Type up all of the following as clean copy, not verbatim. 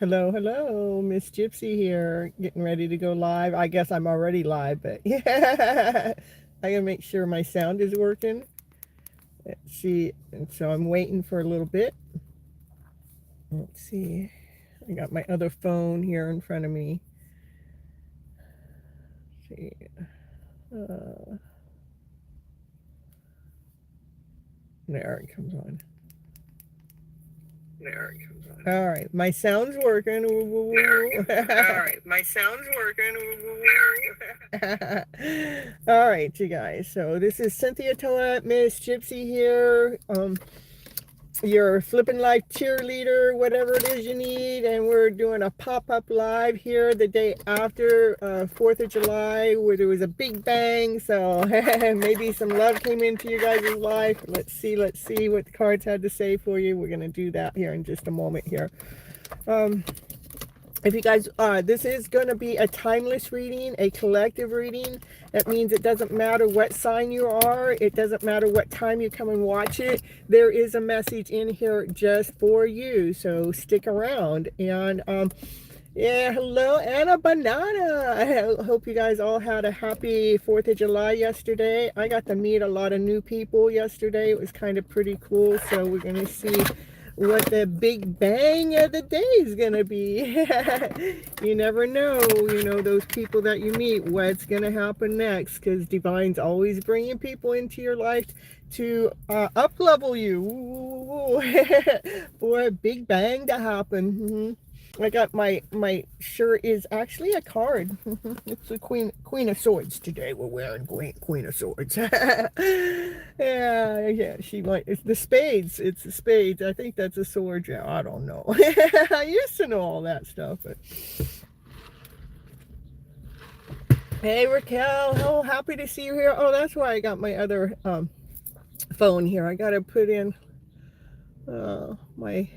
Hello, hello, Miss Gypsy here, getting ready to go live. I guess I'm already live, but yeah, I gotta make sure my sound is working. Let's see, and so I'm waiting for a little bit. Let's see, I got my other phone here in front of me. Let's see, uh, there it comes on. There it comes on. All right, my sound's working. All right, my sound's working. All right, you guys. So this is Cynthia Toet, Miss Gypsy here. Your FlipNLife cheerleader, whatever it is you need, and we're doing a pop-up live here the day after 4th of July, where there was a big bang. So maybe some love came into your guys' life. Let's see what the cards had to say for you. We're gonna do that here in just a moment here. If you guys, this is going to be a timeless reading, a collective reading. That means it doesn't matter what sign you are. It doesn't matter what time you come and watch it. There is a message in here just for you. So stick around. And yeah, hello, Anna Banana. I hope you guys all had a happy 4th of July yesterday. I got to meet a lot of new people yesterday. It was kind of pretty cool. So we're going to see what the big bang of the day is gonna be. You never know, those people that you meet, what's gonna happen next, because Divine's always bringing people into your life to up level you for a big bang to happen. I got my shirt is actually a card. It's the Queen of Swords today. We're wearing Queen of Swords. Yeah. She might. It's the spades. It's the spades. I think that's a sword. Yeah, I don't know. I used to know all that stuff, but. Hey Raquel, oh happy to see you here. Oh, that's why I got my other phone here. I gotta put in my.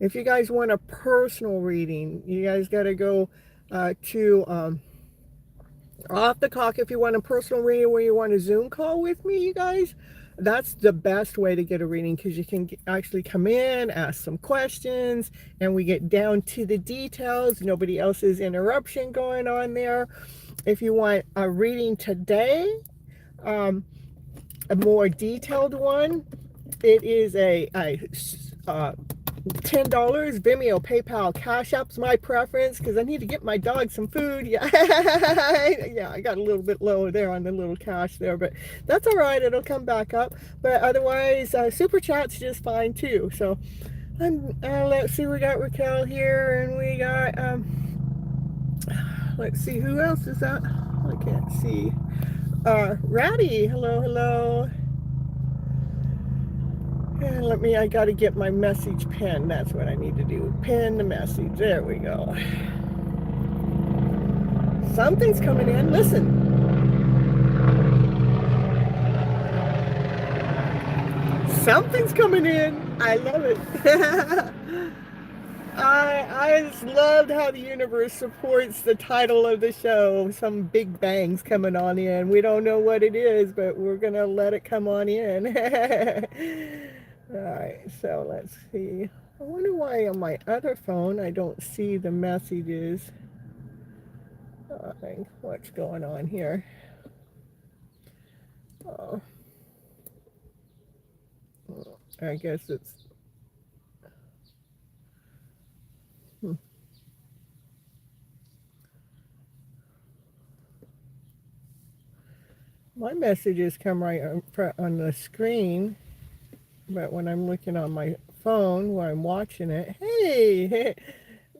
If you guys want a personal reading, you guys got to go to Off the Clock. If you want a personal reading where you want a Zoom call with me, you guys, that's the best way to get a reading, because you can actually come in, ask some questions, and we get down to the details. Nobody else's interruption going on there. If you want a reading today, a more detailed one, it is a $10 Vimeo, PayPal, Cash App's my preference, because I need to get my dog some food. Yeah. Yeah, I got a little bit lower there on the little cash there, but that's all right, it'll come back up. But otherwise, super chat's just fine too. So let's see, we got Raquel here, and we got let's see, who else is that? I can't see. Ratty, hello. And I got to get my message pen. That's what I need to do. Pen the message. There we go. Something's coming in. Listen. Something's coming in. I love it. I just loved how the universe supports the title of the show. Some big bangs coming on in. We don't know what it is, but we're going to let it come on in. All right, so let's see. I wonder why on my other phone I don't see the messages. What's going on here? Oh, I guess it's. My messages come right on the screen. But when I'm looking on my phone while I'm watching it, hey,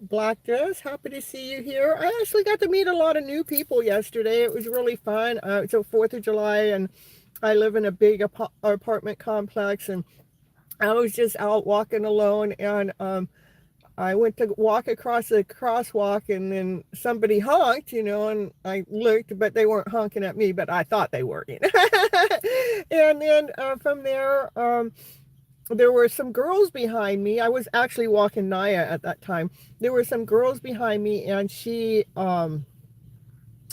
Black Dress, happy to see you here. I actually got to meet a lot of new people yesterday. It was really fun. It's a 4th of July, and I live in a big apartment complex, and I was just out walking alone, and I went to walk across the crosswalk, and then somebody honked, and I looked, but they weren't honking at me, but I thought they were. And then from there, there were some girls behind me. I was actually walking Naya at that time. There were some girls behind me, and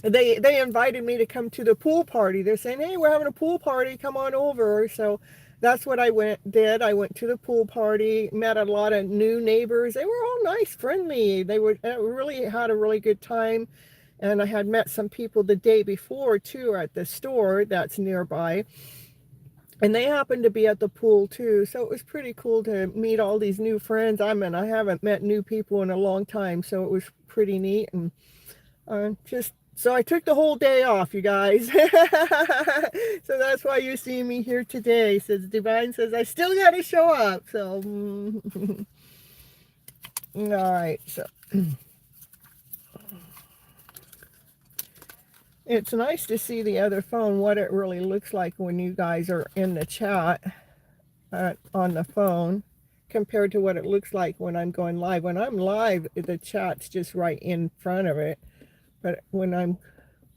they invited me to come to the pool party. They're saying, hey, we're having a pool party, come on over. So that's what I did. I went to the pool party, met a lot of new neighbors. They were all nice, friendly. They were really had a really good time. And I had met some people the day before too at the store that's nearby. And they happened to be at the pool too. So it was pretty cool to meet all these new friends. I mean, I haven't met new people in a long time, so it was pretty neat. And just so I took the whole day off, you guys. So that's why you see me here today. Says Divine says I still got to show up. So all right. So it's nice to see the other phone, what it really looks like when you guys are in the chat on the phone compared to what it looks like when I'm going live. When I'm live, the chat's just right in front of it. But when I'm,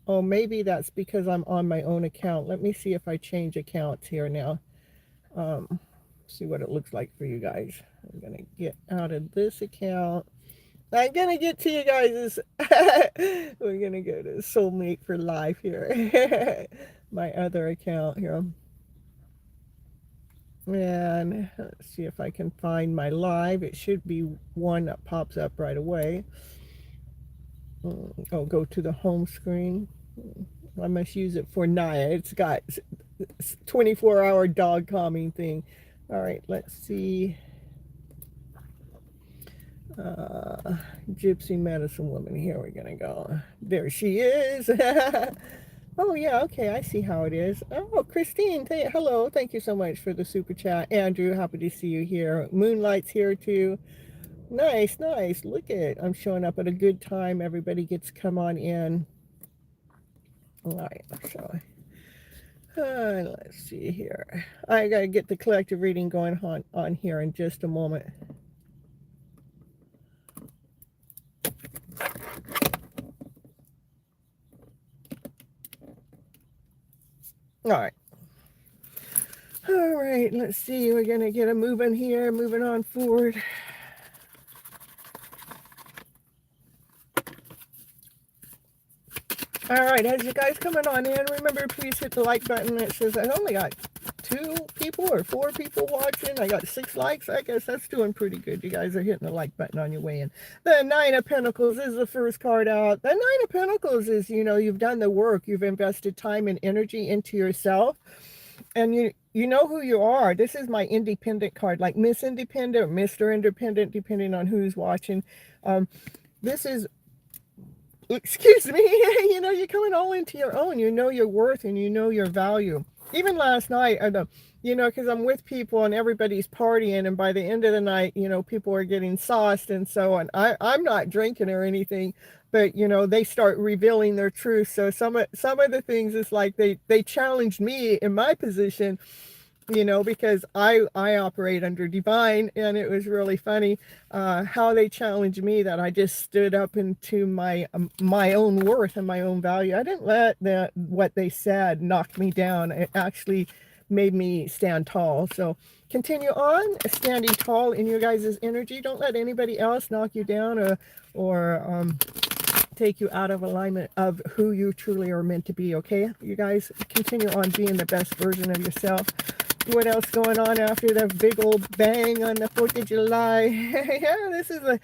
oh, maybe that's because I'm on my own account. Let me see if I change accounts here now. See what it looks like for you guys. I'm going to get out of this account. I'm going to get to you guys. We're going to go to Soulmate for life here. My other account here. And let's see if I can find my live. It should be one that pops up right away. I'll go to the home screen. I must use it for Naya. It's got 24-hour dog calming thing. All right, let's see. Gypsy medicine woman. Here we're gonna go. There she is. Oh yeah, okay, I see how it is. Oh, Christine, hello. Thank you so much for the super chat. Andrew, happy to see you here. Moonlight's here too. Nice, nice. Look at, I'm showing up at a good time. Everybody gets come on in. All right, so let's see here. I gotta get the collective reading going on here in just a moment. All right, let's see. We're gonna get a moving here, moving on forward. All right, as you guys coming on in, remember, please hit the like button. It says I only got 2 people or 4 people watching. I got 6 likes. I guess that's doing pretty good. You guys are hitting the like button on your way in. The 9 of Pentacles is the first card out. The 9 of Pentacles is, you know, you've done the work. You've invested time and energy into yourself. And you know who you are. This is my independent card, like Miss Independent or Mr. Independent, depending on who's watching. This is, excuse me, you know, you're coming all into your own. You know your worth and you know your value. Even last night, you know, because I'm with people and everybody's partying, and by the end of the night, you know, people are getting sauced and so on. I'm not drinking or anything, but you know, they start revealing their truth. So some of the things is like they challenged me in my position, you know, because I operate under divine, and it was really funny how they challenged me, that I just stood up into my own worth and my own value. I didn't let what they said knock me down. It actually made me stand tall. So continue on standing tall in your guys' energy. Don't let anybody else knock you down or take you out of alignment of who you truly are meant to be. Okay, you guys, continue on being the best version of yourself. What else going on after the big old bang on the 4th of July? Yeah, this is the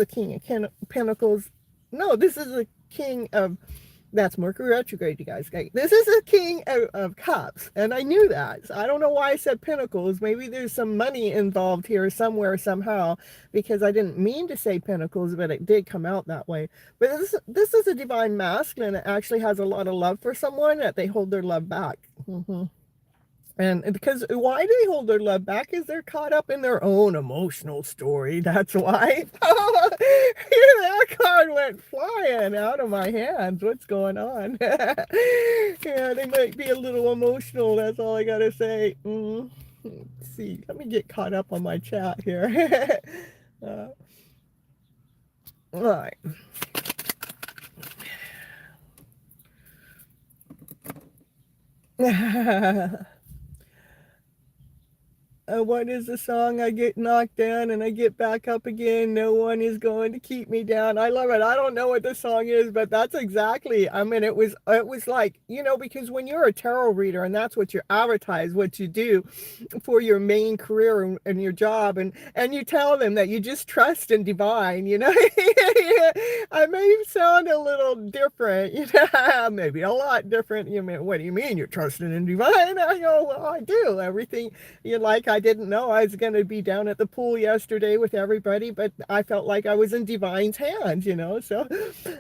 King of Pentacles. No, this is the King of, that's Mercury retrograde, you guys. Okay? This is the King of Cups, and I knew that. So I don't know why I said Pentacles. Maybe there's some money involved here somewhere, somehow, because I didn't mean to say Pentacles, but it did come out that way. But this is a divine masculine that actually has a lot of love for someone, that they hold their love back. And because why do they hold their love back is they're caught up in their own emotional story. That's why. That card went flying out of my hands. What's going on? Yeah, they might be a little emotional. That's all I gotta say. Let's see. Let me get caught up on my chat here. All right. what is the song? I get knocked down and I get back up again. No one is going to keep me down. I love it. I don't know what the song is, but that's exactly, I mean, it was like, you know, because when you're a tarot reader and that's what you advertise, what you do for your main career and your job, and you tell them that you just trust in divine, you know. I may sound a little different, you know, maybe a lot different. You mean, what do you mean you're trusting in divine? I go, well, I do. Everything, you know, like, I didn't know I was going to be down at the pool yesterday with everybody, but I felt like I was in divine's hands, you know. So,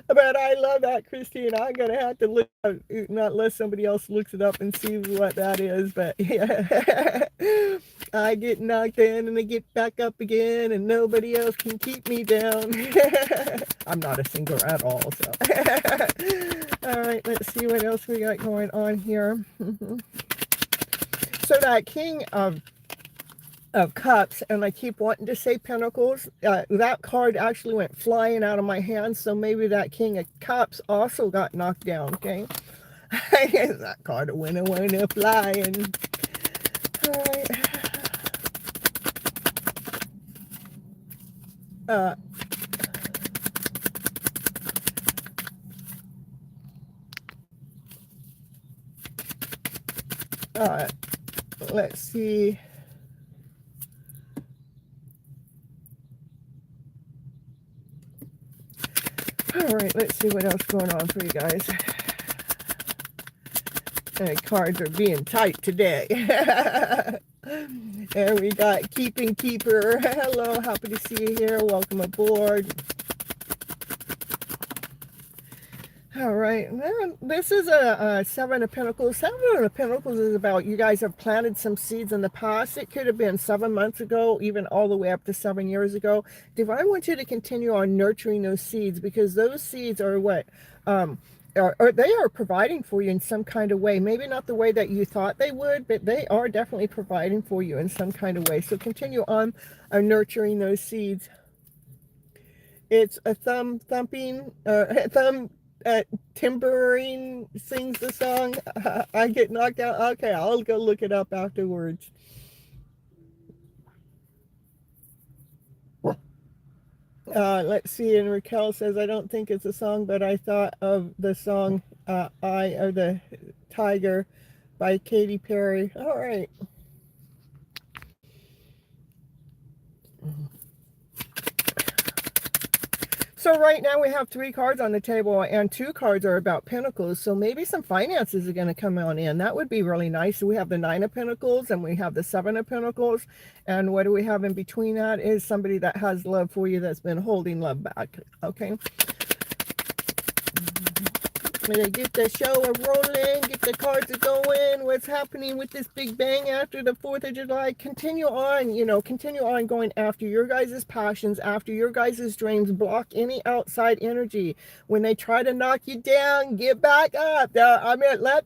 but I love that, Christine. I'm going to have to look, not let somebody else looks it up and see what that is, but yeah. I get knocked in and I get back up again and nobody else can keep me down. I'm not a singer at all, so. All right, let's see what else we got going on here. So that King of Cups, and I keep wanting to say Pentacles, that card actually went flying out of my hand, so maybe that King of Cups also got knocked down, okay? That card went flying. All right. Let's see. All right, let's see what else going on for you guys. Cards are being tight today. And we got Keeping Keeper. Hello, happy to see you here. Welcome aboard. All right, well, this is a Seven of Pentacles. Seven of Pentacles is about you guys have planted some seeds in the past. It could have been 7 months ago, even all the way up to 7 years ago. Divine wants you to continue on nurturing those seeds, because those seeds are what they are providing for you in some kind of way. Maybe not the way that you thought they would, but they are definitely providing for you in some kind of way. So continue on nurturing those seeds. It's a timbering sings the song. I get knocked out. Okay, I'll go look it up afterwards. Let's see, and Raquel says, I don't think it's a song, but I thought of the song Eye of the Tiger by Katy Perry. All right. So right now we have 3 cards on the table and 2 cards are about Pentacles. So maybe some finances are going to come on in. That would be really nice. So we have the 9 of Pentacles and we have the 7 of Pentacles. And what do we have in between that is somebody that has love for you that's been holding love back. Okay. Get the show rolling, get the cards going. What's happening with this big bang after the 4th of July? Continue on, you know, continue on going after your guys' passions, after your guys' dreams. Block any outside energy. When they try to knock you down, get back up. I mean, let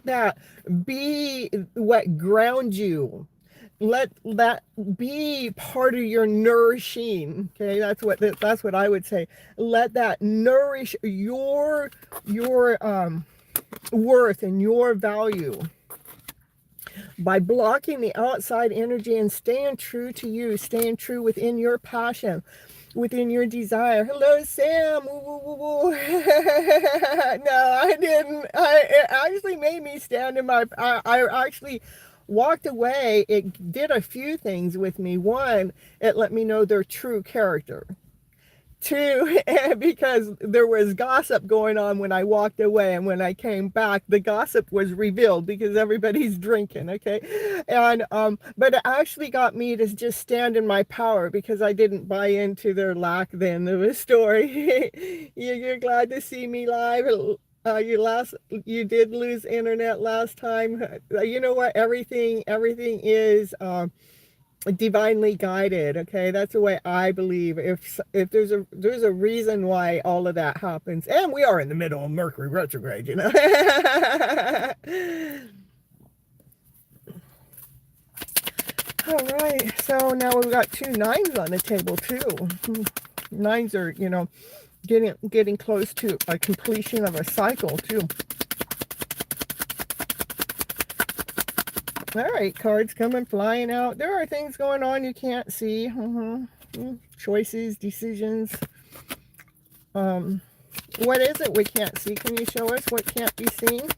that be what grounds you. Let that be part of your nourishing. Okay, that's what I would say. Let that nourish your worth and your value by blocking the outside energy and staying true to you, staying true within your passion, within your desire. Hello, Sam. Woo, woo, woo, woo. No, I didn't. It actually made me stand in my. I actually walked away. It did a few things with me. One, it let me know their true character. 2, because there was gossip going on when I walked away, and when I came back, the gossip was revealed because everybody's drinking, okay? And but it actually got me to just stand in my power because I didn't buy into their lack then of a story. You're glad to see me live. You did lose internet last time. You know what? Everything is divinely guided. Okay, that's the way I believe. If there's a reason why all of that happens, and we are in the middle of Mercury retrograde, you know. All right, so now we've got 2 9s on the table too. 9s are, you know, getting close to a completion of a cycle too. All right, cards coming flying out. There are things going on you can't see. Choices, decisions. What is it we can't see? Can you show us what can't be seen?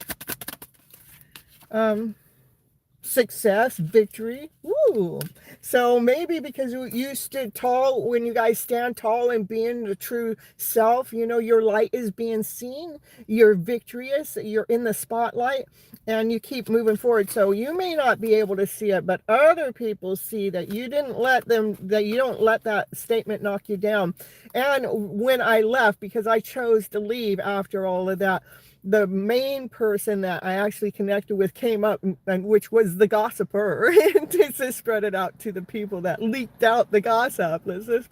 Success, victory. Woo! So maybe because you stood tall, when you guys stand tall and being the true self, you know, your light is being seen, you're victorious, you're in the spotlight, and you keep moving forward. So you may not be able to see it, but other people see that you didn't let them, that you don't let that statement knock you down. And when I left, because I chose to leave after all of that, the main person that I actually connected with came up, and which was the gossiper, to spread it out to the people that leaked out the gossip. Let's just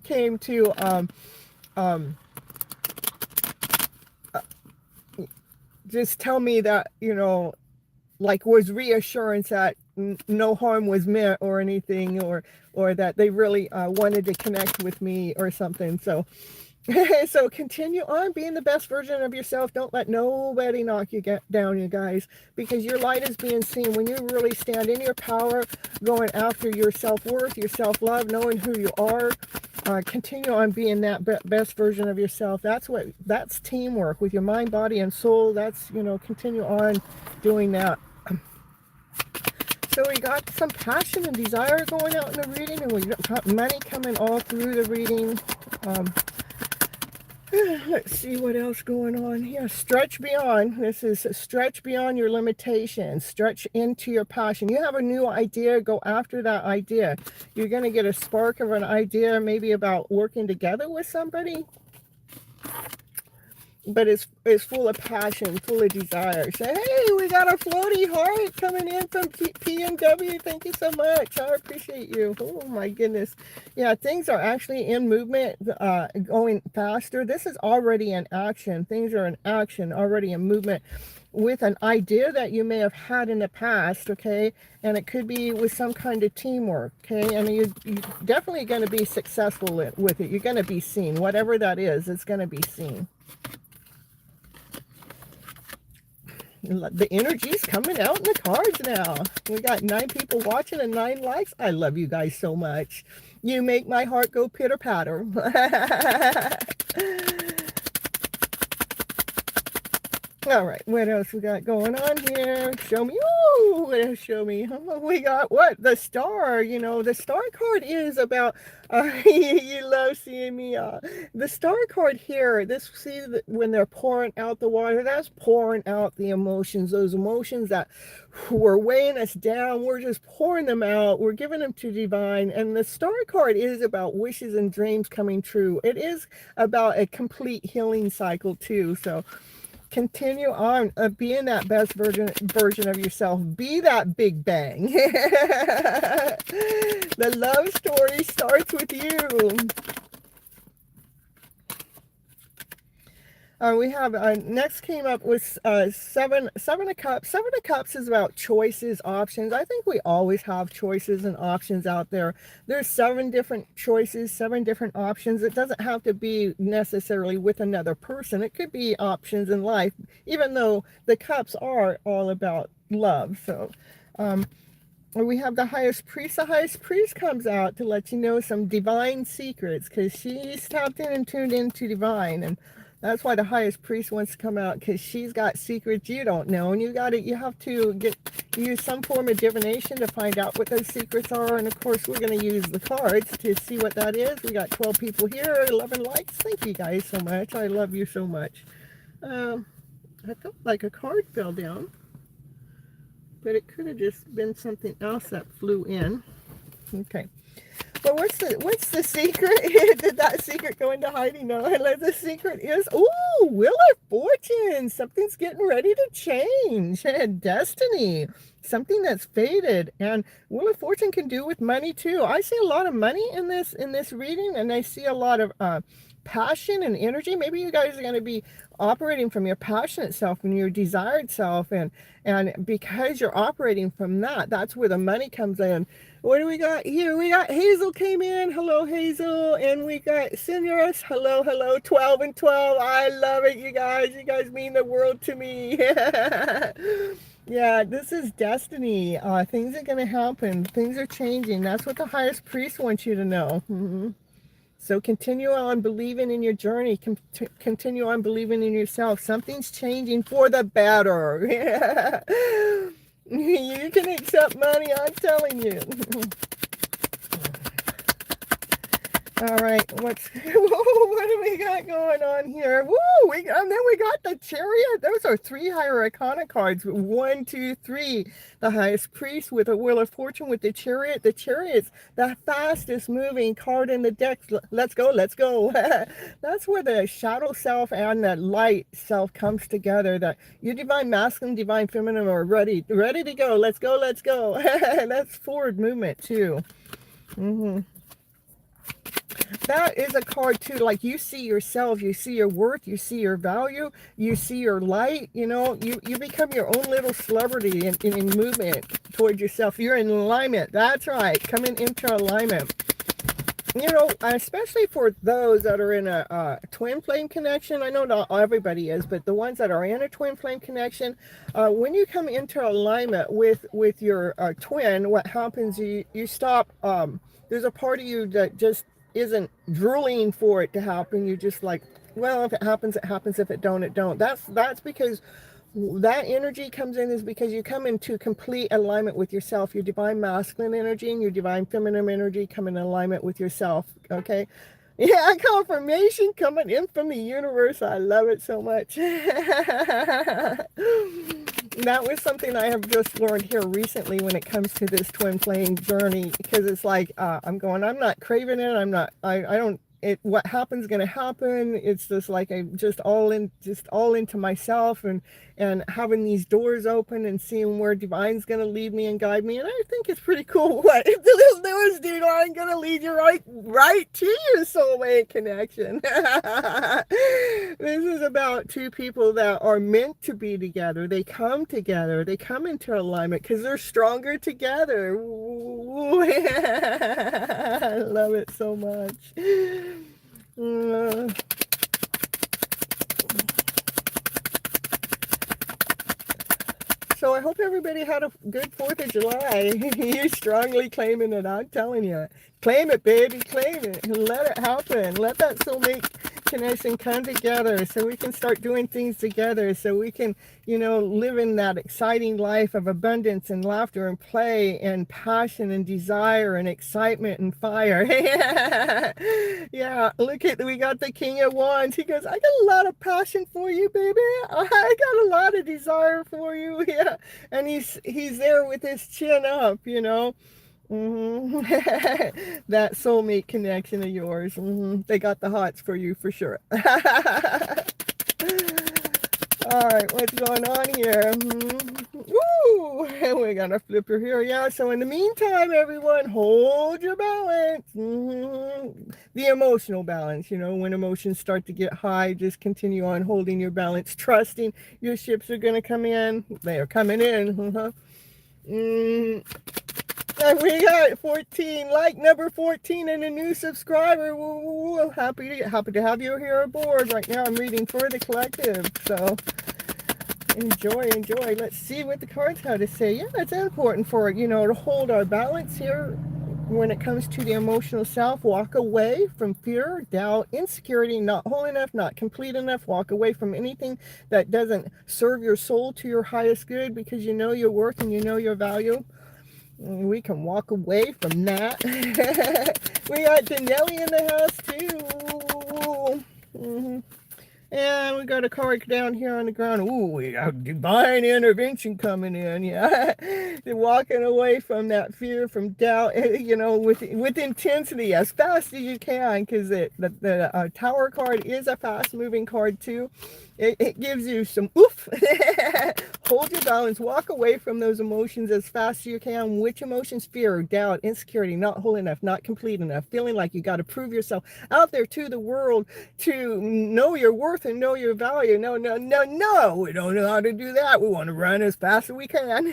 came to just tell me that, you know, like, was reassurance that no harm was meant or anything, or that they really wanted to connect with me or something. So so continue on being the best version of yourself. Don't let nobody knock you down, you guys, because your light is being seen. When you really stand in your power, going after your self-worth, your self-love, knowing who you are, continue on being that best version of yourself. That's teamwork with your mind, body, and soul. That's, you know, continue on doing that. So we got some passion and desire going out in the reading, and we got money coming all through the reading. Let's see what else going on here. Stretch beyond. This is stretch beyond your limitations. Stretch into your passion. You have a new idea. Go after that idea. You're going to get a spark of an idea, maybe about working together with somebody. But it's full of passion, full of desire. Say, hey, we got a floaty heart coming in from PNW. Thank you so much. I appreciate you. Oh, my goodness. Yeah, things are actually in movement, going faster. This is already in action. Things are in action, already in movement, with an idea that you may have had in the past, okay? And it could be with some kind of teamwork, okay? And you're definitely going to be successful with it. You're going to be seen. Whatever that is, it's going to be seen. The energy's coming out in the cards now. We got 9 people watching and 9 likes. I love you guys so much. You make my heart go pitter-patter. All right, what else we got going on here? Show me. Ooh, what else? Show me. We got what? The star. You know, the star card is about, you love seeing me. The star card here, see when they're pouring out the water, that's pouring out the emotions, those emotions that were weighing us down. We're just pouring them out. We're giving them to divine. And the star card is about wishes and dreams coming true. It is about a complete healing cycle too. So continue on being that best version of yourself. Be that big bang. The love story starts with you. We have next came up with seven of cups. 7 of cups is about choices, options. I think we always have choices and options out there. There's 7 different choices, 7 different options. It doesn't have to be necessarily with another person. It could be options in life, even though the cups are all about love. So we have the highest priest. The highest priest comes out to let you know some divine secrets, because she's tapped in and tuned into divine, and that's why the highest priest wants to come out, because she's got secrets you don't know, and you have to use some form of divination to find out what those secrets are. And of course, we're going to use the cards to see what that is. We got 12 people here, 11 likes. Thank you guys so much. I love you so much. I felt like a card fell down, but it could have just been something else that flew in. Okay. But what's the secret? Did that secret go into hiding? No, the secret is, ooh, Wheel of Fortune. Something's getting ready to change. Destiny. Something that's faded. And Wheel of Fortune can do with money too. I see a lot of money in this reading, and I see a lot of passion and energy. Maybe you guys are going to be operating from your passionate self and your desired self, and because you're operating from that, that's where the money comes in. What do we got here? We got Hazel came in. Hello, Hazel. And we got Seniors. Hello, 12 and 12. I love it, you guys. You guys mean the world to me. Yeah, this is destiny. Things are going to happen. Things are changing. That's what the highest priest wants you to know. So continue on believing in your journey. Continue on believing in yourself. Something's changing for the better. You can accept money, I'm telling you. All right, what do we got going on here? Woo! And then we got the Chariot. Those are 3 higher arcana cards. 1, 2, 3. The highest priest with a Wheel of Fortune with the Chariot. The Chariot's the fastest moving card in the deck. Let's go, let's go. That's where the shadow self and the light self comes together. That your divine masculine, divine feminine are ready to go. Let's go, let's go. That's forward movement too. That is a card too, like you see yourself, you see your worth, you see your value, you see your light, you know, you become your own little celebrity in movement towards yourself. You're in alignment. That's right, coming into alignment. You know, especially for those that are in a twin flame connection. I know not everybody is, but the ones that are in a twin flame connection, when you come into alignment with your twin, what happens, you stop, there's a part of you that just isn't drooling for it to happen. You're just like, well, if it happens, it happens. If it don't, it don't. That's because that energy comes in is because you come into complete alignment with yourself. Your divine masculine energy and your divine feminine energy come in alignment with yourself. Okay. Yeah, confirmation coming in from the universe. I love it so much. That was something I have just learned here recently when it comes to this twin flame journey, because it's like I'm not craving it. I don't, what happens going to happen. It's just like I'm just all into myself and having these doors open and seeing where divine's going to lead me and guide me. And I think it's pretty cool. What if the little doors, divine going to lead you right to your soulmate connection? This is about 2 people that are meant to be together. They come together. They come into alignment because they're stronger together. I love it so much. So I hope everybody had a good 4th of July. You're strongly claiming it, I'm telling you. Claim it, baby, claim it. Let it happen. Let that soulmate connection come together so we can start doing things together, so we can, you know, live in that exciting life of abundance and laughter and play and passion and desire and excitement and fire. Yeah, look at, we got the King of Wands. He goes, I got a lot of passion for you, baby. I got a lot of desire for you. Yeah, and he's there with his chin up, you know. That soulmate connection of yours. They got the hots for you for sure. All right, what's going on here? Woo! We're gonna flip her here. Yeah, so in the meantime, everyone, hold your balance. The emotional balance, you know, when emotions start to get high, just continue on holding your balance, trusting your ships are gonna come in. They are coming in. And we got 14, like number 14, and a new subscriber. Woo, happy to have you here aboard. Right now I'm reading for the collective, so enjoy. Let's see what the cards have to say. Yeah, it's important for, you know, to hold our balance here when it comes to the emotional self. Walk away from fear, doubt, insecurity, not whole enough, not complete enough. Walk away from anything that doesn't serve your soul to your highest good, because you know your worth and you know your value. We can walk away from that. We got Danelli in the house too. And we got a card down here on the ground. Ooh, we got divine intervention coming in. Yeah, they're walking away from that fear, from doubt. You know, with intensity, as fast as you can, because the Tower card is a fast-moving card too. It gives you some oof. Hold your balance. Walk away from those emotions as fast as you can. Which emotions? Fear, doubt, insecurity, not whole enough, not complete enough, feeling like you got to prove yourself out there to the world, to know your worth and know your value. No. We don't know how to do that. We want to run as fast as we can.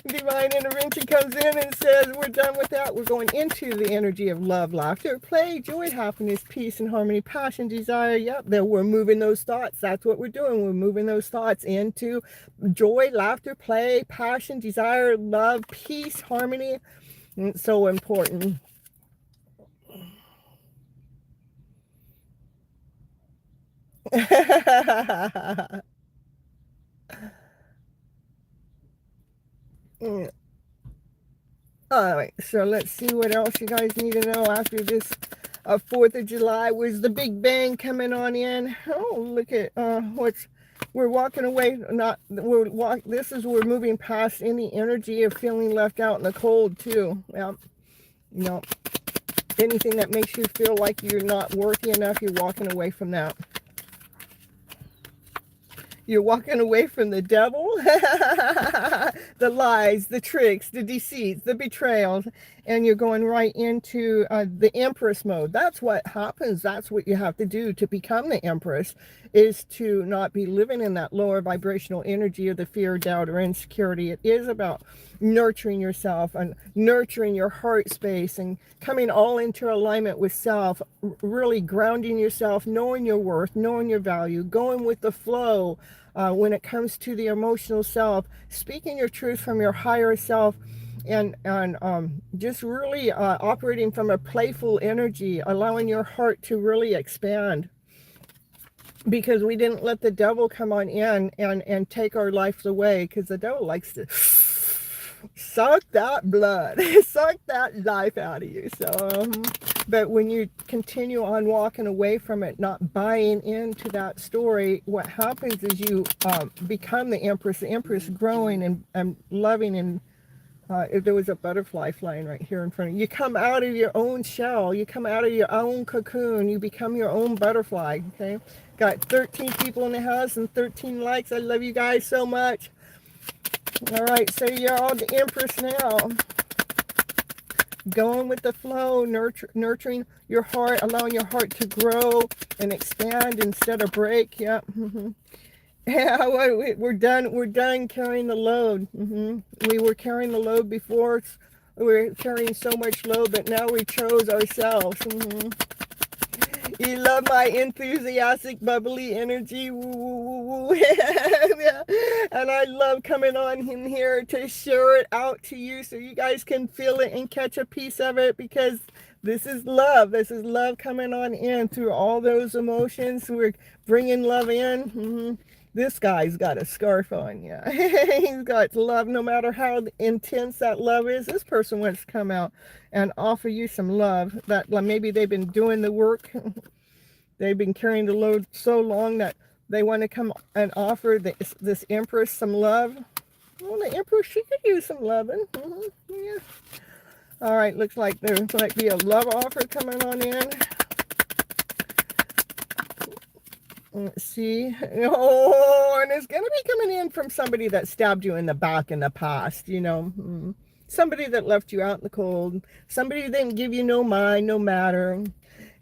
Divine intervention comes in and says, we're done with that. We're going into the energy of love, laughter, play, joy, happiness, peace, and harmony, passion, desire. Yep, there we're moving those thoughts thoughts. That's what we're doing. We're moving those thoughts into joy, laughter, play, passion, desire, love, peace, harmony. It's so important. All right, so let's see what else you guys need to know after this 4th of July. Was the Big Bang coming on in? Oh, look at we're walking away. We're moving past any energy of feeling left out in the cold too. Yeah, anything that makes you feel like you're not worthy enough, you're walking away from that. You're walking away from the devil, the lies, the tricks, the deceits, the betrayals, and you're going right into the Empress mode. That's what happens. That's what you have to do to become the Empress, is to not be living in that lower vibrational energy of the fear, doubt, or insecurity. It is about nurturing yourself and nurturing your heart space and coming all into alignment with self, really grounding yourself, knowing your worth, knowing your value, going with the flow when it comes to the emotional self, speaking your truth from your higher self, and just really operating from a playful energy, allowing your heart to really expand. Because we didn't let the devil come on in and take our lives away, because the devil likes to suck that blood, suck that life out of you. So, but when you continue on walking away from it, not buying into that story, what happens is you become the Empress growing and loving. And if there was a butterfly flying right here in front of you, you come out of your own shell, you come out of your own cocoon, you become your own butterfly. Okay, got 13 people in the house and 13 likes. I love you guys so much. All right, so you're all the Empress now. Going with the flow, nurturing your heart, allowing your heart to grow and expand instead of break. Yeah. Yeah, we're done carrying the load. We were carrying the load before. We were carrying so much load, but now we chose ourselves. You love my enthusiastic, bubbly energy. Woo, woo, woo, woo. Yeah. And I love coming on in here to share it out to you so you guys can feel it and catch a piece of it, because this is love. This is love coming on in through all those emotions. We're bringing love in. This guy's got a scarf on, yeah. He's got love, no matter how intense that love is. This person wants to come out and offer you some love. That maybe they've been doing the work. They've been carrying the load so long that they want to come and offer this Empress some love. Well, the Empress, she could use some loving. Yeah. All right, looks like there might be a love offer coming on in. Let's see. Oh, and it's going to be coming in from somebody that stabbed you in the back in the past, Somebody that left you out in the cold. Somebody who didn't give you no mind, no matter.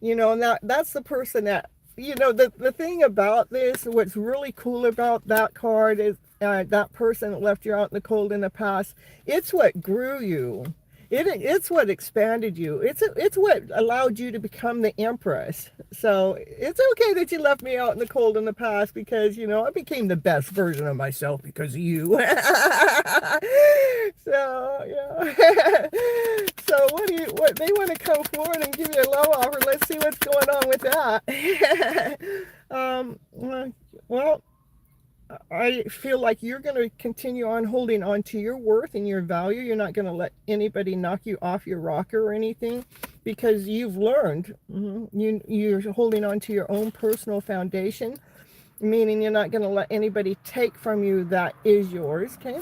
And that's the person that, the thing about this, what's really cool about that card is that person that left you out in the cold in the past, it's what grew you. It's what expanded you. It's what allowed you to become the Empress. So it's okay that you left me out in the cold in the past, because I became the best version of myself because of you. So yeah. So what they want to come forward and give you a love offer? Let's see what's going on with that. Well, I feel like you're going to continue on holding on to your worth and your value. You're not going to let anybody knock you off your rocker or anything, because you've learned. You're holding on to your own personal foundation, meaning you're not going to let anybody take from you that is yours. Okay.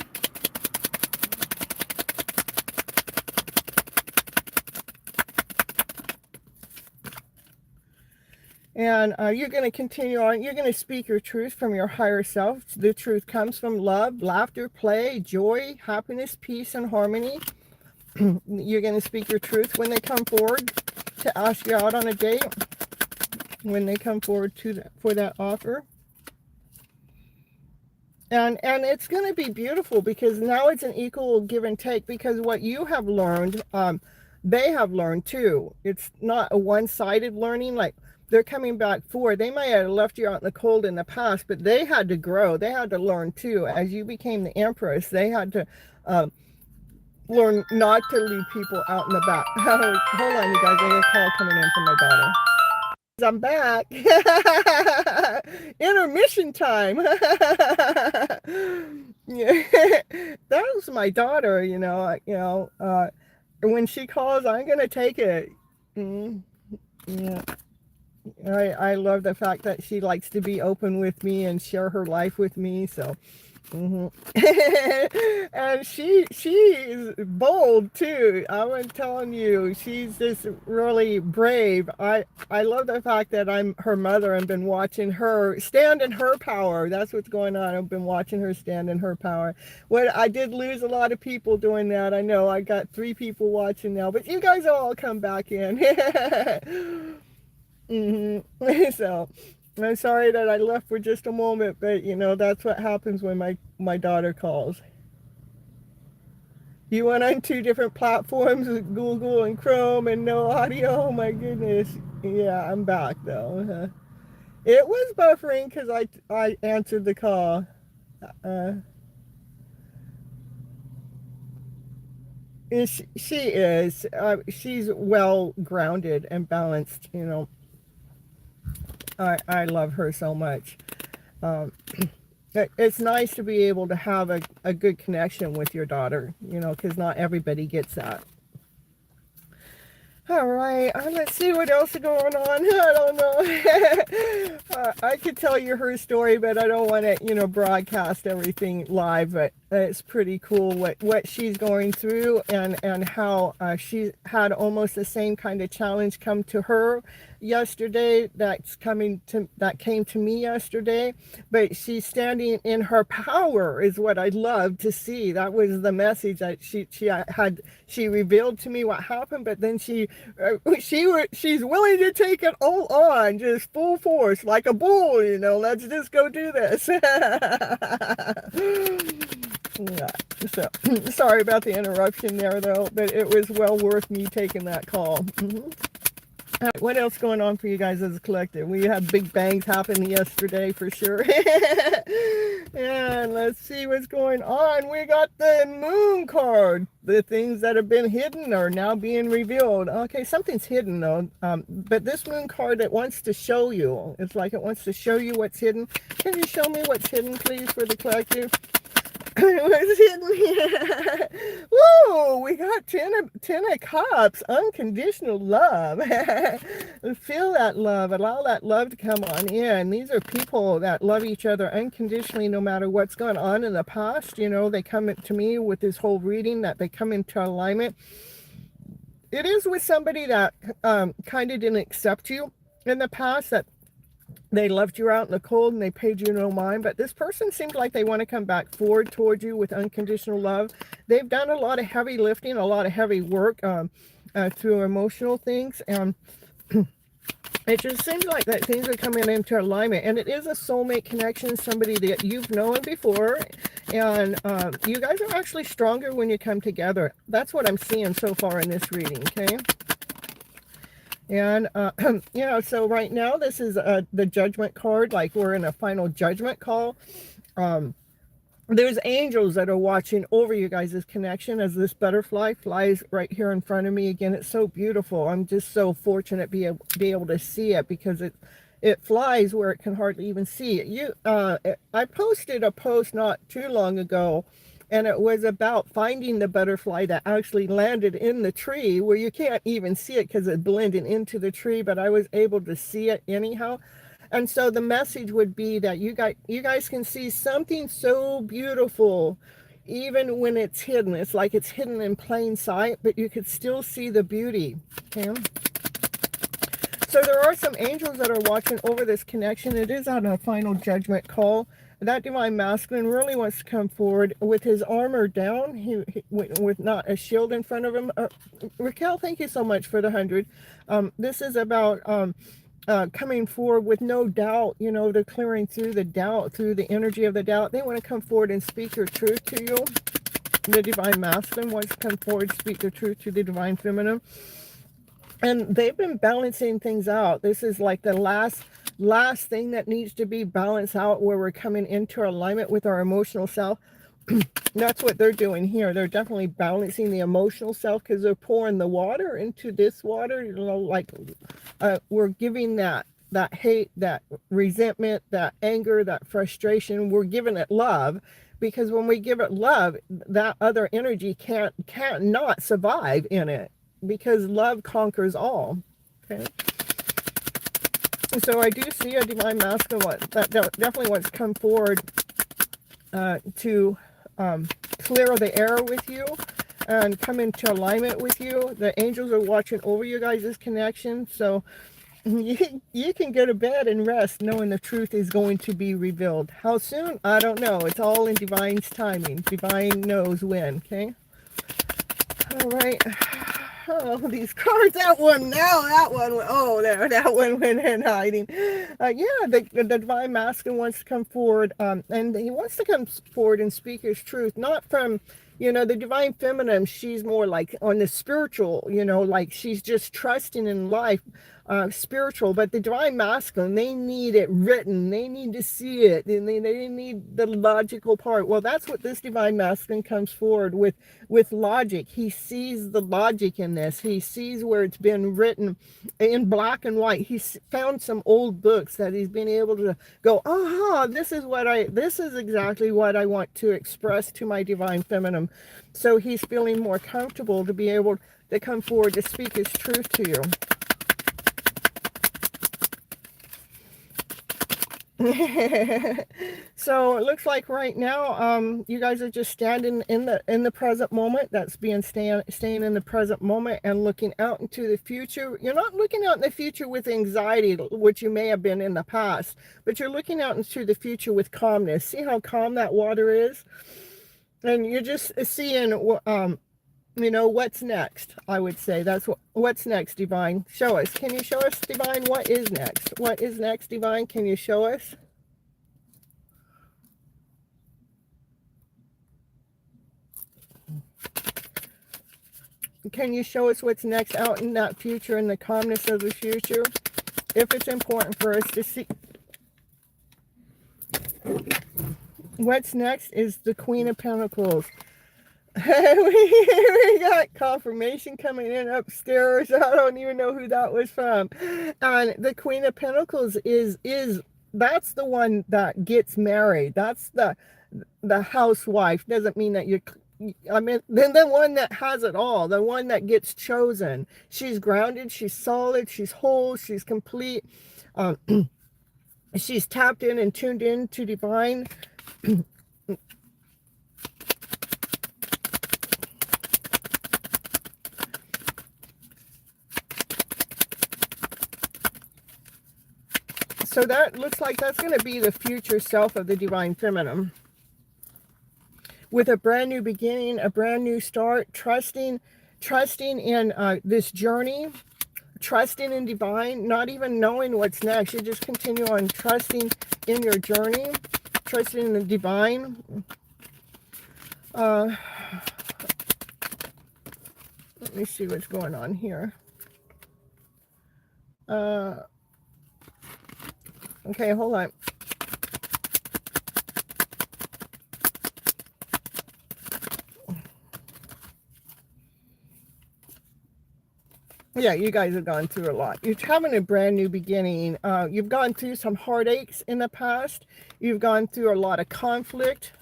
And you're going to continue on. You're going to speak your truth from your higher self. The truth comes from love, laughter, play, joy, happiness, peace, and harmony. You're going to speak your truth when they come forward to ask you out on a date, when they come forward for that offer. And it's going to be beautiful, because now it's an equal give and take, because what you have learned, they have learned too. It's not a one-sided learning. Like, they're coming back forward. They might have left you out in the cold in the past, but they had to grow. They had to learn too. As you became the Empress, they had to learn not to leave people out in the back. Hold on, you guys. I got a call coming in from my daughter. I'm back. Intermission time. Yeah. That was my daughter, when she calls, I'm gonna take it. Yeah. I love the fact that she likes to be open with me and share her life with me. So and she's bold too. I'm telling you, she's just really brave. I love the fact that I'm her mother and been watching her stand in her power. That's what's going on. I've been watching her stand in her power. I did lose a lot of people doing that. I know I got 3 people watching now, but you guys all come back in. So I'm sorry that I left for just a moment, but that's what happens when my daughter calls. You went on 2 different platforms, Google and Chrome, and no audio. Oh my goodness. Yeah, I'm back though. It was buffering because I answered the call. She is. She's well grounded and balanced. I love her so much. It's nice to be able to have a good connection with your daughter, because not everybody gets that. All right, let's see what else is going on. I don't know. I could tell you her story, but I don't want to, broadcast everything live. But it's pretty cool what she's going through and how she had almost the same kind of challenge come to her yesterday that came to me yesterday. But she's standing in her power is what I'd love to see. That was the message that she revealed to me what happened, but then she's willing to take it all on, just full force, like a bull, let's just go do this. Yeah. So sorry about the interruption there though, but it was well worth me taking that call. All right, what else going on for you guys as a collective? We had big bangs happen yesterday for sure. And let's see what's going on. We got the moon card. The things that have been hidden are now being revealed. Okay, something's hidden though. But this moon card, it wants to show you. It's like it wants to show you what's hidden. Can you show me what's hidden, please, for the collective? What's hidden? Whoa, we got 10 of cups. Unconditional love. Feel that love. Allow that love to come on in. These are people that love each other unconditionally no matter what's gone on in the past. They come to me with this whole reading that they come into alignment. It is with somebody that kind of didn't accept you in the past, that they left you out in the cold and they paid you no mind, but this person seems like they want to come back forward towards you with unconditional love. They've done a lot of heavy lifting, a lot of heavy work through emotional things, and it just seems like that things are coming into alignment. And it is a soulmate connection, somebody that you've known before, and you guys are actually stronger when you come together. That's what I'm seeing so far in this reading. Okay. And, so right now, this is the judgment card, like we're in a final judgment call. There's angels that are watching over you guys' connection as this butterfly flies right here in front of me. Again, it's so beautiful. I'm just so fortunate to be able to see it, because it flies where it can hardly even see it. I posted a post not too long ago, and it was about finding the butterfly that actually landed in the tree where you can't even see it because it's blending into the tree, but I was able to see it anyhow. And so the message would be that you guys can see something so beautiful, even when it's hidden. It's like it's hidden in plain sight, but you could still see the beauty. Okay. So there are some angels that are watching over this connection. It is on a final judgment call. That divine masculine really wants to come forward with his armor down, with not a shield in front of him. Raquel, thank you so much for the 100. This is about coming forward with no doubt. They're clearing through the doubt, through the energy of the doubt. They want to come forward and speak your truth to you. The divine masculine wants to come forward, speak the truth to the divine feminine. And they've been balancing things out. This is like the last thing that needs to be balanced out, where we're coming into alignment with our emotional self. That's what they're doing here. They're definitely balancing the emotional self, because they're pouring the water into this water. You know, like we're giving that hate, that resentment, that anger, that frustration. We're giving it love, because when we give it love, that other energy can't not survive in it, because love conquers all. Okay. So I do see a divine masculine that definitely wants to come forward to clear the air with you and come into alignment with you. The angels are watching over you guys' connection. So you can go to bed and rest knowing the truth is going to be revealed. How soon? I don't know. It's all in divine's timing. Divine knows when, okay? All right. Oh, these cards, that one, oh, that one went in hiding. Yeah, the divine masculine wants to come forward, and he wants to come forward and speak his truth, not from, the divine feminine. She's more like on the spiritual, like she's just trusting in life, spiritual. But the divine masculine, they need it written, they need to see it, and they need the logical part. Well, that's what this divine masculine comes forward with logic. He sees the logic in this. He sees where it's been written in black and white. He's found some old books that he's been able to go, aha, this is exactly what I want to express to my divine feminine. So he's feeling more comfortable to be able to come forward to speak his truth to you. So it looks like right now you guys are just standing in the present moment. That's staying in the present moment and looking out into the future. You're not looking out in the future with anxiety, which you may have been in the past, but you're looking out into the future with calmness. See how calm that water is? And you're just seeing what's next. I would say that's what's next, divine. Show us. Can you show us, divine, what is next? What is next, divine? Can you show us? Can you show us what's next out in that future, in the calmness of the future? If it's important for us to see. What's next is the Queen of Pentacles. We got confirmation coming in upstairs. I don't even know who that was from. And the Queen of Pentacles is that's the one that gets married. That's the housewife. Doesn't mean that then the one that has it all, the one that gets chosen. She's grounded, she's solid, she's whole, she's complete. She's tapped in and tuned in to divine. So that looks like that's going to be the future self of the divine feminine. With a brand new beginning, a brand new start, trusting in this journey, trusting in divine, not even knowing what's next. You just continue on trusting in your journey, trusting in the divine. Let me see what's going on here. Okay, hold on. Yeah, you guys have gone through a lot. You're having a brand new beginning. You've gone through some heartaches in the past. You've gone through a lot of conflict.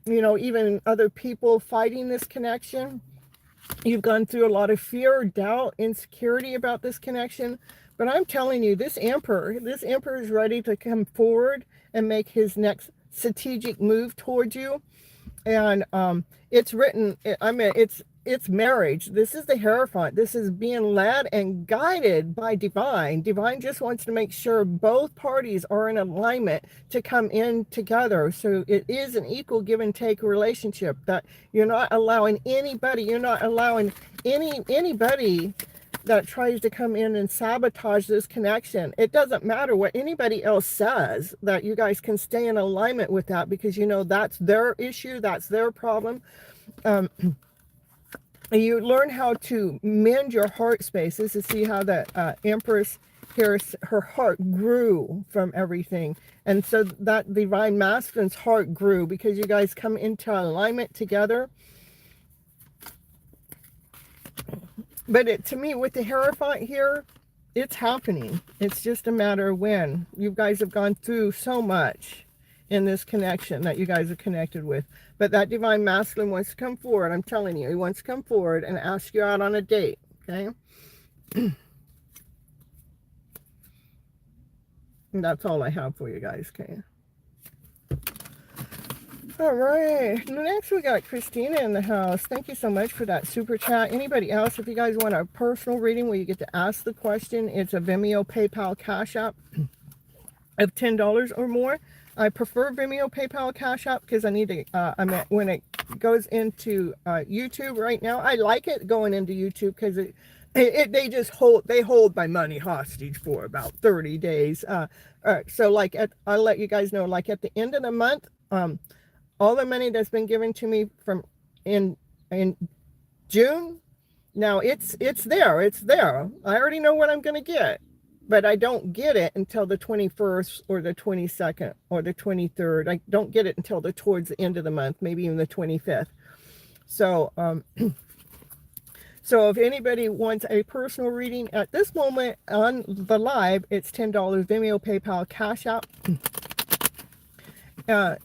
Even other people fighting this connection. You've gone through a lot of fear, doubt, insecurity about this connection. But I'm telling you, this emperor is ready to come forward and make his next strategic move towards you. And it's written, it's marriage. This is the Hierophant. This is being led and guided by divine. Divine just wants to make sure both parties are in alignment to come in together. So it is an equal give and take relationship, that you're not allowing anybody that tries to come in and sabotage this connection. It doesn't matter what anybody else says, that you guys can stay in alignment with that, because that's their issue, that's their problem. You learn how to mend your heart spaces to see how the Empress here, her heart grew from everything. And so that divine masculine's heart grew because you guys come into alignment together. But to me, with the Hierophant here, it's happening. It's just a matter of when. You guys have gone through so much in this connection that you guys are connected with. But that divine masculine wants to come forward. I'm telling you, he wants to come forward and ask you out on a date. Okay? And that's all I have for you guys. Okay? All right, next we got Christina in the house. Thank you so much for that super chat. Anybody else, if you guys want a personal reading where you get to ask the question, it's a Vimeo, PayPal, Cash App of $10 or more. I prefer Vimeo, PayPal, Cash App because I need to, when it goes into YouTube right now, I like it going into YouTube because they hold my money hostage for about 30 days. So like I'll let you guys know, like at the end of the month, all the money that's been given to me from in June, now it's there. I already know what I'm going to get, but I don't get it until the 21st or the 22nd or the 23rd. I don't get it until towards the end of the month, maybe even the 25th. So, so if anybody wants a personal reading at this moment on the live, it's $10, Vimeo, PayPal, Cash App.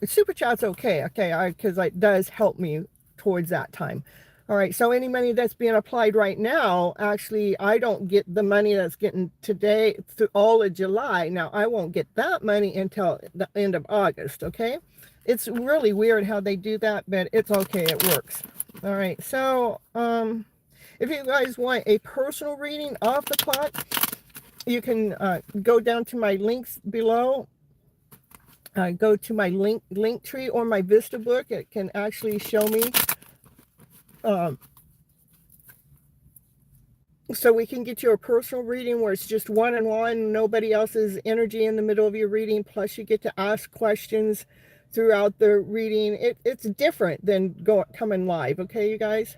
Super chat's okay, because it does help me towards that time. All right, so any money that's being applied right now, actually, I don't get the money that's getting today through all of July. Now, I won't get that money until the end of August, okay? It's really weird how they do that, but it's okay, it works. All right, so if you guys want a personal reading off the clock, you can go down to my links below. Go to my link tree or my Vista book. It can actually show me, so we can get you a personal reading where it's just one-on-one, nobody else's energy in the middle of your reading, plus you get to ask questions throughout the reading. It's different than coming live, okay, you guys?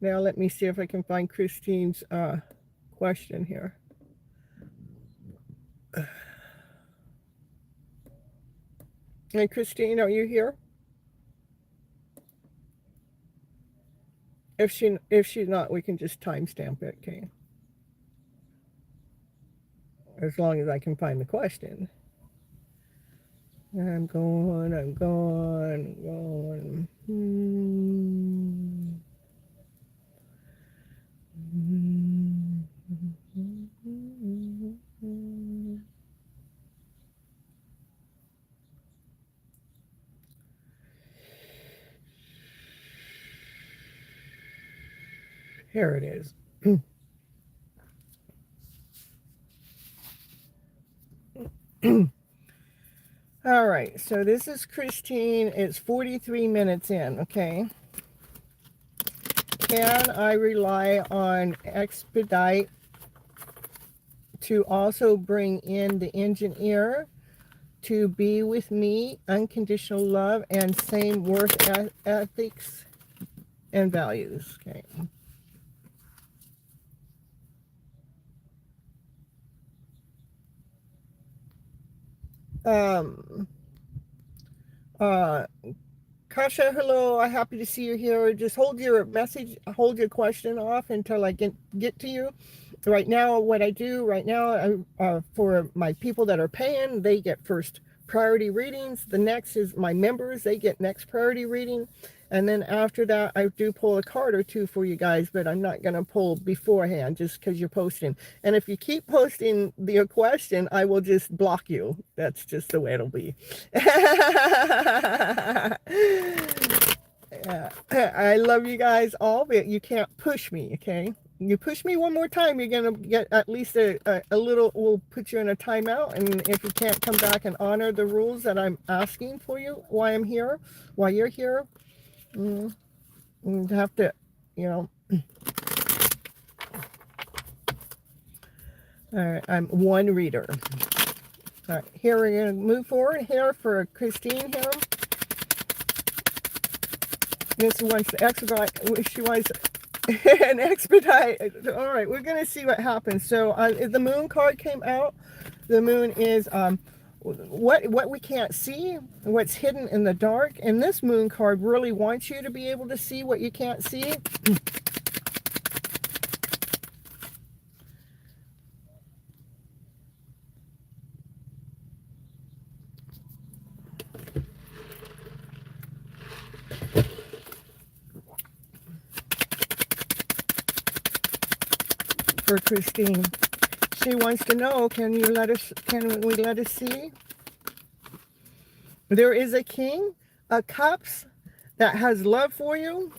Now let me see if I can find Christine's question here. Hey, Christine, are you here? If she's not, we can just timestamp it, okay? As long as I can find the question. I'm going. Here it is. All right, so this is Christine. It's 43 minutes in, okay? Can I rely on expedite to also bring in the engineer to be with me, unconditional love, and same worth ethics and values, okay? Kasha, hello, I'm happy to see you here. Just hold your message, hold your question off until I get to you. Right now, what I do right now, for my people that are paying, they get first priority readings. The next is my members, they get next priority reading. And then after that, I do pull a card or two for you guys, but I'm not going to pull beforehand just because you're posting. And if you keep posting your question, I will just block you. That's just the way it'll be. I love you guys all, but you can't push me, okay? You push me one more time, you're going to get at least a little, we'll put you in a timeout. And if you can't come back and honor the rules that I'm asking for you, why I'm here, why you're here, you have to, you know. All right, I'm one reader. All right, here we're going to move forward here for Christine here. This wants to expedite. She wants an expedite. All right, we're going to see what happens. So the moon card came out. The moon is what we can't see, what's hidden in the dark. And this moon card really wants you to be able to see what you can't see. For Christine, she wants to know, can we let us see? There is a king of cups that has love for you.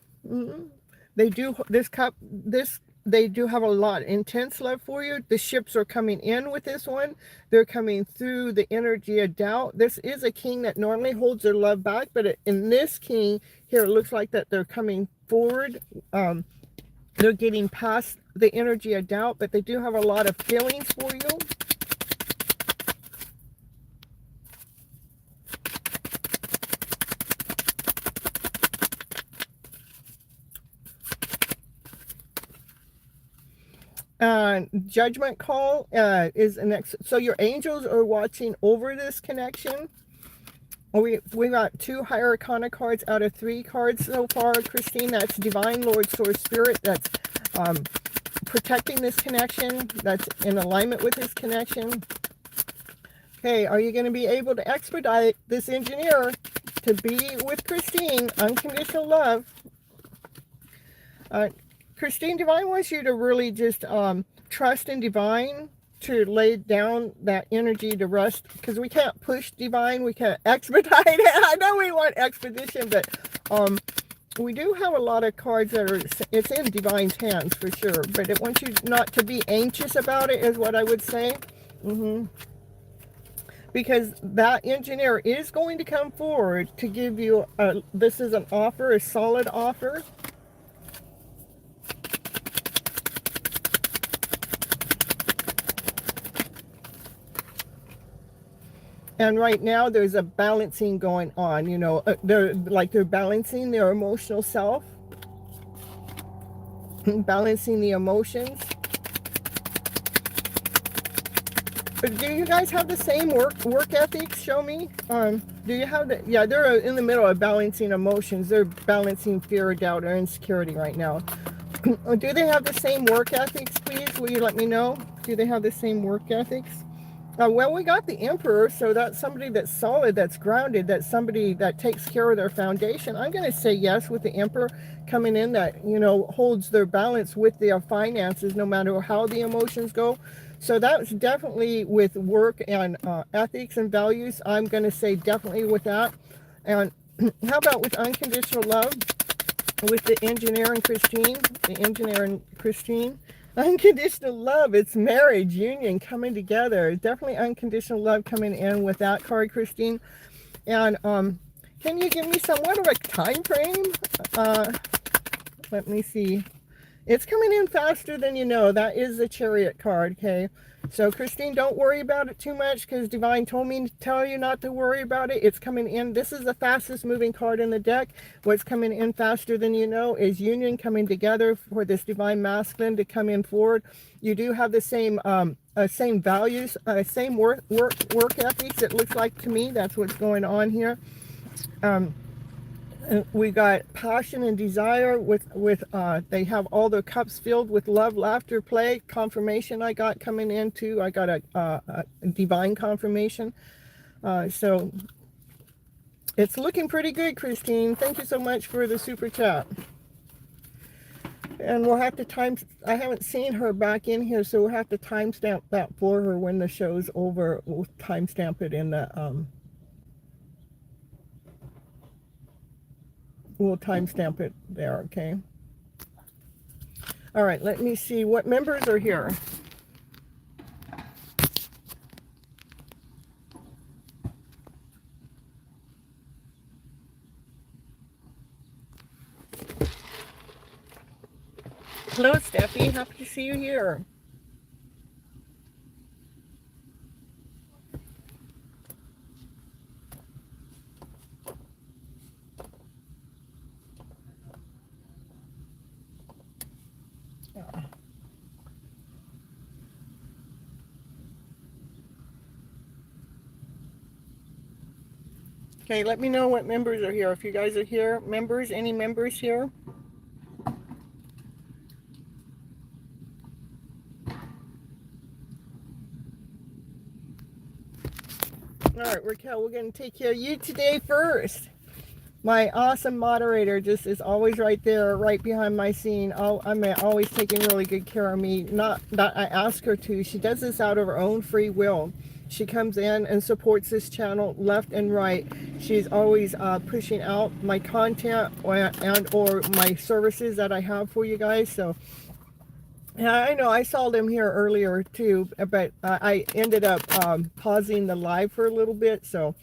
They do they do have a lot intense love for you. The ships are coming in with this one. They're coming through the energy of doubt. This is a king that normally holds their love back, but in this king here, it looks like that they're coming forward. They're getting past the energy of doubt, but they do have a lot of feelings for you. Judgment call is an so your angels are watching over this connection. We got 2 higher arcana cards out of 3 cards so far, Christine. That's divine, Lord, source, spirit. That's protecting this connection. That's in alignment with this connection. Okay, are you going to be able to expedite this engineer to be with Christine? Unconditional love. Christine, divine wants you to really just trust in divine, to lay down that energy to rest, because we can't push divine, we can't expedite it. I know we want expedition, but we do have a lot of cards that are, it's in divine's hands for sure, but it wants you not to be anxious about it, is what I would say. Because that engineer is going to come forward to give you this is an offer, a solid offer. And right now there's a balancing going on, you know, they're balancing their emotional self, balancing the emotions. But do you guys have the same work ethics? Show me. Do you have the, yeah, they're in the middle of balancing emotions. They're balancing fear, doubt, or insecurity right now. Do they have the same work ethics, please? Will you let me know? Do they have the same work ethics? Well, we got the Emperor, so that's somebody that's solid, that's grounded, that's somebody that takes care of their foundation. I'm going to say yes with the Emperor coming in, that, you know, holds their balance with their finances no matter how the emotions go. So that's definitely with work and ethics and values. I'm going to say definitely with that. And how about with unconditional love? With the engineer and Christine, unconditional love, it's marriage, union, coming together. Definitely unconditional love coming in with that card, Christine. And can you give me somewhat of a time frame? Let me see. It's coming in faster than you know. That is the Chariot card, okay? So, Christine, don't worry about it too much, because Divine told me to tell you not to worry about it. It's coming in. This is the fastest moving card in the deck. What's coming in faster than you know is union, coming together for this Divine Masculine to come in forward. You do have the same values, same work ethics, it looks like to me. That's what's going on here. We got passion and desire with they have all their cups filled with love, laughter, play. Confirmation I got coming in too. I got a divine confirmation. So it's looking pretty good, Christine. Thank you so much for the super chat. And we'll have to I haven't seen her back in here, so we'll have to timestamp that for her when the show's over. We'll timestamp it in the we'll timestamp it there, okay? All right, let me see what members are here. Hello, Steffi. Happy to see you here. Okay, let me know what members are here. If you guys are here, members, any members here? All right, Raquel, we're going to take care of you today first. My awesome moderator just is always right there, right behind my scene. I'm always taking really good care of me. Not that I ask her to. She does this out of her own free will. She comes in and supports this channel left and right. She's always pushing out my content or my services that I have for you guys. So yeah, I know I saw them here earlier too, but I ended up pausing the live for a little bit. So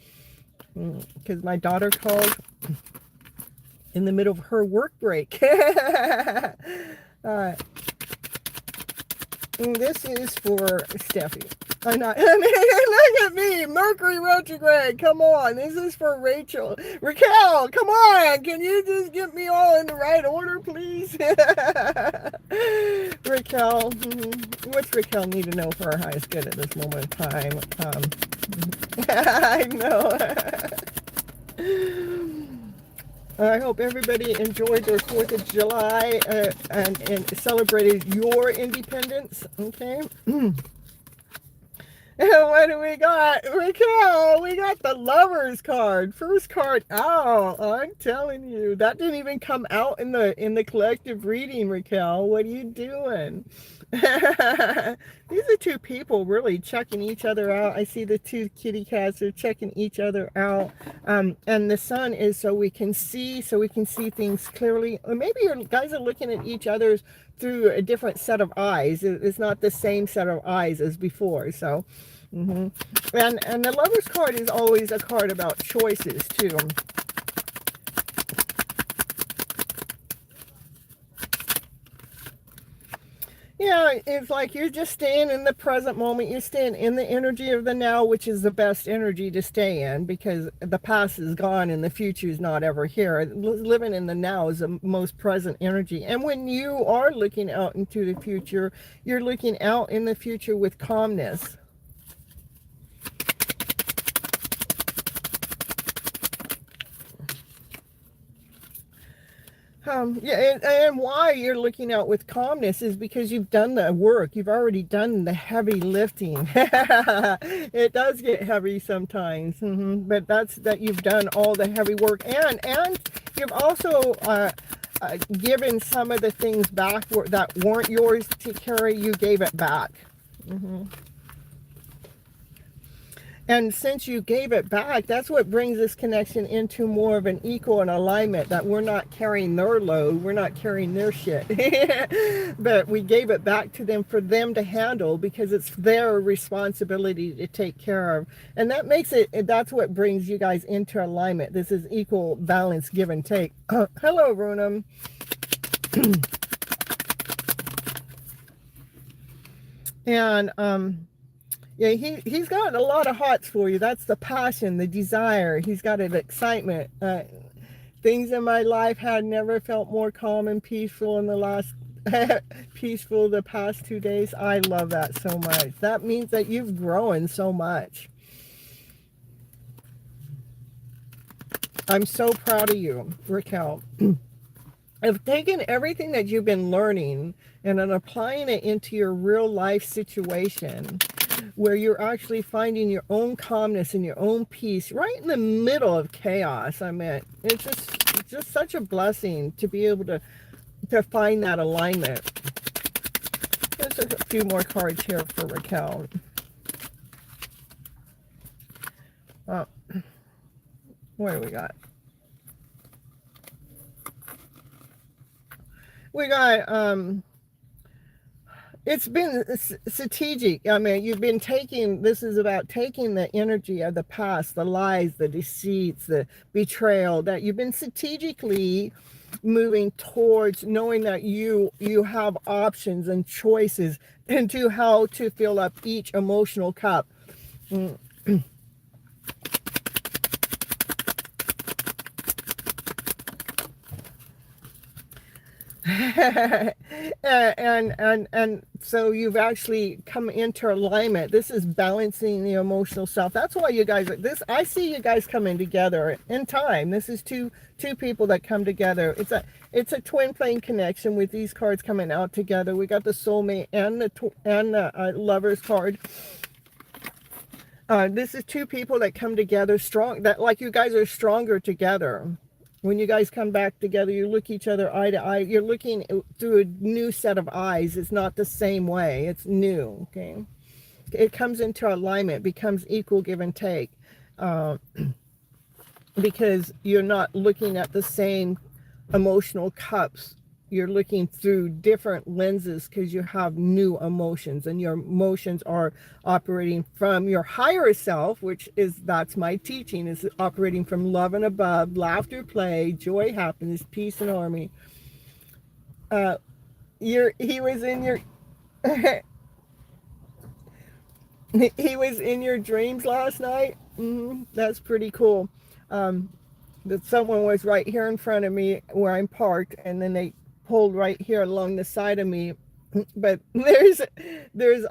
because my daughter called in the middle of her work break. And this is for Steffi. I'm not. I mean, look at me, Mercury retrograde. Come on, this is for Rachel. Raquel, come on. Can you just get me all in the right order, please? Raquel, what's Raquel need to know for her highest good at this moment in time? I know. I hope everybody enjoyed their 4th of July and celebrated your independence. Okay. What do we got? Raquel, we got the Lovers card. First card out. I'm telling you. That didn't even come out in the collective reading, Raquel. What are you doing? These are two people really checking each other out. I see the two kitty cats are checking each other out. And the sun is so we can see things clearly. Or maybe you guys are looking at each other's through a different set of eyes. It's not the same set of eyes as before. So, and the Lovers card is always a card about choices too. Yeah, it's like you're just staying in the present moment. You're staying in the energy of the now, which is the best energy to stay in because the past is gone and the future is not ever here. Living in the now is the most present energy. And when you are looking out into the future, you're looking out in the future with calmness. Yeah, and why you're looking out with calmness is because you've done the work. You've already done the heavy lifting. It does get heavy sometimes, but that's that you've done all the heavy work, and you've also given some of the things back that weren't yours to carry. You gave it back. And since you gave it back, that's what brings this connection into more of an equal and alignment, that we're not carrying their load, we're not carrying their shit. But we gave it back to them for them to handle because it's their responsibility to take care of. And that makes it, that's what brings you guys into alignment. This is equal balance, give and take. Hello, Runam. And, yeah, he's got a lot of hots for you. That's the passion, the desire. He's got an excitement. Things in my life had never felt more calm and peaceful in the last the past 2 days. I love that so much. That means that you've grown so much. I'm so proud of you, Raquel. I've taken everything that you've been learning and I'm applying it into your real life situation, where you're actually finding your own calmness and your own peace right in the middle of chaos. I mean, it's just such a blessing to be able to find that alignment. There's a few more cards here for Raquel. What do we got? We got, it's been strategic. I mean, you've been taking, this is about taking the energy of the past, the lies, the deceits, the betrayal, that you've been strategically moving towards knowing that you have options and choices into how to fill up each emotional cup. and so you've actually come into alignment. This is balancing the emotional self. That's why you guys are this. I see you guys coming together in time. This is two people that come together. It's a twin flame connection with these cards coming out together. We got the soulmate and the lovers card. This is two people that come together strong, that like you guys are stronger together. When you guys come back together, you look each other eye to eye. You're looking through a new set of eyes. It's not the same way. It's new, okay? It comes into alignment, becomes equal give and take. Because you're not looking at the same emotional cups. You're looking through different lenses because you have new emotions, and your emotions are operating from your higher self, which is, that's my teaching, is operating from love and above, laughter, play, joy, happiness, peace, and harmony. He was in your he was in your dreams last night. That's pretty cool. That someone was right here in front of me where I'm parked, and then they pulled right here along the side of me, but there's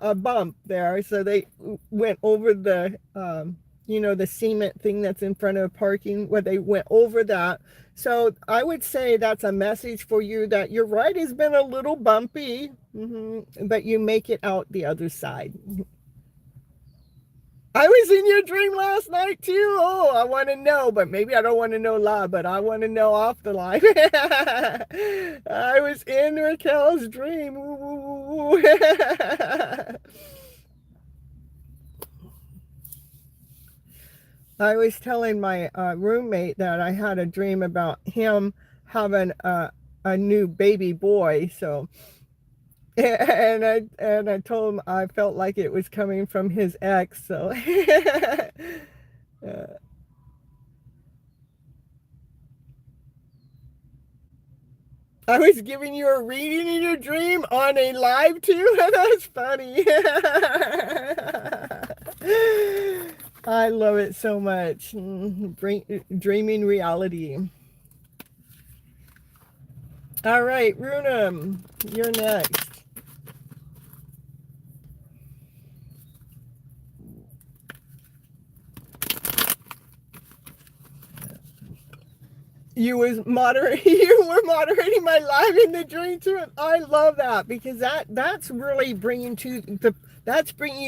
a bump there, so they went over the the cement thing that's in front of parking, where they went over that. So I would say that's a message for you that your ride has been a little bumpy, but you make it out the other side. I was in your dream last night too. Oh, I want to know, but maybe I don't want to know live, but I want to know off the line. I was in Raquel's dream. I was telling my roommate that I had a dream about him having a new baby boy. So and I told him I felt like it was coming from his ex. So I was giving you a reading in your dream on a live too. That's funny. I love it so much. Dreaming reality. All right, Runam, you're next. You were moderating my live in the dream too. I love that, because that's really bringing you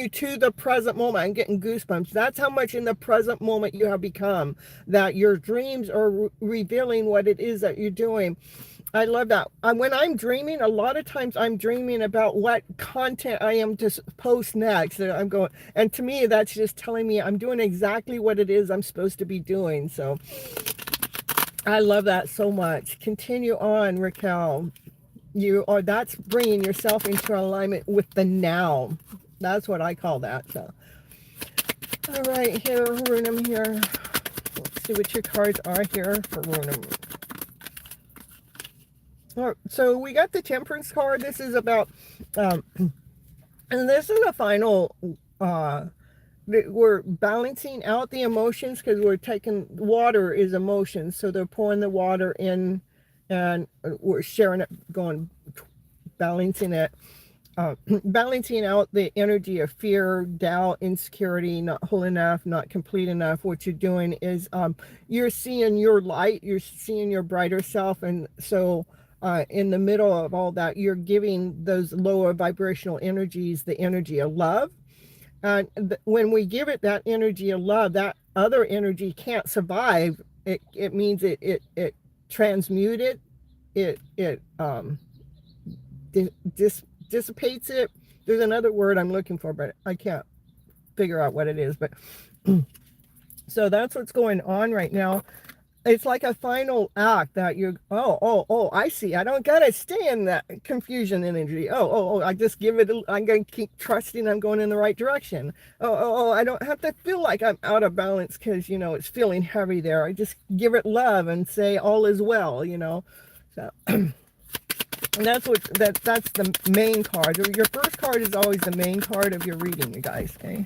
to the present moment. I'm getting goosebumps. That's how much in the present moment you have become, that your dreams are revealing what it is that you're doing. I love that. When I'm dreaming, a lot of times I'm dreaming about what content I am to post next. And I'm going, and to me, that's just telling me I'm doing exactly what it is I'm supposed to be doing. So I love that so much. Continue on, Raquel. That's bringing yourself into alignment with the now. That's what I call that. So, all right, here, Runam here. Let's see what your cards are here for Runam. So we got the Temperance card. This is about, and this is a final, we're balancing out the emotions, because we're taking, water is emotions. So they're pouring the water in, and we're sharing it, balancing it. Balancing out the energy of fear, doubt, insecurity, not whole enough, not complete enough. What you're doing is you're seeing your light, you're seeing your brighter self, and so in the middle of all that, you're giving those lower vibrational energies the energy of love. And when we give it that energy of love, that other energy can't survive. It means it transmutes it dissipates it. There's another word I'm looking for, but I can't figure out what it is. But so that's what's going on right now. It's like a final act that you're, I see. I don't gotta stay in that confusion energy. I just give it, I'm gonna keep trusting I'm going in the right direction. I don't have to feel like I'm out of balance because, it's feeling heavy there. I just give it love and say all is well, So and that's the main card. Your first card is always the main card of your reading, you guys, okay?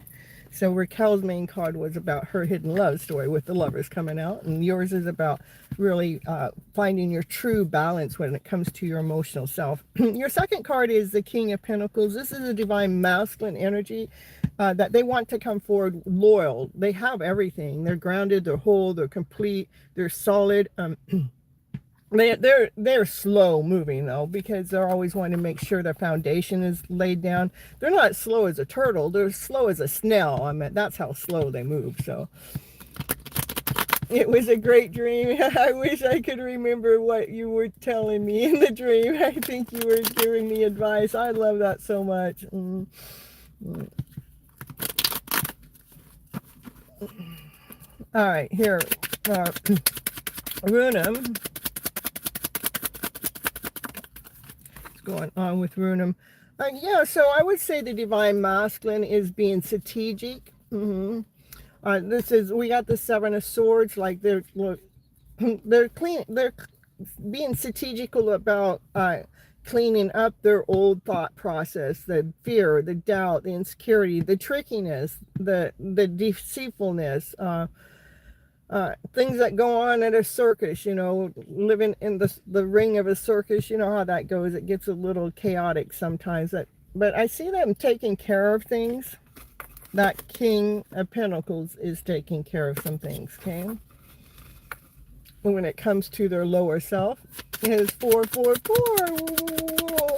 So Raquel's main card was about her hidden love story with the lovers coming out, and yours is about really finding your true balance when it comes to your emotional self. Your second card is the King of Pentacles. This is a divine masculine energy that they want to come forward loyal. They have everything. They're grounded, they're whole, they're complete, they're solid. They're slow moving though, because they're always wanting to make sure their foundation is laid down. They're not slow as a turtle, they're slow as a snail. I mean, that's how slow they move. So it was a great dream. I wish I could remember what you were telling me in the dream. I think you were giving me advice. I love that so much. All right, here, Runum. Going on with Runum. Yeah, so I would say the divine masculine is being strategic. This is, we got the Seven of Swords, like they're being strategical about cleaning up their old thought process, the fear, the doubt, the insecurity, the trickiness, the deceitfulness, things that go on at a circus, you know, living in the ring of a circus. You know how that goes. It gets a little chaotic sometimes. But I see them taking care of things. That King of Pentacles is taking care of some things, okay? When it comes to their lower self, it is 444.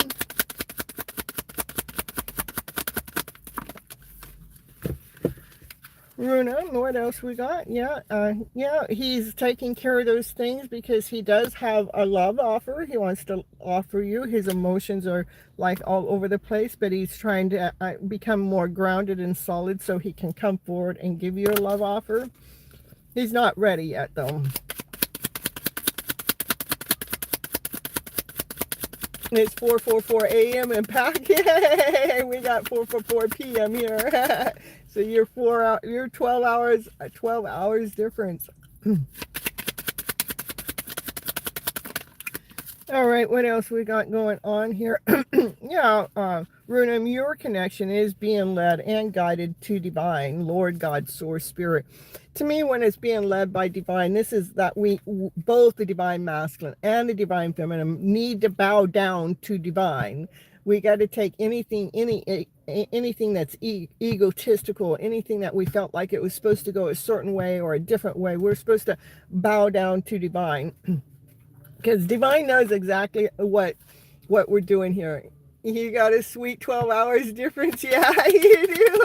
Runa, what else we got? Yeah, he's taking care of those things because he does have a love offer. He wants to offer you. His emotions are like all over the place, but he's trying to become more grounded and solid so he can come forward and give you a love offer. He's not ready yet, though. It's 4:44 a.m. and back. Yay! We got 4:44 p.m. here. So you're 12 hours difference. All right, what else we got going on here? Yeah, Runum, your connection is being led and guided to divine, Lord, God, Source, Spirit. To me, when it's being led by divine, this is that both the divine masculine and the divine feminine need to bow down to divine. We got to take anything that's egotistical, anything that we felt like it was supposed to go a certain way or a different way. We're supposed to bow down to divine. Because divine knows exactly what we're doing here. You got a sweet 12 hours difference. Yeah, you do.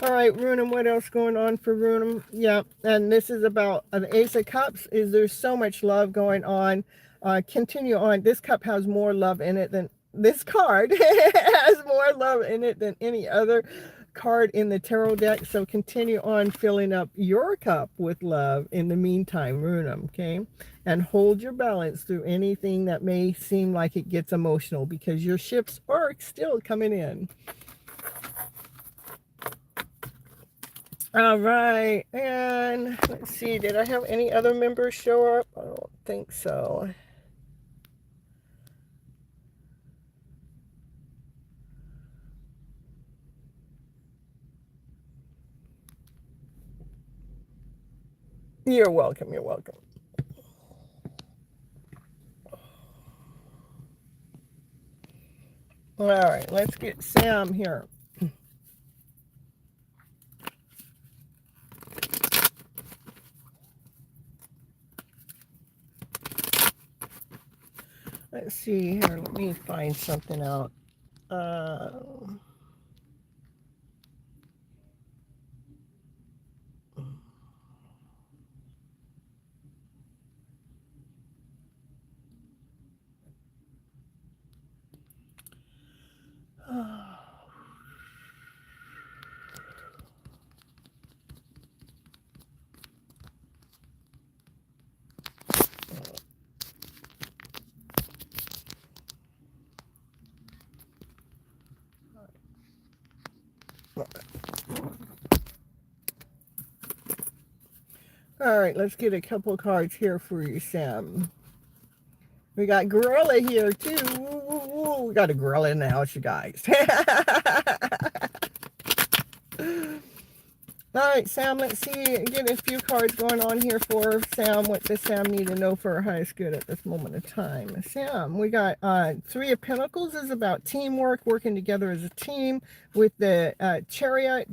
All right, Runum, what else going on for Runum? Yeah, and this is about the Ace of Cups. There's so much love going on. Continue on. This cup has more love in it than this card. Has more love in it than any other card in the tarot deck. So continue on filling up your cup with love in the meantime, Runum, okay? And hold your balance through anything that may seem like it gets emotional, because your ships are still coming in. All right, and let's see, did I have any other members show up? I don't think so. You're welcome, you're welcome. All right, let's get Sam here. Let's see here, let me find something out. All right, let's get a couple cards here for you, Sam. We got Gorilla here too. Woo, woo, woo. We got a gorilla in the house, you guys. All right, Sam, let's see. Get a few cards going on here for Sam. What does Sam need to know for her highest good at this moment of time? Sam, we got Three of Pentacles is about teamwork, working together as a team. With the Chariot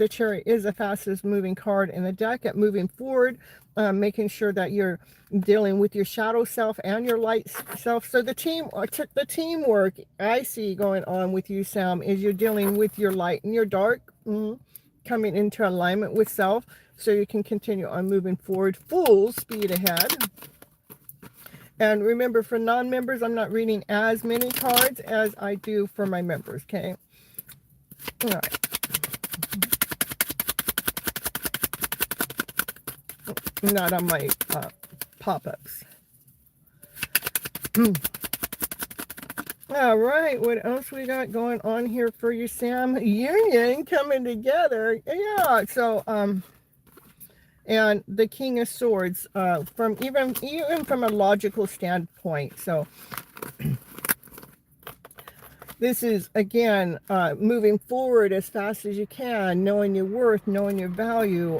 is the fastest moving card in the deck at moving forward, making sure that you're dealing with your shadow self and your light self. So the teamwork I see going on with you, Sam, is you're dealing with your light and your dark. Coming into alignment with self so you can continue on moving forward full speed ahead. And remember, for non-members, I'm not reading as many cards as I do for my members, okay? All right. Not on my pop-ups. All right, what else we got going on here for you, Sam? Union coming together. Yeah, so and the King of Swords, from even from a logical standpoint. So this is, again, moving forward as fast as you can, knowing your worth, knowing your value,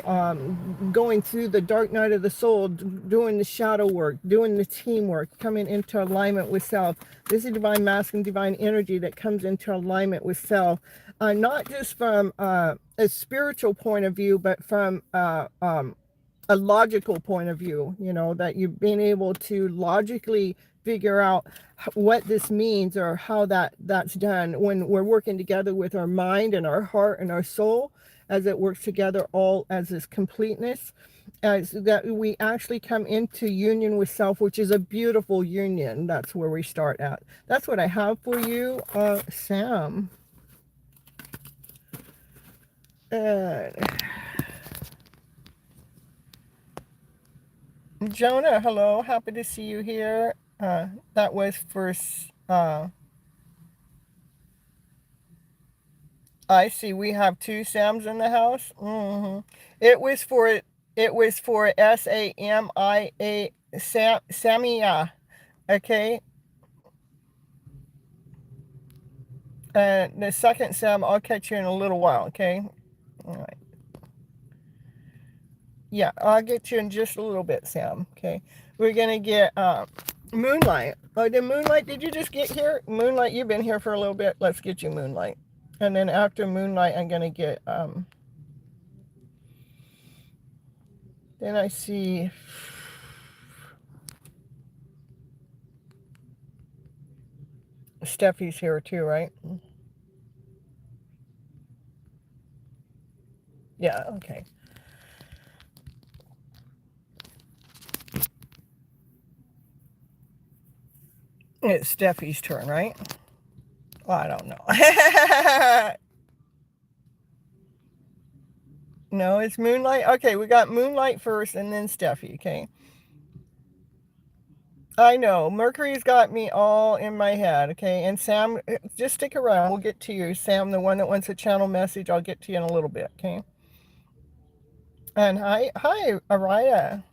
going through the dark night of the soul, doing the shadow work, doing the teamwork, coming into alignment with self. This is divine masculine, divine energy that comes into alignment with self, not just from a spiritual point of view, but from a logical point of view, you know, that you've been able to logically figure out what this means or how that's done when we're working together with our mind and our heart and our soul, as it works together all as this completeness, as that we actually come into union with self, which is a beautiful union. That's where we start at. That's what I have for you, Sam. Jonah, hello, happy to see you here. That was for I see we have two Sams in the house. It was for SAMIA, Samia. Okay. And the second Sam, I'll catch you in a little while, okay? All right. Yeah, I'll get you in just a little bit, Sam. Okay. We're gonna get Moonlight. Oh, Moonlight, did you just get here? Moonlight, you've been here for a little bit. Let's get you Moonlight. And then after Moonlight, I'm gonna get then I see Steffi's here too, right? Yeah, okay. It's Steffi's turn, right? Well, I don't know. No, it's Moonlight. Okay, we got Moonlight first and then Steffi, okay? I know. Mercury's got me all in my head, okay? And Sam, just stick around. We'll get to you. Sam, the one that wants a channel message, I'll get to you in a little bit, okay? And hi, Araya.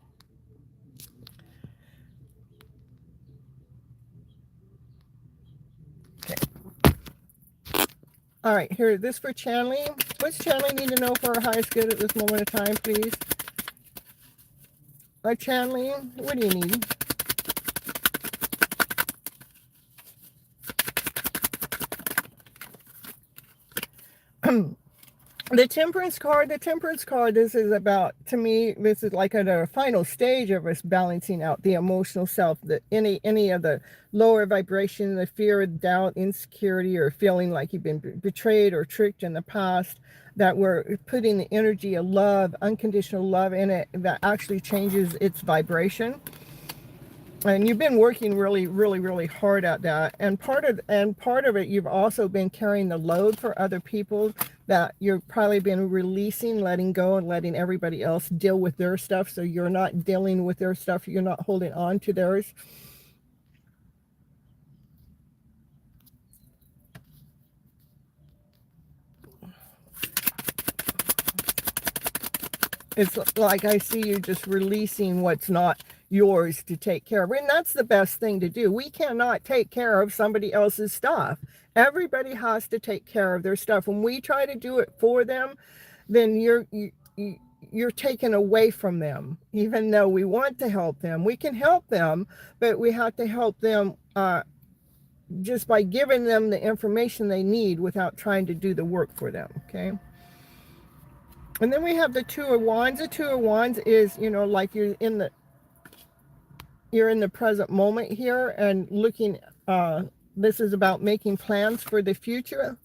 Okay. All right, here, this for channeling. What's channeling need to know for our highest good at this moment of time, please? Channeling, what do you need? The Temperance card, this is about, to me, this is like at a final stage of us balancing out the emotional self, any of the lower vibration, the fear, doubt, insecurity, or feeling like you've been betrayed or tricked in the past, that we're putting the energy of love, unconditional love in it, that actually changes its vibration. And you've been working really, really, really hard at that. And part of it, you've also been carrying the load for other people, that you've probably been releasing, letting go, and letting everybody else deal with their stuff. So you're not dealing with their stuff. You're not holding on to theirs. It's like I see you just releasing what's not yours to take care of. And that's the best thing to do. We cannot take care of somebody else's stuff. Everybody has to take care of their stuff. When we try to do it for them, then you're taken away from them. Even though we want to help them, we can help them, but we have to help them just by giving them the information they need without trying to do the work for them. Okay. And then we have the Two of Wands. The Two of Wands is, you know, like you're in the present moment here and looking, this is about making plans for the future.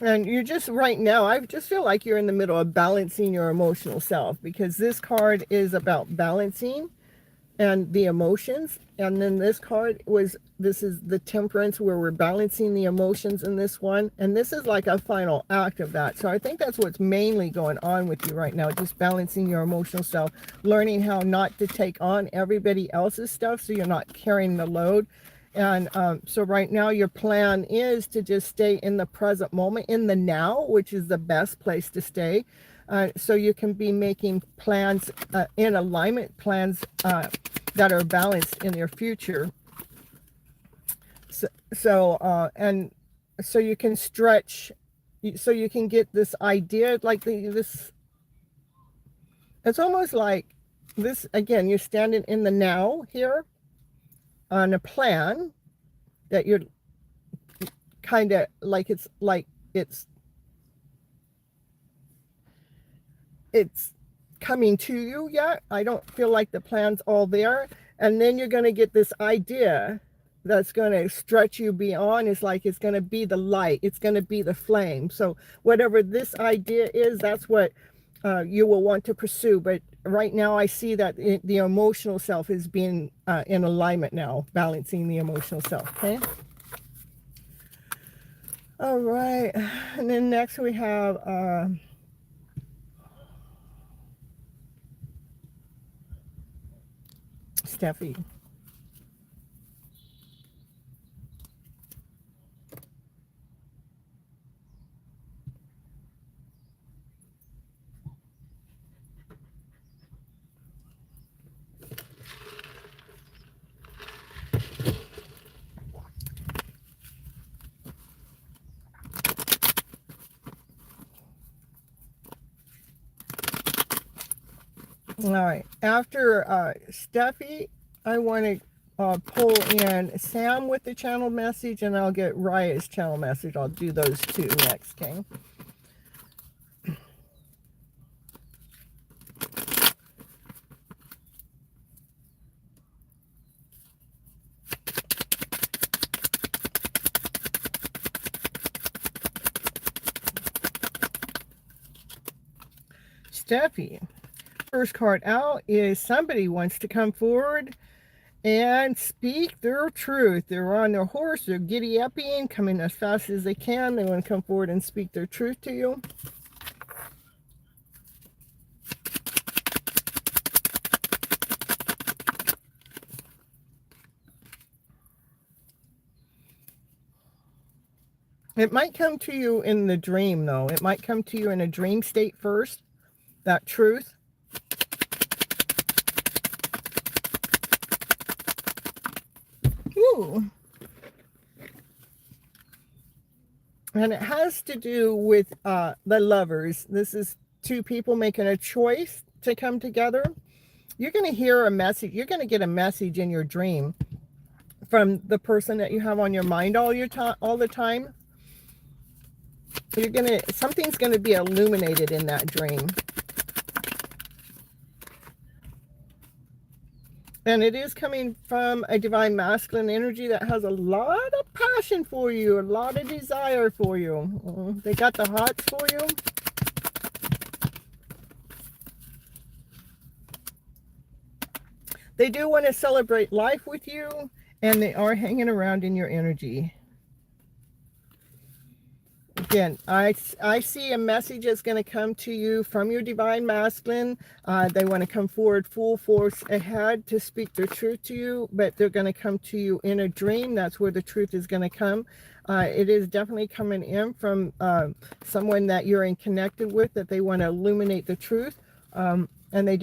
And you just, right now, I just feel like you're in the middle of balancing your emotional self, because this card is about balancing and the emotions. And then this card this is the Temperance, where we're balancing the emotions in this one. And this is like a final act of that. So I think that's what's mainly going on with you right now, just balancing your emotional self, learning how not to take on everybody else's stuff so you're not carrying the load. And so right now your plan is to just stay in the present moment, in the now, which is the best place to stay. So you can be making plans in alignment, plans that are balanced in your future. And so you can stretch, so you can get this idea, like this, it's almost like this, again, you're standing in the now here on a plan that you're kind of like, it's coming to you yet. I don't feel like the plan's all there. And then you're going to get this idea that's going to stretch you beyond. It's like it's going to be the light, it's going to be the flame. So whatever this idea is, that's what you will want to pursue. But right now I see that the emotional self is being in alignment now, balancing the emotional self. Okay. All right. And then next we have Steffi. All right, after Steffi, I want to pull in Sam with the channel message, and I'll get Raya's channel message. I'll do those two next, okay? Steffi. First card out is somebody wants to come forward and speak their truth. They're on their horse, they're giddy-upping, coming as fast as they can. They want to come forward and speak their truth to you. It might come to you in the dream, though. It might come to you in a dream state first, that truth. Ooh. And it has to do with the lovers. This is two people making a choice to come together. You're going to hear a message. You're going to get a message in your dream from the person that you have on your mind all the time. Something's going to be illuminated in that dream. And it is coming from a divine masculine energy that has a lot of passion for you, a lot of desire for you. They got the hots for you. They do want to celebrate life with you, and they are hanging around in your energy. Again, I see a message that's going to come to you from your divine masculine. They want to come forward full force ahead to speak their truth to you, but they're going to come to you in a dream. That's where the truth is going to come. It is definitely coming in from someone that you're connected with, that they want to illuminate the truth. And they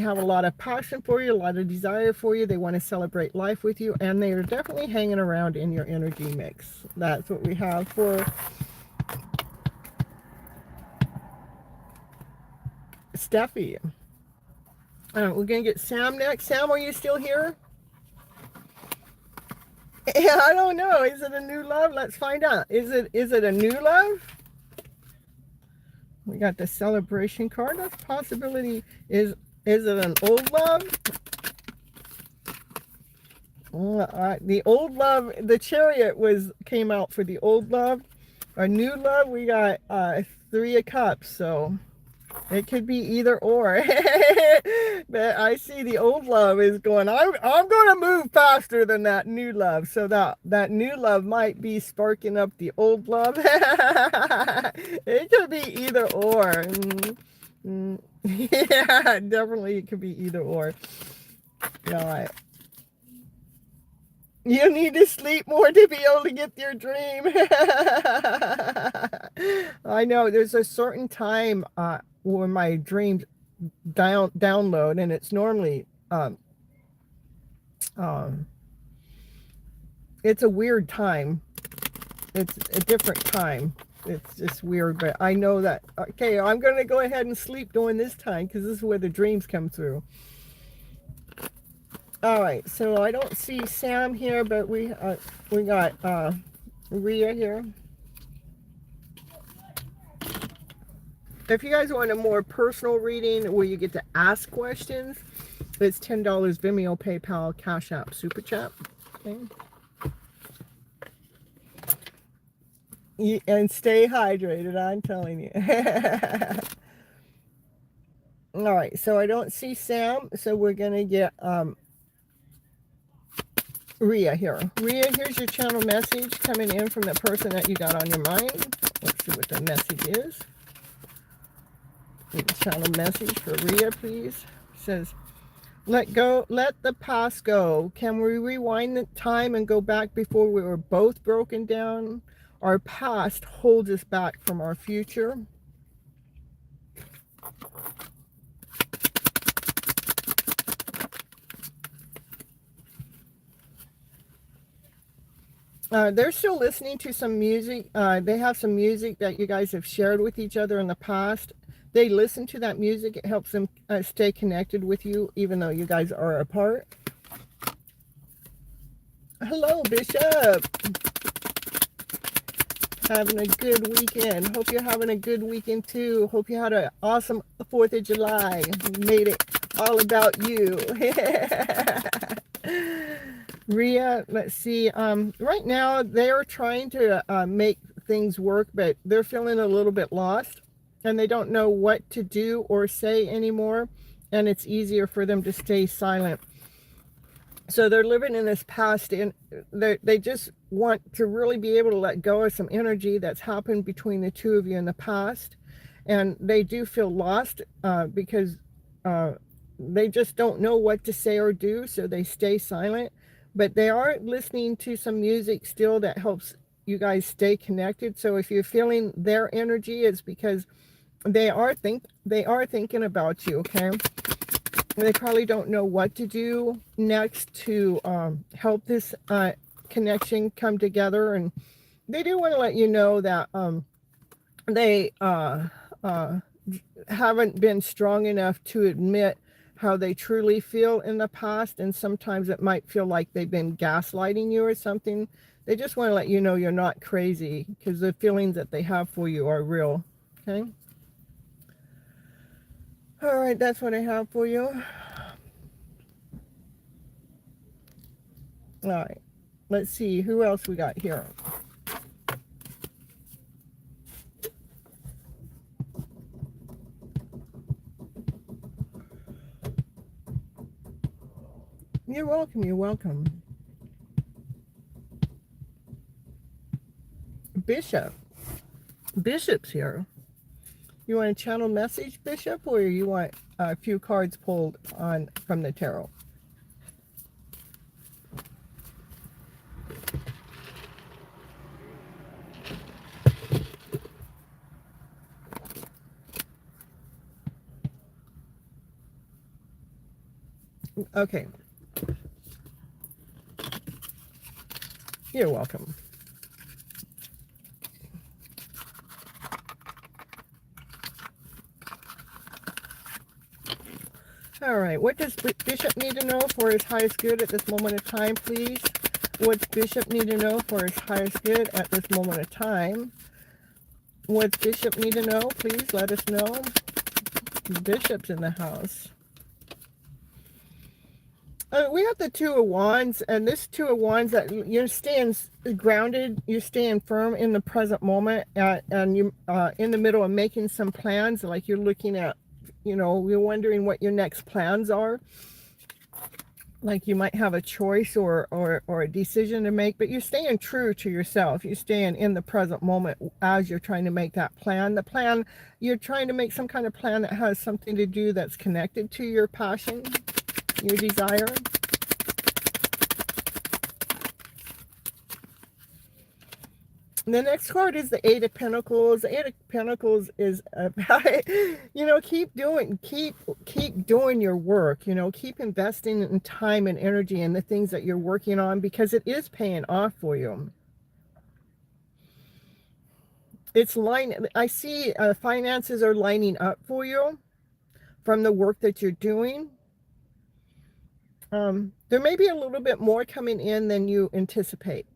have a lot of passion for you, a lot of desire for you. They want to celebrate life with you, and they are definitely hanging around in your energy mix. That's what we have for Steffi. We're going to get Sam next. Sam, are you still here? Yeah, I don't know. Is it a new love? Let's find out. Is it a new love? We got the celebration card. That's a possibility. Is it an old love? The old love, the chariot came out for the old love. Our new love, we got 3 of cups, so it could be either or. But I see the old love is going, I'm going to move faster than that new love. So that new love might be sparking up the old love. It could be either or. Yeah, definitely it could be either or. All right. You need to sleep more to be able to get your dream. I know there's a certain time where my dreams download, and it's normally it's a weird time. It's a different time. It's just weird, but I know that, okay, I'm going to go ahead and sleep during this time because this is where the dreams come through. All right, so I don't see Sam here, but we got Rhea here. If you guys want a more personal reading where you get to ask questions, it's $10 Vimeo, PayPal, CashApp, Super Chat. Okay. And stay hydrated, I'm telling you. All right, so I don't see Sam, so we're going to get Rhea here. Rhea, here's your channel message coming in from the person that you got on your mind. Let's see what the message is. Channel message for Rhea, please. It says, let the past go. Can we rewind the time and go back before we were both broken down? Our past holds us back from our future. They're still listening to some music. They have some music that you guys have shared with each other in the past. They listen to that music. It helps them stay connected with you, even though you guys are apart. Hello, Bishop. Having a good weekend. Hope you're having a good weekend, too. Hope you had an awesome 4th of July. Made it all about you. Rhea, let's see. Right now, they're trying to make things work, but they're feeling a little bit lost, and they don't know what to do or say anymore, and it's easier for them to stay silent. So they're living in this past, and they just want to really be able to let go of some energy that's happened between the two of you in the past, and they do feel lost because they just don't know what to say or do, so they stay silent. But they are listening to some music still that helps you guys stay connected. So if you're feeling their energy, it's because they are thinking about you, okay? They probably don't know what to do next to help this connection come together. And they do want to let you know that they haven't been strong enough to admit how they truly feel in the past, and sometimes it might feel like they've been gaslighting you or something. They just want to let you know you're not crazy, because the feelings that they have for you are real. Okay. All right, that's what I have for you. All right, let's see who else we got here. You're welcome. You're welcome. Bishop. Bishop's here. You want a channel message, Bishop, or you want a few cards pulled on from the tarot? Okay. You're welcome. All right. What does Bishop need to know for his highest good at this moment of time, please? What's Bishop need to know for his highest good at this moment of time? What's Bishop need to know? Please let us know. Bishop's in the house. We have the Two of Wands, and this Two of Wands, that you're staying grounded, you're staying firm in the present moment, and you're in the middle of making some plans, like you're looking at, you're wondering what your next plans are. Like you might have a choice or a decision to make, but you're staying true to yourself. You're staying in the present moment as you're trying to make that plan. The plan, you're trying to make some kind of plan that has something to do that's connected to your passion, your desire. The next card is the Eight of Pentacles. The Eight of Pentacles is about, keep doing your work, keep investing in time and energy in the things that you're working on, because it is paying off for you. I see finances are lining up for you from the work that you're doing. There may be a little bit more coming in than you anticipate.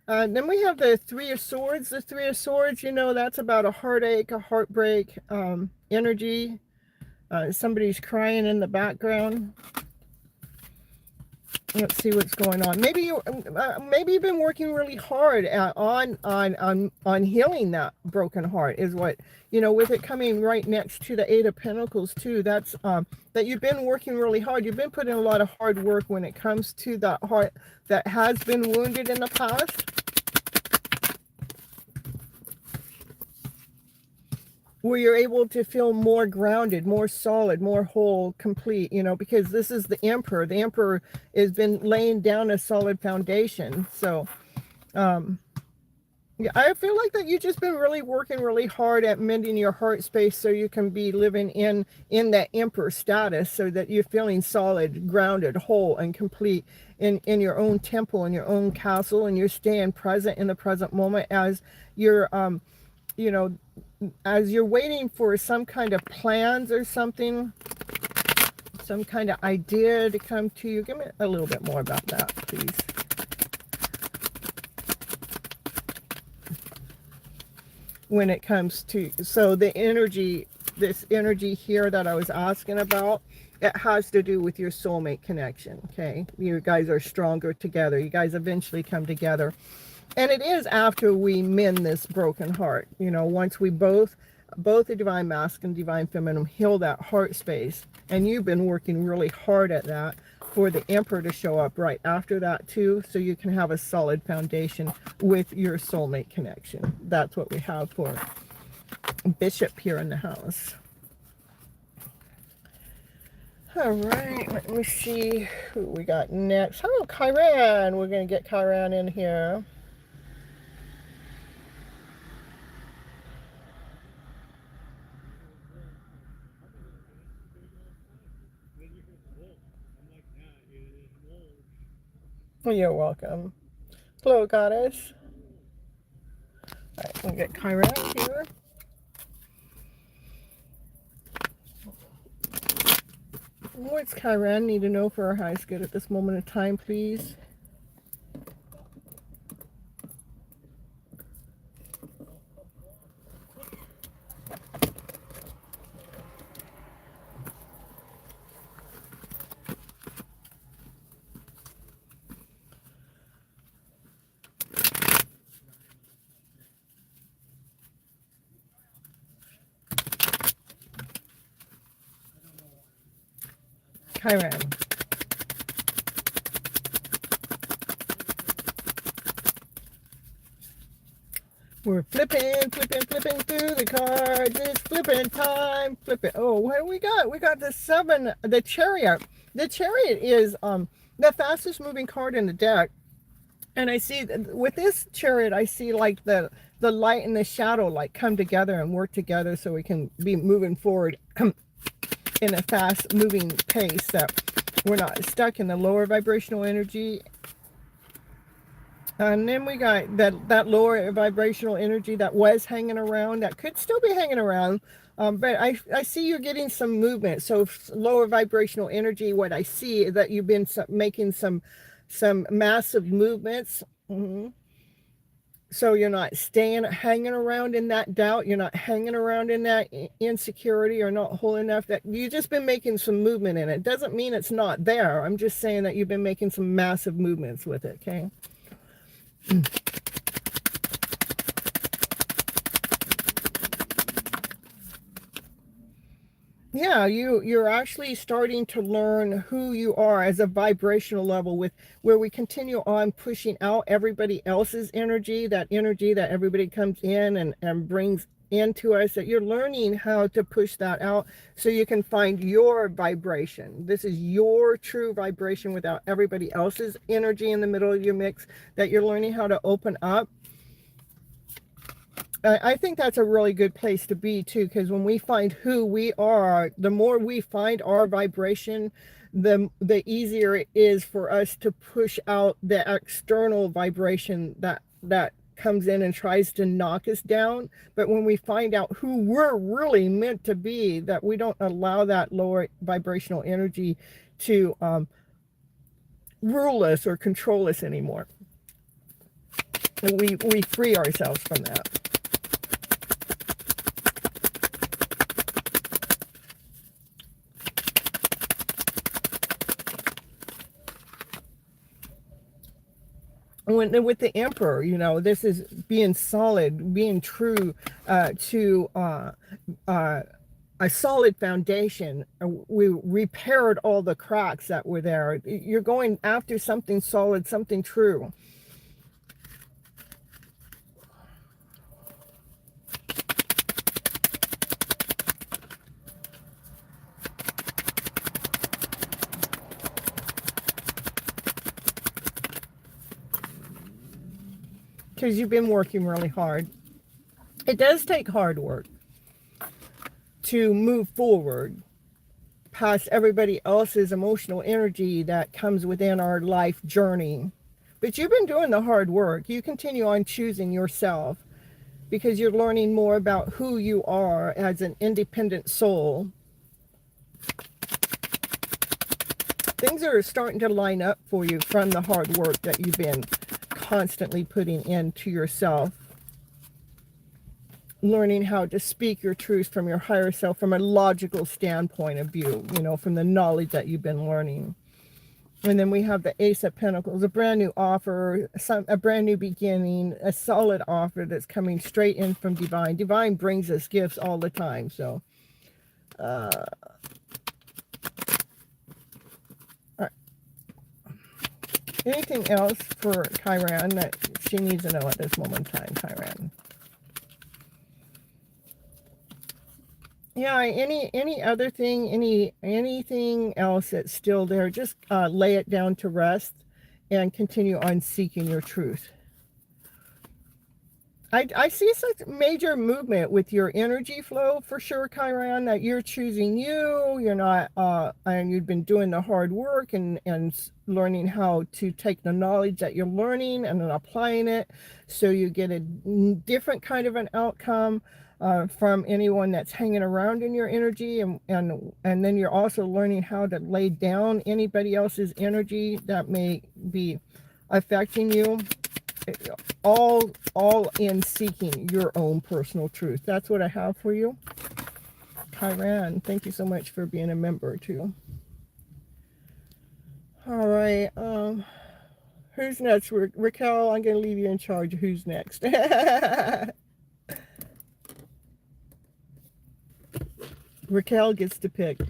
Then we have the Three of Swords. The Three of Swords, that's about a heartache, a heartbreak, energy. Somebody's crying in the background. Let's see what's going on. Maybe you've been working really hard on healing that broken heart. Is what with it coming right next to the Eight of Pentacles too. That's that you've been working really hard. You've been putting a lot of hard work when it comes to that heart that has been wounded in the past. Where you're able to feel more grounded, more solid, more whole, complete, because this is the Emperor. The Emperor has been laying down a solid foundation. So, yeah, I feel like that you've just been really working really hard at mending your heart space so you can be living in that Emperor status, so that you're feeling solid, grounded, whole, and complete in your own temple, in your own castle, and you're staying present in the present moment as you're, as you're waiting for some kind of plans or something, some kind of idea to come to you. Give me a little bit more about that, please. When it comes to, so the energy, this energy here that I was asking about, it has to do with your soulmate connection, okay? You guys are stronger together. You guys eventually come together. And it is after we mend this broken heart, once we both the divine masculine and divine feminine, heal that heart space. And you've been working really hard at that for the Emperor to show up right after that too, so you can have a solid foundation with your soulmate connection. That's what we have for Bishop here in the house. All right, let me see who we got next. Oh, Chiron. We're going to get Chiron in here. You're welcome. Hello, goddess. All right, we'll get Chiron here. What's Chiron need to know for our highest good at this moment of time, please? Chiron. We're flipping through the cards. It's flipping time. Flipping. Oh, what do we got? We got the 7, the Chariot. The Chariot is the fastest moving card in the deck. And I see with this Chariot, I see like the light and the shadow like come together and work together so we can be moving forward in a fast moving pace, that we're not stuck in the lower vibrational energy. And then we got that lower vibrational energy that was hanging around, that could still be hanging around. But I see you're getting some movement. So lower vibrational energy, what I see is that you've been making some massive movements. So you're not hanging around in that doubt. You're not hanging around in that insecurity or not whole enough. That you've just been making some movement in it. Doesn't mean it's not there. I'm just saying that you've been making some massive movements with it, okay? Yeah, you're actually starting to learn who you are as a vibrational level, with where we continue on pushing out everybody else's energy, that energy that everybody comes in and brings into us, that you're learning how to push that out so you can find your vibration. This is your true vibration without everybody else's energy in the middle of your mix, that you're learning how to open up. I think that's a really good place to be too, because when we find who we are, the more we find our vibration, the easier it is for us to push out the external vibration that comes in and tries to knock us down. But when we find out who we're really meant to be, that we don't allow that lower vibrational energy to rule us or control us anymore. We free ourselves from that. With the Emperor, you know, this is being solid, being true to a solid foundation. We repaired all the cracks that were there. You're going after something solid, something true. Because you've been working really hard. It does take hard work to move forward past everybody else's emotional energy that comes within our life journey. But you've been doing the hard work. You continue on choosing yourself because you're learning more about who you are as an independent soul. Things are starting to line up for you from the hard work that you've been constantly putting into yourself. Learning how to speak your truth from your higher self, from a logical standpoint of view, you know, from the knowledge that you've been learning. And then we have the Ace of Pentacles, a brand new offer, a brand new beginning, a solid offer that's coming straight in from Divine. Divine brings us gifts all the time. So, all right. Anything else for Chiron that she needs to know at this moment in time, Chiron? Yeah, any other thing, anything else that's still there, just lay it down to rest and continue on seeking your truth. I see such major movement with your energy flow for sure, Chiron, that you're choosing you're not, and you've been doing the hard work and learning how to take the knowledge that you're learning and then applying it so you get a different kind of an outcome from anyone that's hanging around in your energy. And then you're also learning how to lay down anybody else's energy that may be affecting you. All in seeking your own personal truth. That's what I have for you, Chiron. Thank you so much for being a member too. All right, who's next? Raquel, I'm going to leave you in charge of who's next. Raquel gets to pick.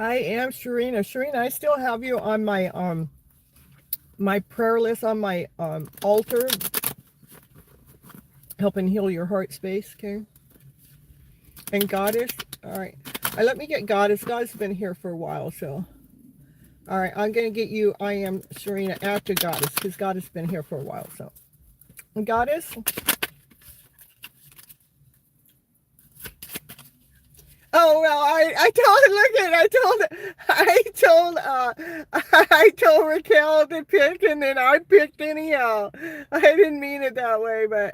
I am Sharina. Sharina, I still have you on my prayer list on my altar, helping heal your heart space, okay? And Goddess, all right. Let me get Goddess. Goddess has been here for a while, so. All right, I'm going to get you, I am Sharina, after Goddess, because Goddess has been here for a while, so. Goddess? Oh well, I told Raquel to pick, and then I picked anyhow. I didn't mean it that way, but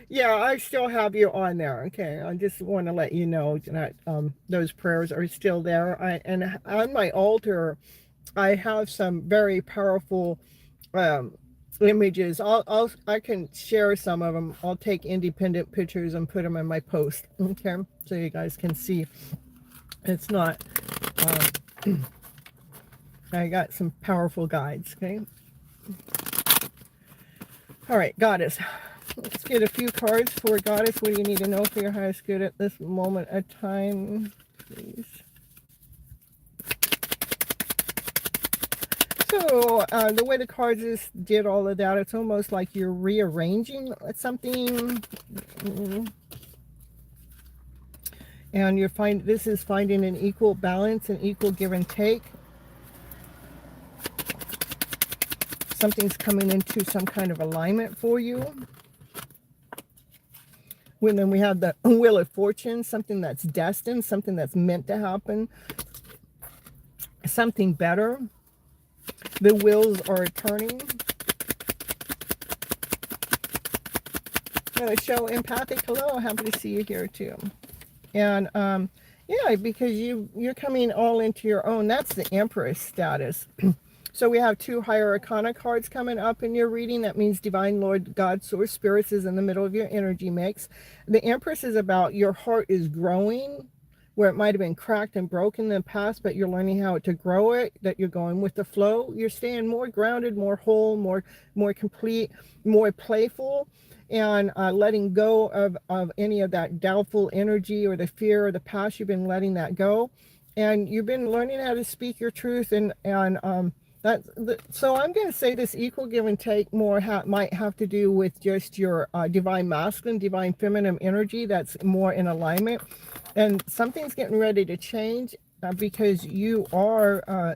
yeah, I still have you on there. Okay, I just want to let you know that those prayers are still there. And on my altar, I have some very powerful images. I can share some of them. I'll take independent pictures and put them in my post. Okay, so you guys can see. It's not. I got some powerful guides. Okay. All right, Goddess. Let's get a few cards for Goddess. What do you need to know for your highest good at this moment of time, please? So the way the cards just did all of that, it's almost like you're rearranging something. And this is finding an equal balance, an equal give and take. Something's coming into some kind of alignment for you. Then we have the Wheel of Fortune, something that's destined, something that's meant to happen, something better. The wheels are turning. Show empathic. Hello, happy to see you here too. And yeah, because you're coming all into your own. That's the Empress status. So we have 2 higher arcana cards coming up in your reading. That means Divine Lord, God, Source, Spirits is in the middle of your energy mix. The Empress is about your heart is growing, where it might have been cracked and broken in the past, but you're learning how to grow it, that you're going with the flow. You're staying more grounded, more whole, more complete, more playful, and letting go of any of that doubtful energy or the fear or the past. You've been letting that go, and you've been learning how to speak your truth. So I'm going to say this equal give and take more might have to do with just your divine masculine, divine feminine energy that's more in alignment. And something's getting ready to change because you are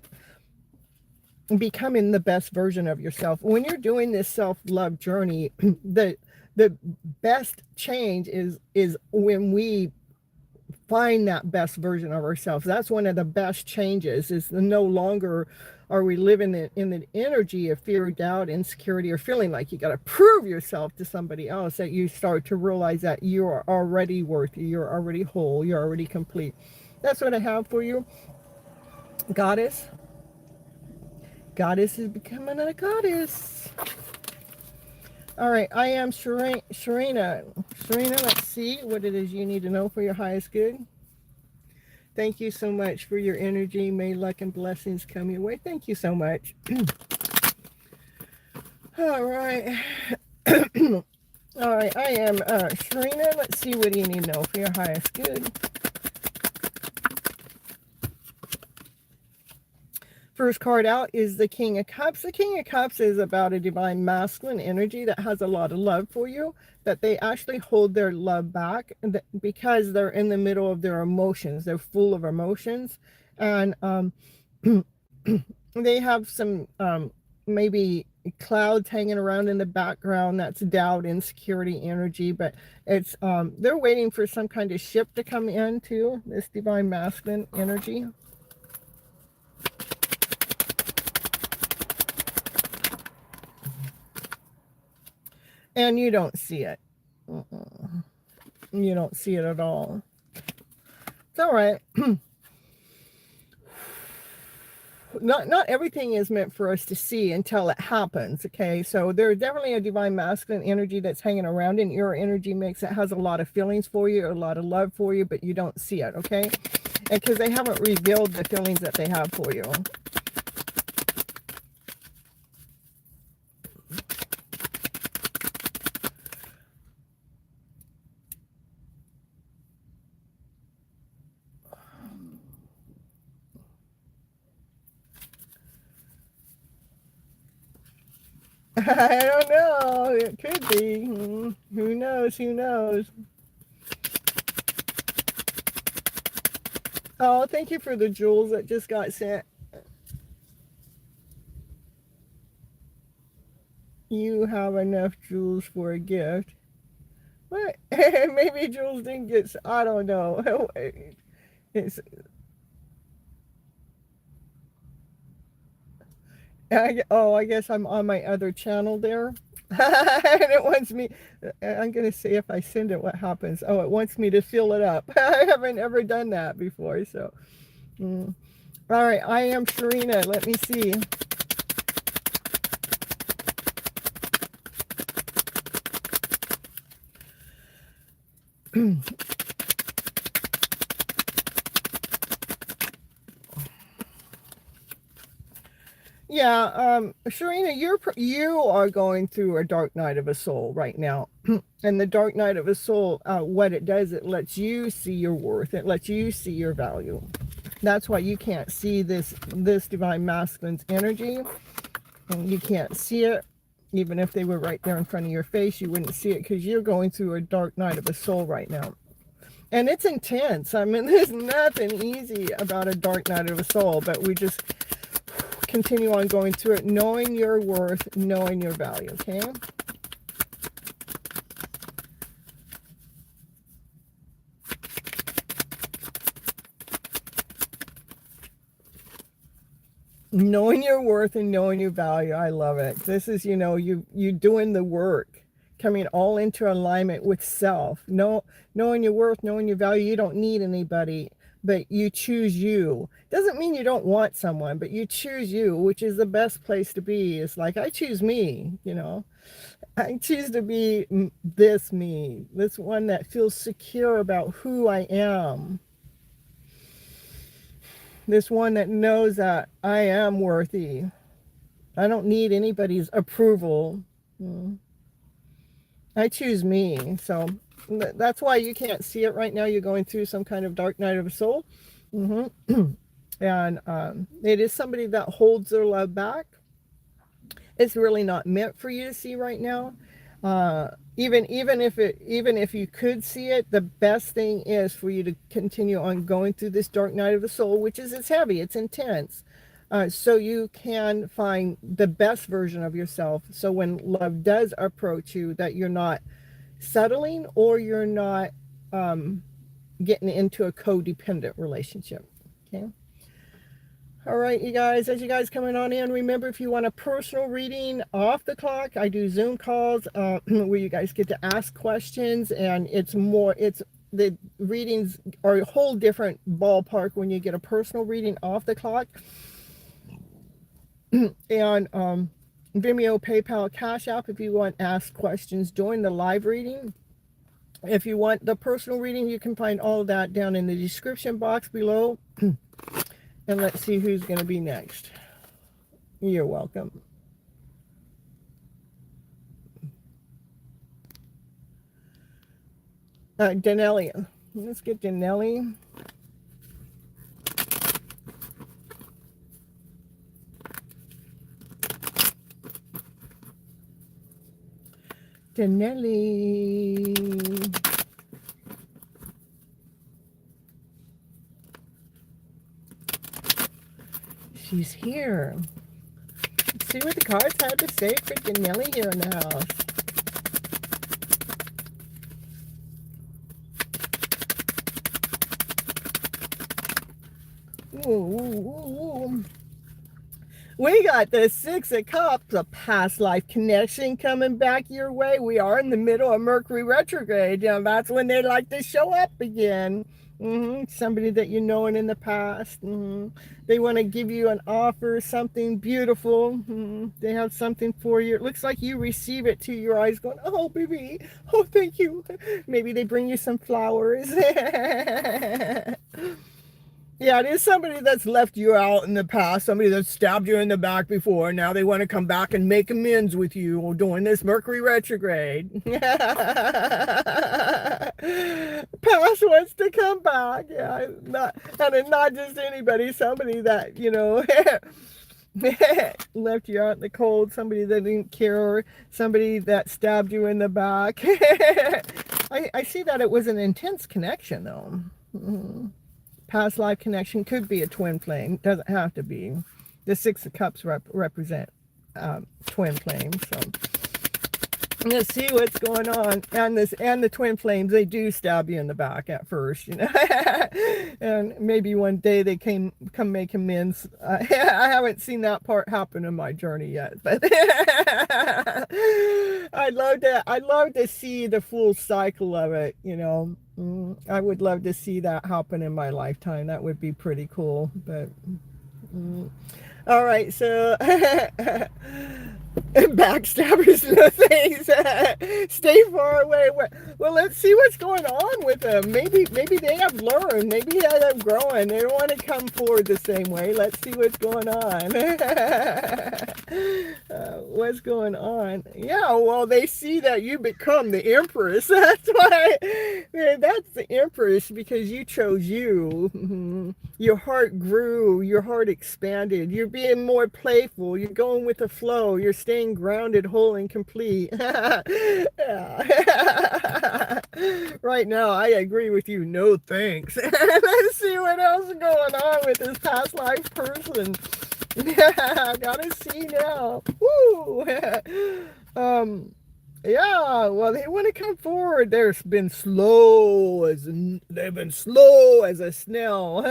becoming the best version of yourself. When you're doing this self-love journey, the best change is when we find that best version of ourselves. That's one of the best changes, is no longer are we living in the energy of fear, doubt, insecurity, or feeling like you got to prove yourself to somebody else. That you start to realize that you are already worthy, you're already whole, you're already complete. That's what I have for you, Goddess. Goddess is becoming a goddess. All right, I am Sharina. Sharina, let's see what it is you need to know for your highest good. Thank you so much for your energy. May luck and blessings come your way. Thank you so much. All right. All right, I am Sharina. Let's see what you need to know for your highest good. First card out is the King of Cups. The King of Cups is about a divine masculine energy that has a lot of love for you, that they actually hold their love back because they're in the middle of their emotions. They're full of emotions, and they have some maybe clouds hanging around in the background. That's doubt, insecurity energy, but it's they're waiting for some kind of ship to come in too, this divine masculine energy. And you don't see it. You don't see it at all. It's all right. Not everything is meant for us to see until it happens, okay? So there's definitely a divine masculine energy that's hanging around in your energy mix. It has a lot of feelings for you, a lot of love for you, but you don't see it, okay? And because they haven't revealed the feelings that they have for you. I don't know. It could be. Who knows? Who knows? Oh, thank you for the jewels that just got sent. You have enough jewels for a gift. What? Maybe jewels didn't get. I don't know. It's. I guess I'm on my other channel there. And it wants me. I'm gonna see if I send it. What happens? Oh, it wants me to fill it up. I haven't ever done that before. So, all right. I am Sharina. Let me see. Yeah, Sharina, you are going through a dark night of a soul right now. And the dark night of a soul, what it does, it lets you see your worth. It lets you see your value. That's why you can't see this divine masculine's energy. And you can't see it. Even if they were right there in front of your face, you wouldn't see it because you're going through a dark night of a soul right now. And it's intense. I mean, there's nothing easy about a dark night of a soul, but we just continue on going through it, knowing your worth, knowing your value, okay? Knowing your worth and knowing your value. I love it. This is, you doing the work, coming all into alignment with self. Knowing your worth, knowing your value. You don't need anybody, but you choose you. Doesn't mean you don't want someone, but you choose you, which is the best place to be. It's like, I choose me, I choose to be this one that feels secure about who I am. This one that knows that I am worthy. I don't need anybody's approval. I choose me. So that's why you can't see it right now. You're going through some kind of dark night of a soul. And it is somebody that holds their love back. It's really not meant for you to see right now. Even if you could see it, the best thing is for you to continue on going through this dark night of the soul, which is, it's heavy, it's intense, so you can find the best version of yourself. So when love does approach you, that you're not settling or you're not getting into a codependent relationship. Okay. All right, you guys, as you guys coming on in, remember, if you want a personal reading off the clock, I do Zoom calls where you guys get to ask questions, and the readings are a whole different ballpark when you get a personal reading off the clock. And Vimeo, PayPal, Cash App, if you want to ask questions during the live reading. If you want the personal reading, you can find all of that down in the description box below. And let's see who's going to be next. You're welcome. Danelli. Let's get Danelli. Danelli. She's here. Let's see what the cards have to say for Danelli here in the house. Ooh. We got the Six of Cups, a past life connection coming back your way. We are in the middle of Mercury retrograde. That's when they like to show up again. Somebody that you know in the past. They want to give you an offer, something beautiful. They have something for you. It looks like you receive it to your eyes going, oh, baby. Oh, thank you. Maybe they bring you some flowers. Yeah, it is somebody that's left you out in the past, somebody that stabbed you in the back before. Now they want to come back and make amends with you during this Mercury retrograde. Past wants to come back. Yeah, not just anybody, somebody that, Left you out in the cold, somebody that didn't care, somebody that stabbed you in the back. I see that it was an intense connection, though. Past life connection, could be a twin flame, doesn't have to be. The Six of Cups represent twin flames, so let's see what's going on. And the twin flames, they do stab you in the back at first, you know. And maybe one day they come make amends. I haven't seen that part happen in my journey yet, but I'd love to see the full cycle of it, you know. I would love to see that happen in my lifetime. That would be pretty cool. But all right, so backstabbers, no things. Stay far away. Well, let's see what's going on with them. Maybe they have learned. Maybe they have grown. They don't want to come forward the same way. Let's see what's going on. What's going on? Yeah, well, they see that you become the Empress. That's why. That's the Empress, because you chose you. Your heart grew. Your heart expanded. You're being more playful. You're going with the flow. You're staying grounded, whole, and complete. Right now, I agree with you. No thanks. Let's see what else is going on with this past life person. I gotta see now. Woo! Yeah, well, they want to come forward. They've been slow as a snail.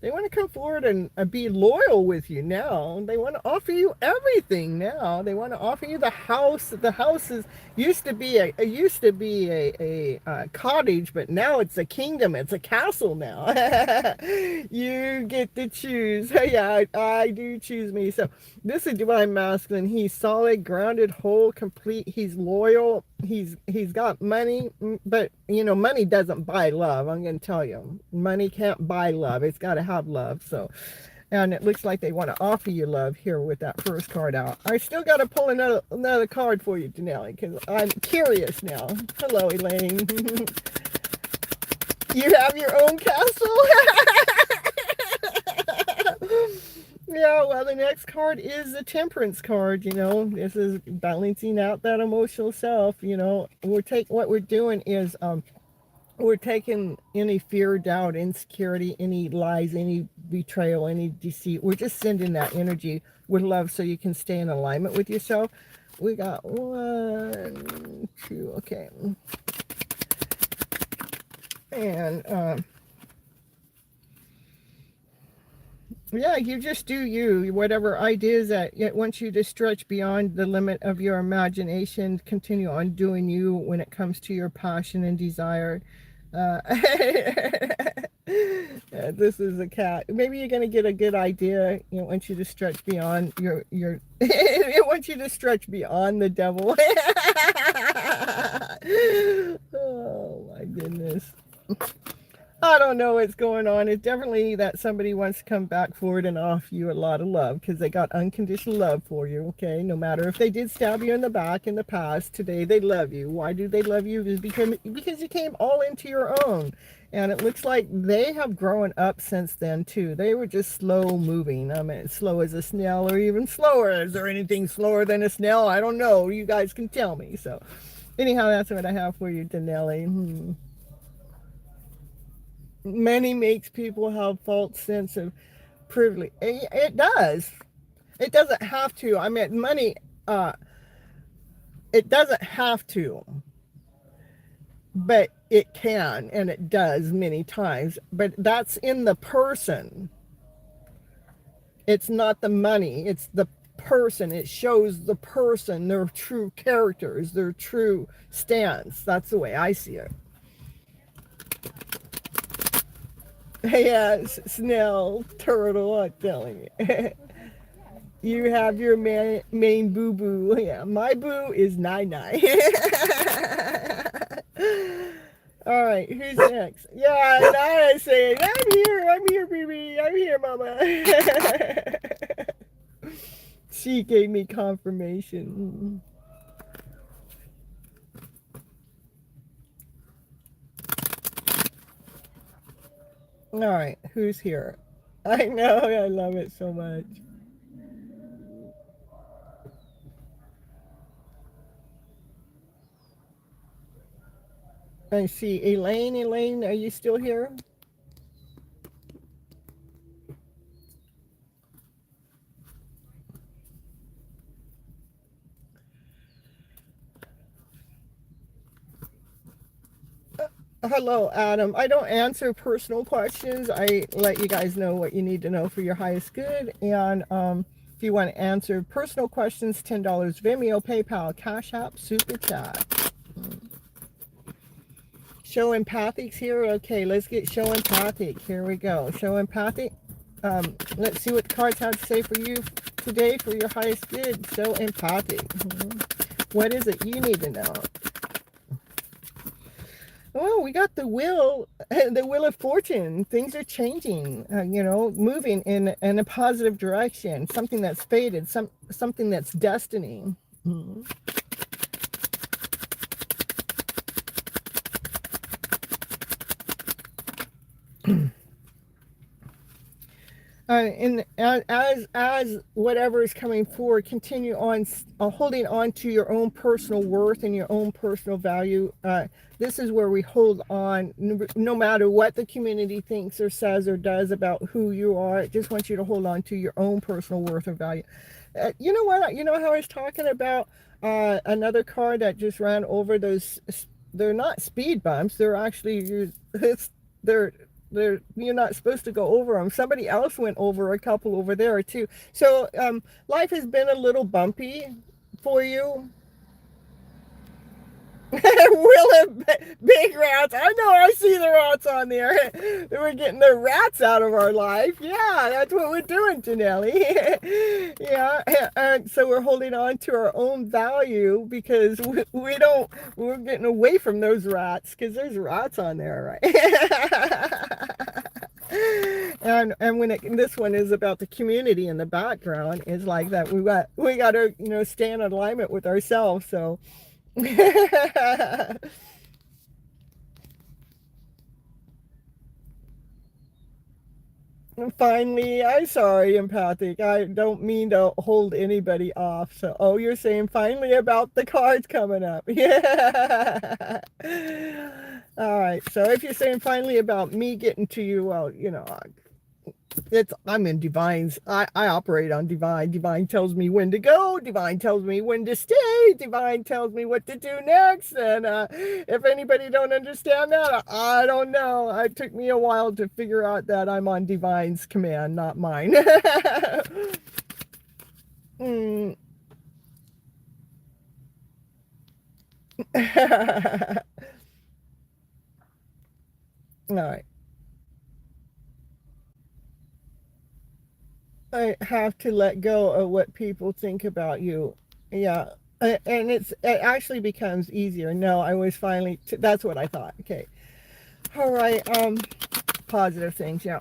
They want to come forward and be loyal with you now. They want to offer you everything now. They want to offer you the house. The house used to be a cottage, but now it's a kingdom. It's a castle now. You get to choose. Yeah, I do choose me. So this is divine masculine. He's solid, grounded, whole, complete. He's loyal. He's got money, but you know, money doesn't buy love. I'm going to tell you, money can't buy love. It's got to have love. So, and it looks like they want to offer you love here with that first card out. I still got to pull another card for you, Denali, because I'm curious now. Hello, Elaine. You have your own castle. Yeah, well, the next card is the Temperance card. You know, this is balancing out that emotional self. You know, what we're doing is we're taking any fear, doubt, insecurity, any lies, any betrayal, any deceit. We're just sending that energy with love so you can stay in alignment with yourself. We got 1, 2, okay, and yeah, you just do you. Whatever ideas that it wants you to stretch beyond the limit of your imagination, continue on doing you when it comes to your passion and desire. This is a cat. Maybe you're gonna get a good idea. You know, it wants you to stretch beyond your it wants you to stretch beyond the devil. Oh my goodness. I don't know what's going on. It's definitely that somebody wants to come back forward and offer you a lot of love because they got unconditional love for you, okay? No matter if they did stab you in the back in the past, today they love you. Why do they love you? Is because you came all into your own. And it looks like they have grown up since then, too. They were just slow moving. I mean, slow as a snail or even slower. Is there anything slower than a snail? I don't know. You guys can tell me. So, anyhow, that's what I have for you, Denelli. Money makes people have false sense of privilege. It does. It doesn't have to. I mean, money, it doesn't have to, but it can, and it does many times. But that's in the person. It's not the money. It's the person. It shows the person, their true characters, their true stance. That's the way I see it. Yeah, snail, turtle, I'm telling you. You have your main boo-boo. Yeah, my boo is Nai-Nai. All right, who's next? Yeah, Nai saying, I'm here, baby. I'm here, mama. She gave me confirmation. All right, who's here? I know, I love it so much. I see Elaine. Elaine, are you still here? Hello, Adam. I don't answer personal questions. I let you guys know what you need to know for your highest good. And if you want to answer personal questions, $10 Vimeo, PayPal, Cash App, Super Chat. Show empathics here. Okay, let's get show empathic. Here we go. Show empathic. Let's see what the cards have to say for you today for your highest good. Show empathic. What is it you need to know? Well, we got the wheel of fortune. Things are changing, moving in a positive direction. Something that's fated, something that's destiny. And as whatever is coming forward, continue on holding on to your own personal worth and your own personal value. This is where we hold on, no matter what the community thinks or says or does about who you are. I just want you to hold on to your own personal worth or value. You know what? You know how I was talking about another car that just ran over those. They're not speed bumps. They're actually they're you're not supposed to go over them. Somebody else went over a couple over there too. So life has been a little bumpy for you. We'll have big rats. I know, I see the rats on there. We're getting the rats out of our life. Yeah, that's what we're doing, Janelli. Yeah, and so we're holding on to our own value because we're getting away from those rats because there's rats on there, right? And when this one is about the community in the background, it's like that we got to stay in alignment with ourselves. So finally, I'm sorry, empathic. I don't mean to hold anybody off. So, oh, you're saying finally about the cards coming up. Yeah. All right. So if you're saying finally about me getting to you, well, I'm in divines. I operate on divine. Divine tells me when to go. Divine tells me when to stay. Divine tells me what to do next. And if anybody don't understand that, I don't know. It took me a while to figure out that I'm on divine's command, not mine. mm. All right. I have to let go of what people think about you. Yeah. And it actually becomes easier. No, I was finally, that's what I thought. Okay. All right. Positive things. Yeah.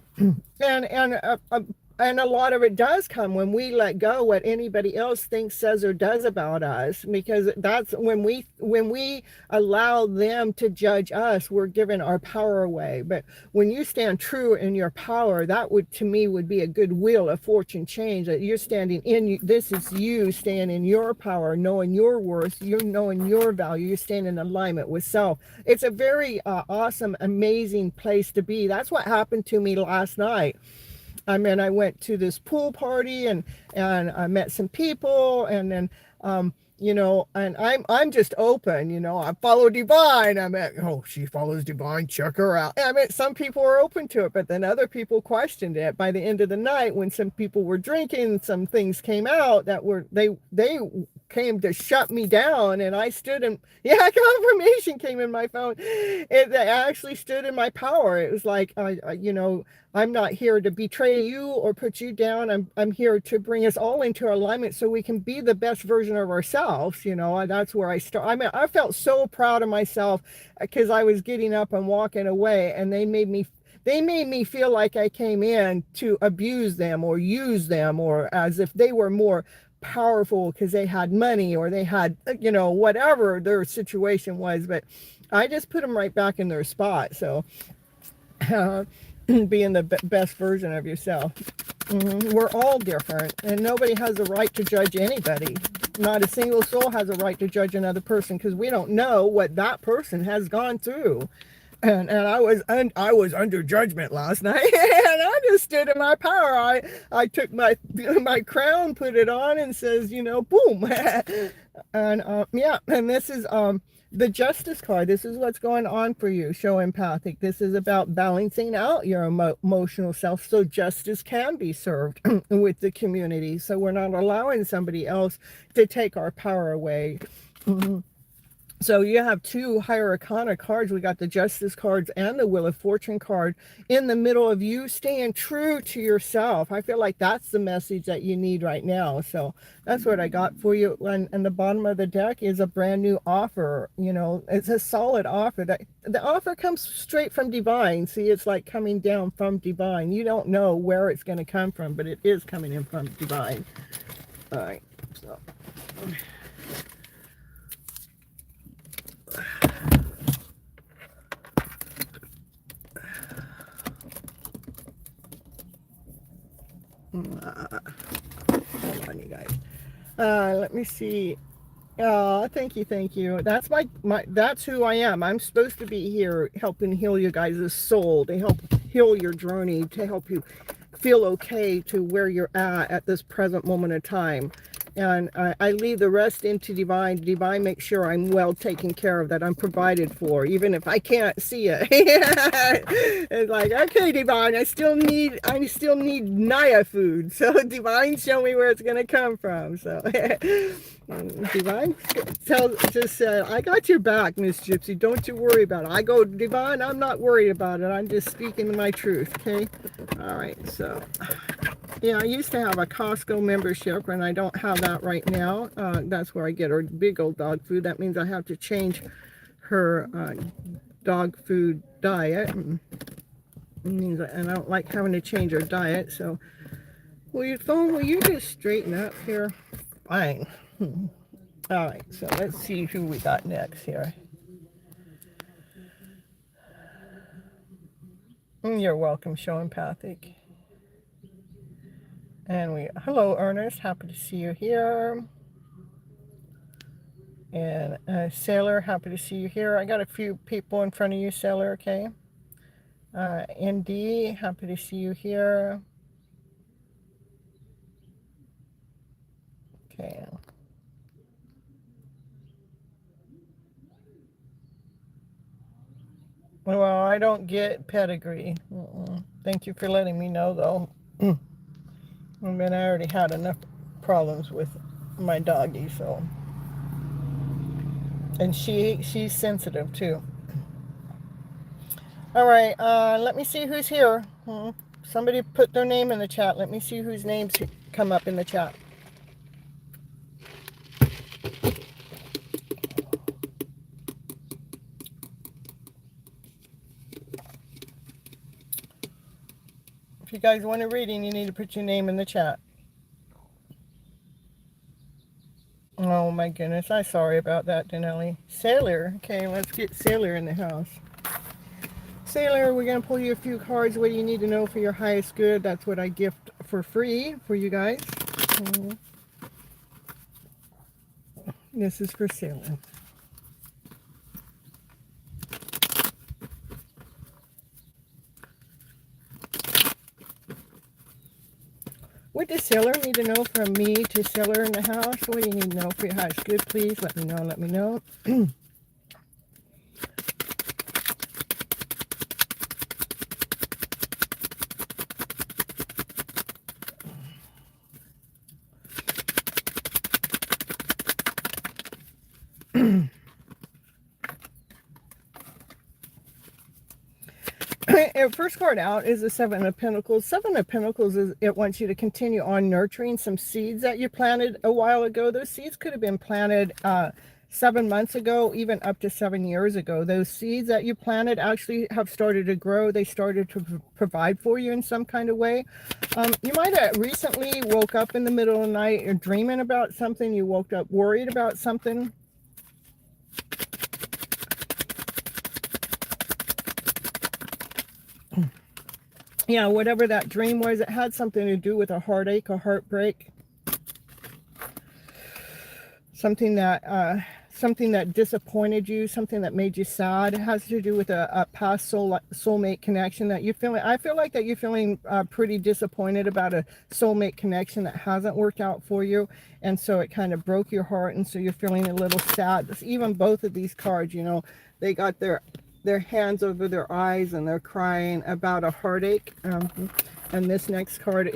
And a lot of it does come when we let go what anybody else thinks, says, or does about us, because that's when we allow them to judge us, we're giving our power away. But when you stand true in your power, that would, to me, would be a good wheel of fortune change, that you're standing in, this is you staying in your power, knowing your worth, you're knowing your value, you're staying in alignment with self. It's a very awesome, amazing place to be. That's what happened to me last night. I mean, I went to this pool party and I met some people, and then and I'm just open, I follow divine. I mean, oh, she follows divine, check her out. I mean, some people were open to it, but then other people questioned it. By the end of the night, when some people were drinking, some things came out that were they came to shut me down, and I stood in, confirmation came in my phone. It actually stood in my power. It was like, I'm not here to betray you or put you down. I'm here to bring us all into alignment so we can be the best version of ourselves. That's where I start. I mean, I felt so proud of myself because I was getting up and walking away, and they made me feel like I came in to abuse them or use them, or as if they were more powerful because they had money or they had, whatever their situation was. But I just put them right back in their spot. So being the best version of yourself. We're all different, and nobody has the right to judge anybody. Not a single soul has a right to judge another person, because we don't know what that person has gone through. And I was under judgment last night, and I just stood in my power. I took my crown, put it on, and says, you know, boom. And yeah, and this is the Justice card. This is what's going on for you. Show empathic. This is about balancing out your emotional self so justice can be served with the community. So we're not allowing somebody else to take our power away. So you have two higher arcana cards. We got the Justice cards and the Wheel of Fortune card in the middle of you staying true to yourself. I feel like that's the message that you need right now. So that's what I got for you. And the bottom of the deck is a brand new offer. You know, it's a solid offer. That the offer comes straight from divine. See, it's like coming down from divine. You don't know where it's going to come from, but it is coming in from divine. All right. So. Hold on, you guys. Let me see. Thank you. That's that's who I am. I'm supposed to be here helping heal you guys' soul, to help heal your journey, to help you feel okay to where you're at this present moment of time. And I leave the rest into divine. Divine makes sure I'm well taken care of, that I'm provided for, even if I can't see it. It's like, okay, divine, I still need Naya food. So divine, show me where it's gonna come from. So divine just said, I got your back, Miss Gypsy. Don't you worry about it. I go, divine, I'm not worried about it. I'm just speaking my truth. Okay. All right. So. Yeah, I used to have a Costco membership, and I don't have that right now. That's where I get her big old dog food. That means I have to change her dog food diet. And I don't like having to change her diet. So, will you just straighten up here? Fine. All right, so let's see who we got next here. You're welcome, Show Empathic. And hello, Ernest, happy to see you here. And Sailor, happy to see you here. I got a few people in front of you, Sailor, okay? ND, happy to see you here. Okay. Well, I don't get pedigree. Thank you for letting me know, though. I mean, I already had enough problems with my doggy, so. And she's sensitive, too. All right, let me see who's here. Somebody put their name in the chat. Let me see whose names come up in the chat. If you guys want a reading, you need to put your name in the chat. Oh my goodness, I'm sorry about that, Denelli. Sailor, okay, let's get Sailor in the house. Sailor, we're going to pull you a few cards. What do you need to know for your highest good? That's what I gift for free for you guys. This is for Sailor. What does Sailor need to know from me to Sailor in the house? What do you need to know for your highest good, please? Let me know. First card out is the Seven of Pentacles. Seven of Pentacles is, it wants you to continue on nurturing some seeds that you planted a while ago. Those seeds could have been planted 7 months ago, even up to 7 years ago. Those seeds that you planted actually have started to grow. They started to provide for you in some kind of way. You might have recently woke up in the middle of the night, you're dreaming about something. You woke up worried about something. Yeah, whatever that dream was, it had something to do with a heartache, a heartbreak. something that disappointed you, something that made you sad. It has to do with a past soulmate connection that you're feeling. I feel like that you're feeling pretty disappointed about a soulmate connection that hasn't worked out for you, and so it kind of broke your heart, and so you're feeling a little sad. Even both of these cards, you know, they got their hands over their eyes and they're crying about a heartache. And this next card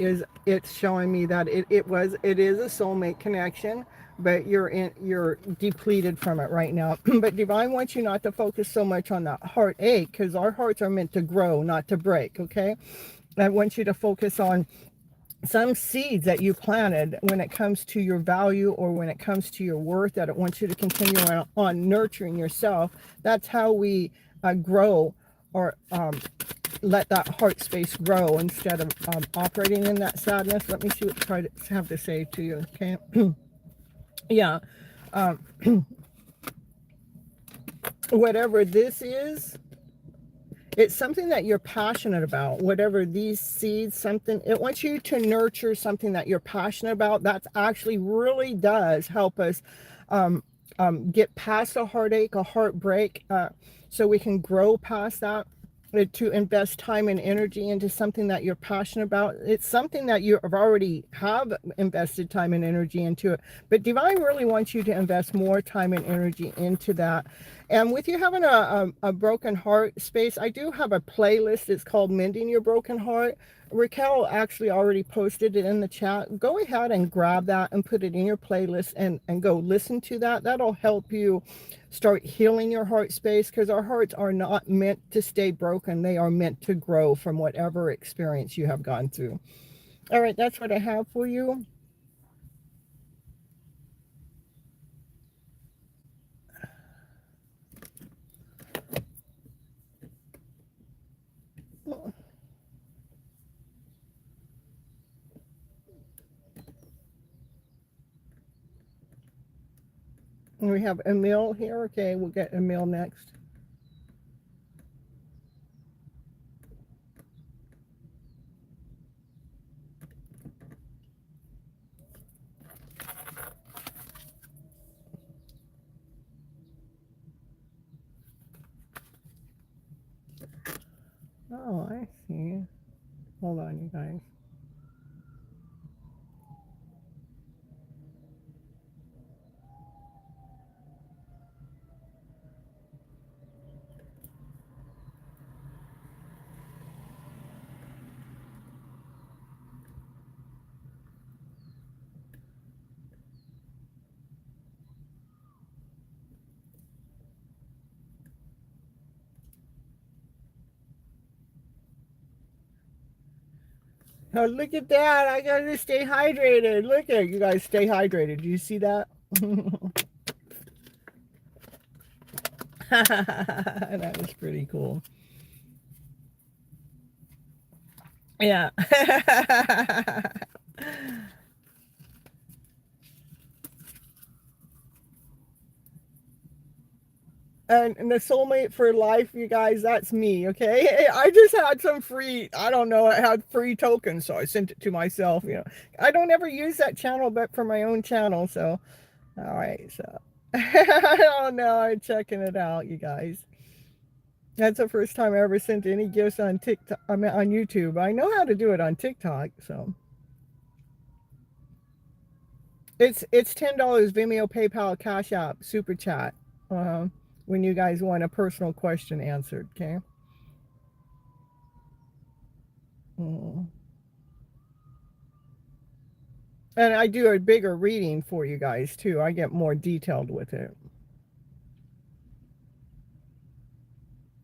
it's showing me that it is a soulmate connection, but you're depleted from it right now. But Divine wants you not to focus so much on that heartache, because our hearts are meant to grow, not to break. Okay, I want you to focus on some seeds that you planted when it comes to your value or when it comes to your worth, that it wants you to continue on nurturing yourself. That's how we grow, or let that heart space grow instead of operating in that sadness. Let me see what the cards have to say to you. Okay. Yeah. Whatever this is, it's something that you're passionate about. Whatever these seeds, something, it wants you to nurture something that you're passionate about. That actually really does help us get past a heartache, a heartbreak, so we can grow past that, to invest time and energy into something that you're passionate about. It's something that you already have invested time and energy into it, but Divine really wants you to invest more time and energy into that. And with you having a broken heart space, I do have a playlist. It's called Mending Your Broken Heart. Raquel actually already posted it in the chat. Go ahead and grab that and put it in your playlist and go listen to that. That'll help you start healing your heart space, because our hearts are not meant to stay broken. They are meant to grow from whatever experience you have gone through. All right, that's what I have for you. And we have Emil here. Okay, we'll get Emil next. Oh, I see. Hold on, you guys. Oh, look at that. I gotta stay hydrated. Look at you guys, stay hydrated. Do you see that? That was pretty cool. Yeah. And the soulmate for life, you guys, that's me. Okay, I just had some free, I don't know, I had free tokens, so I sent it to myself. You know, I don't ever use that channel but for my own channel. So all right, so oh no, I'm checking it out, you guys. That's the first time I ever sent any gifts on TikTok. I mean, on YouTube. I know how to do it on TikTok. So it's $10, Vimeo, PayPal, Cash App, Super Chat. Uh, when you guys want a personal question answered, okay? Mm. And I do a bigger reading for you guys too. I get more detailed with it.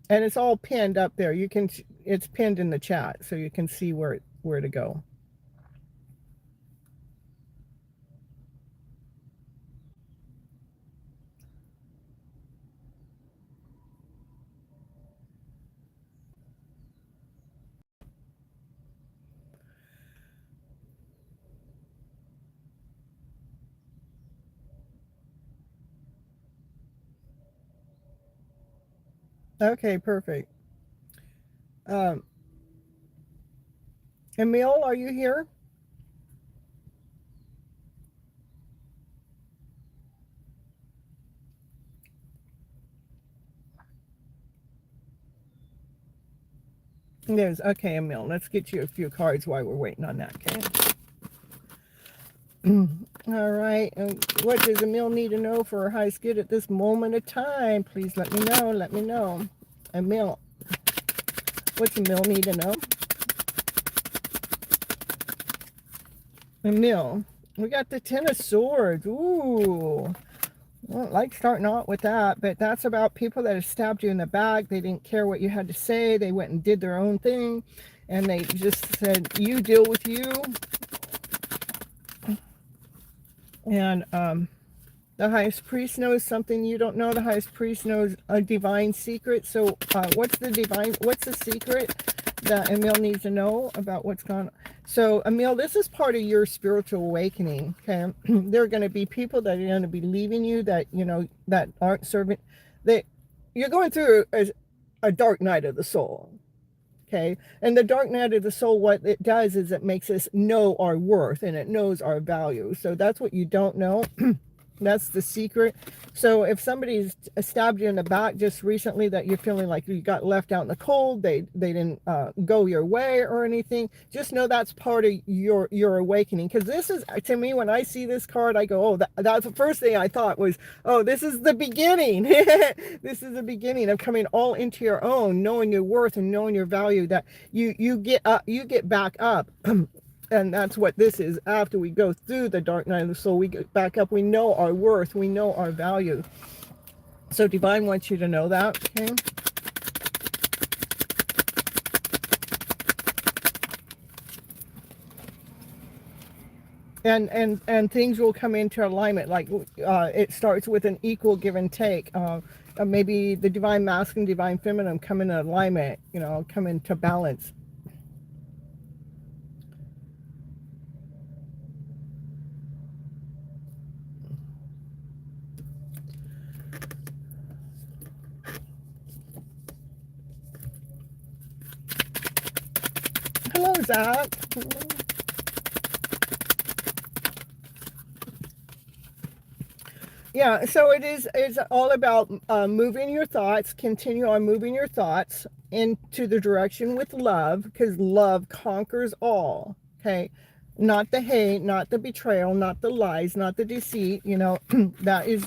And it's all pinned up there. You can, it's pinned in the chat so you can see where to go. Okay, perfect. Um, Emil, are you here? There's, okay, Emil, let's get you a few cards while we're waiting on that, okay? All right, what does Emil need to know for her highest good at this moment of time? Please let me know, let me know. Emil, what's Emil need to know? Emil, we got the Ten of Swords. Ooh, I don't like starting out with that, but that's about people that have stabbed you in the back. They didn't care what you had to say. They went and did their own thing, and they just said, you deal with you. And the highest priest knows something you don't know. The highest priest knows a divine secret. So what's the secret that Emil needs to know about what's going on? So Emil, this is part of your spiritual awakening, okay? There are going to be people that are going to be leaving you, that, you know, that aren't serving. You're going through a dark night of the soul, okay? And the dark night of the soul, what it does is it makes us know our worth, and it knows our value. So that's what you don't know. That's the secret. So if somebody's stabbed you in the back just recently, that you're feeling like you got left out in the cold, they didn't go your way or anything, just know that's part of your awakening. Because this is, to me, when I see this card, I go, oh, that's the first thing I thought was, oh, this is the beginning. This is the beginning of coming all into your own, knowing your worth and knowing your value, that you get up, you get back up. And that's what this is. After we go through the dark night of the soul, we get back up. We know our worth. We know our value. So Divine wants you to know that, okay? And things will come into alignment. Like it starts with an equal give and take. Maybe the divine masculine, divine feminine come in alignment, you know, come into balance. Hello, Zach. Yeah, so it's all about moving your thoughts, continue on moving your thoughts into the direction with love, because love conquers all, okay? Not the hate, not the betrayal, not the lies, not the deceit, you know. that is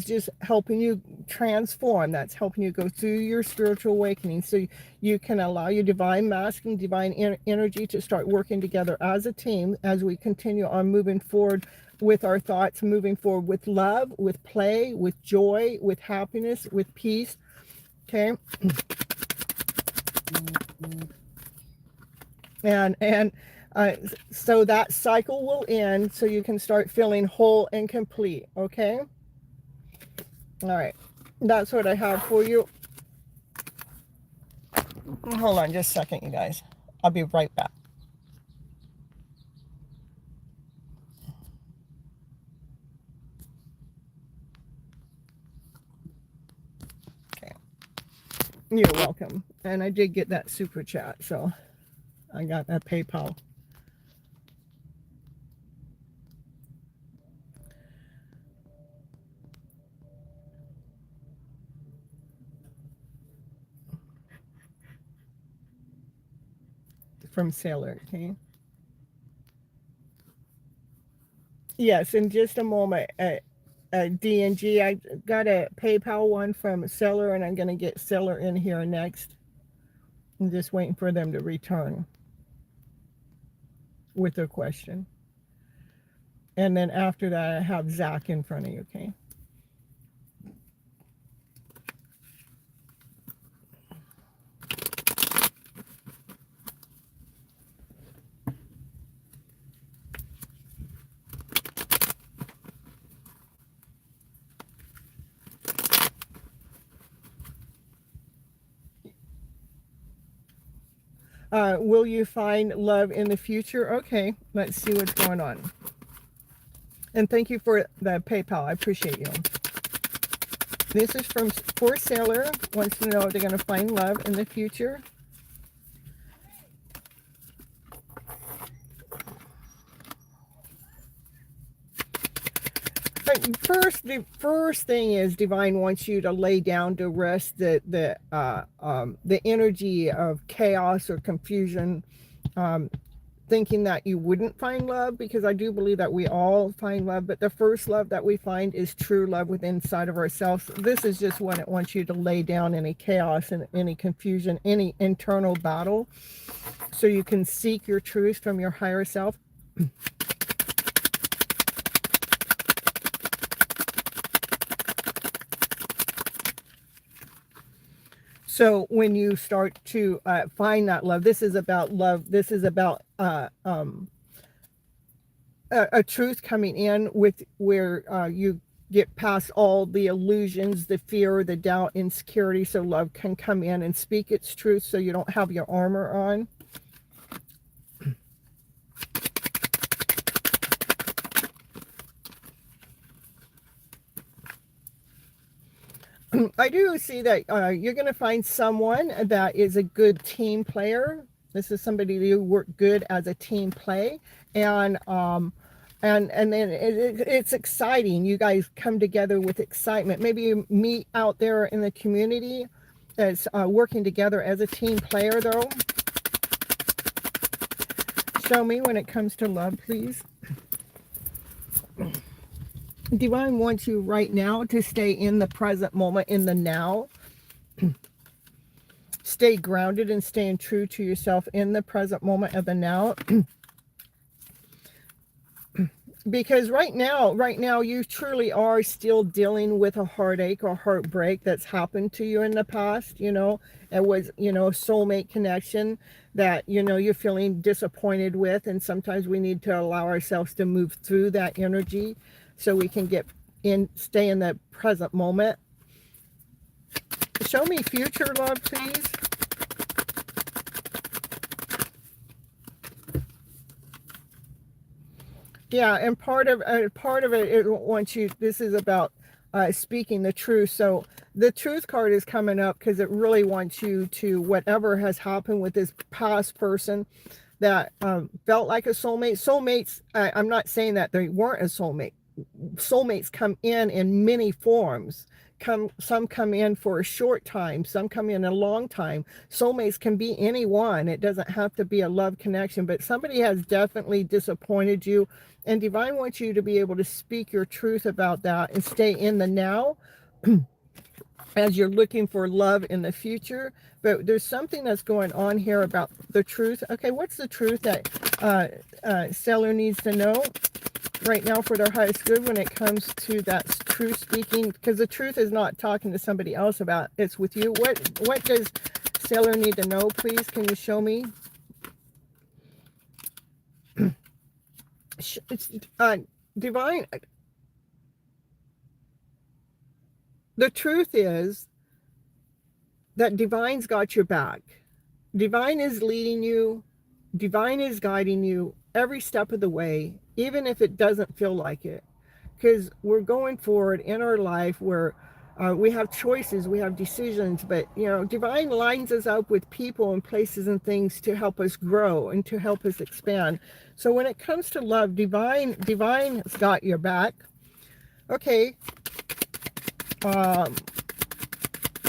just helping you transform. That's helping you go through your spiritual awakening, so you can allow your divine masculine, divine energy to start working together as a team, as we continue on moving forward with our thoughts, moving forward with love, with play, with joy, with happiness, with peace, okay? And so that cycle will end, so you can start feeling whole and complete, okay? All right, that's what I have for you. Hold on just a second, you guys. I'll be right back. Okay. You're welcome. And I did get that super chat, so I got that PayPal. From Sailor, okay? Yes, in just a moment. D&G, I got a PayPal one from Seller, and I'm going to get Seller in here next. I'm just waiting for them to return with their question. And then after that, I have Zach in front of you, okay? Will you find love in the future? Okay, let's see what's going on. And thank you for the PayPal. I appreciate you. This is from For Sailor. Wants to know if they're going to find love in the future. The first thing is Divine wants you to lay down to rest the energy of chaos or confusion, thinking that you wouldn't find love, because I do believe that we all find love, but the first love that we find is true love within inside of ourselves. This is just when it wants you to lay down any chaos and any confusion, any internal battle, so you can seek your truth from your higher self. So when you start to find that love, this is about love. This is about a truth coming in with where you get past all the illusions, the fear, the doubt, insecurity, so love can come in and speak its truth, so you don't have your armor on. I do see that you're going to find someone that is a good team player. This is somebody who work good as a team play, and then it's exciting. You guys come together with excitement. Maybe you meet out there in the community that's working together as a team player, though. Show me when it comes to love, please. Divine wants you right now to stay in the present moment, in the now. Stay grounded and staying true to yourself in the present moment of the now. Because right now you truly are still dealing with a heartache or heartbreak that's happened to you in the past. You know, it was, you know, a soulmate connection that, you know, you're feeling disappointed with, and sometimes we need to allow ourselves to move through that energy so we can stay in the present moment. Show me future love, please. Yeah, and part of it wants you. This is about speaking the truth. So the truth card is coming up because it really wants you to, whatever has happened with this past person that felt like a soulmate. Soulmates, I'm not saying that they weren't a soulmate. Soulmates come in many forms. Some come in for a short time, some come in a long time. Soulmates can be anyone. It doesn't have to be a love connection, but somebody has definitely disappointed you, and Divine wants you to be able to speak your truth about that and stay in the now as you're looking for love in the future. But there's something that's going on here about the truth. Okay, what's the truth that seller needs to know right now for their highest good when it comes to that truth speaking? Because the truth is not talking to somebody else about, it's with you. What does seller need to know, please? Can you show me? It's Divine. The truth is that Divine's got your back. Divine is leading you. Divine is guiding you every step of the way, even if it doesn't feel like it. Because we're going forward in our life where we have choices, we have decisions, but, you know, Divine lines us up with people and places and things to help us grow and to help us expand. So when it comes to love, Divine's got your back. Okay.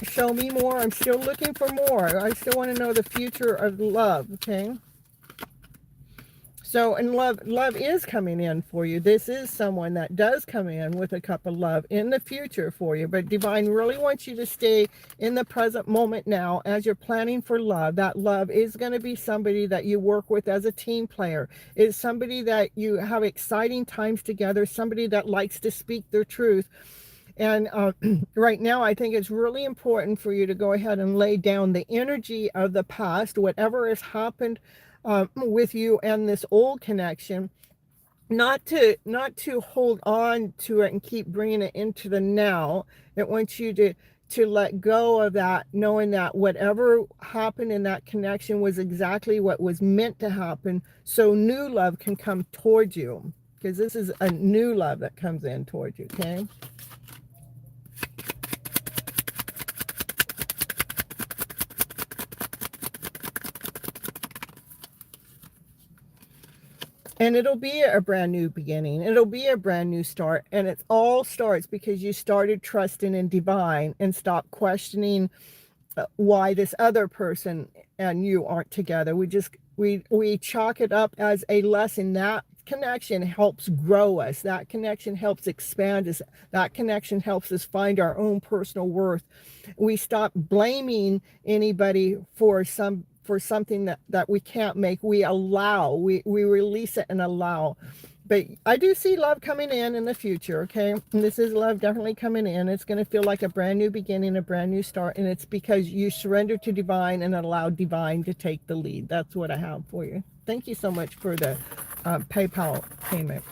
Show me more. I'm still looking for more. I still want to know the future of love. Okay. So, and love is coming in for you. This is someone that does come in with a cup of love in the future for you. But Divine really wants you to stay in the present moment now as you're planning for love. That love is going to be somebody that you work with as a team player. It's somebody that you have exciting times together, somebody that likes to speak their truth. And right now, I think it's really important for you to go ahead and lay down the energy of the past, whatever has happened with you and this old connection, not to hold on to it and keep bringing it into the now. It wants you to let go of that, knowing that whatever happened in that connection was exactly what was meant to happen, so new love can come towards you, because this is a new love that comes in towards you. Okay. And it'll be a brand new beginning. It'll be a brand new start. And it all starts because you started trusting in divine and stopped questioning why this other person and you aren't together. We chalk it up as a lesson. That connection helps grow us. That connection helps expand us. That connection helps us find our own personal worth. We stop blaming anybody for something that we can't make. We release it and allow. But I do see love coming in the future, okay? And this is love definitely coming in. It's going to feel like a brand new beginning, a brand new start. And it's because you surrender to divine and allow divine to take the lead. That's what I have for you. Thank you so much for the PayPal payment.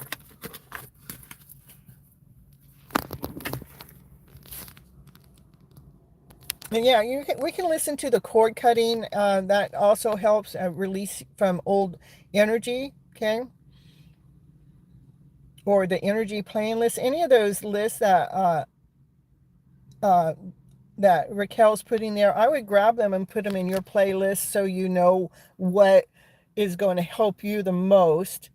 And yeah, we can listen to the cord cutting. That also helps release from old energy, okay? Or the energy playing list, any of those lists that Raquel's putting there, I would grab them and put them in your playlist so you know what is going to help you the most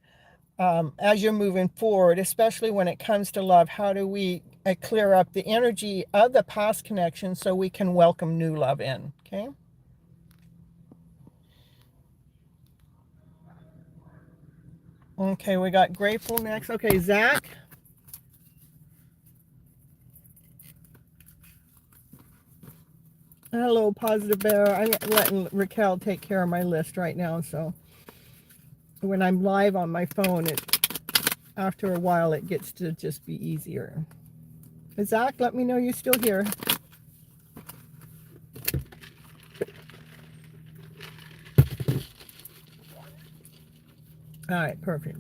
as you're moving forward, especially when it comes to love. How do we clear up the energy of the past connection so we can welcome new love in, okay? Okay, we got grateful next. Okay, Zach. Hello, Positive Bear. I'm letting Raquel take care of my list right now, so when I'm live on my phone, after a while it gets to just be easier. Zach, let me know you're still here. All right, perfect.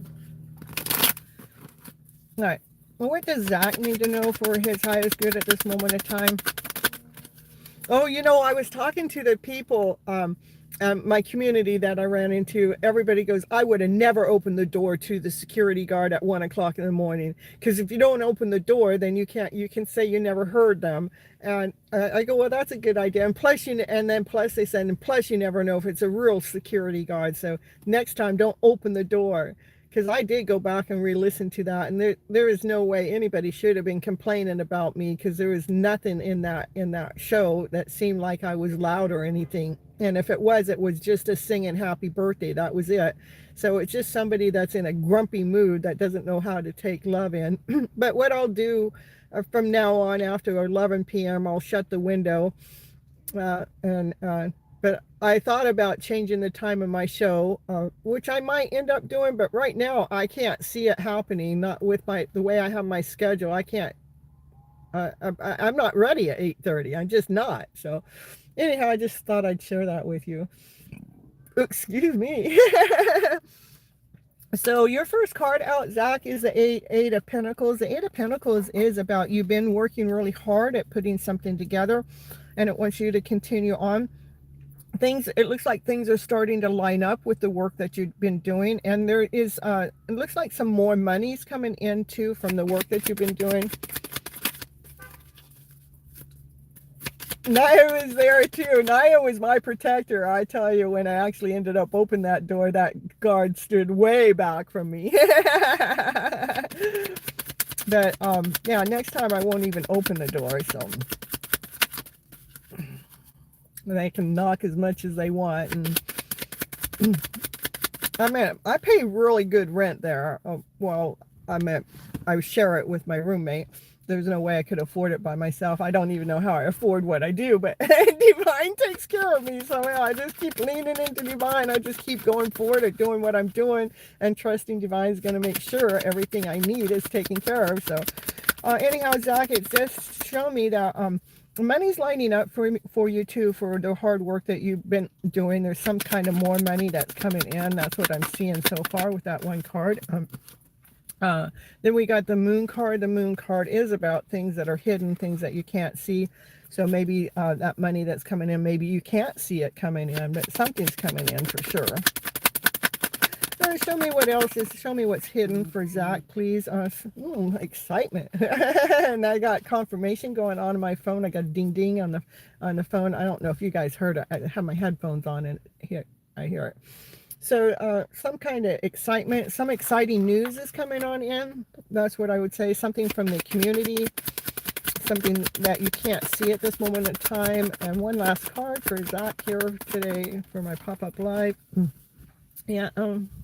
All right. Well, what does Zach need to know for his highest good at this moment of time? Oh, I was talking to the people, my community that I ran into. Everybody goes, I would have never opened the door to the security guard at 1 o'clock in the morning. Because if you don't open the door, then you can say you never heard them. And I go, well, that's a good idea. And plus they said, and plus you never know if it's a real security guard. So next time, don't open the door. Because I did go back and re-listen to that, and there is no way anybody should have been complaining about me, because there was nothing in that show that seemed like I was loud or anything. And if it was just a singing happy birthday. That was it. So it's just somebody that's in a grumpy mood that doesn't know how to take love in. But what I'll do from now on, after 11 p.m., I'll shut the window but I thought about changing the time of my show, which I might end up doing, but right now I can't see it happening. Not with the way I have my schedule. I can't. I'm not ready at 8:30. I'm just not. So, anyhow, I just thought I'd share that with you. Excuse me. So your first card out, Zach, is the Eight of Pentacles. The Eight of Pentacles is about you've been working really hard at putting something together, and it wants you to continue on. It looks like things are starting to line up with the work that you've been doing, and there is it looks like some more money's coming in too from the work that you've been doing. Naya was there too. Naya was my protector. I tell you, when I actually ended up opening that door, that guard stood way back from me. But yeah, next time I won't even open the door, so they can knock as much as they want. And I pay really good rent there. Well, I share it with my roommate. There's no way I could afford it by myself. I don't even know how I afford what I do, but Divine takes care of me. So I just keep leaning into Divine. I just keep going forward at doing what I'm doing and trusting Divine is going to make sure everything I need is taken care of. So anyhow, Zach, it's just show me that money's lining up for you too, for the hard work that you've been doing. There's some kind of more money that's coming in. That's what I'm seeing so far with that one card. Then we got the Moon card. The Moon card is about things that are hidden, things that you can't see. So maybe that money that's coming in, maybe you can't see it coming in, but something's coming in for sure. So show me what else is. Show me what's hidden for Zach, please. Excitement. And I got confirmation going on my phone. I got a ding ding on the phone. I don't know if you guys heard it. I have my headphones on and I hear it. So some kind of excitement, some exciting news is coming on in. That's what I would say. Something from the community, something that you can't see at this moment in time. And one last card for Zach here today for my pop-up live. Yeah,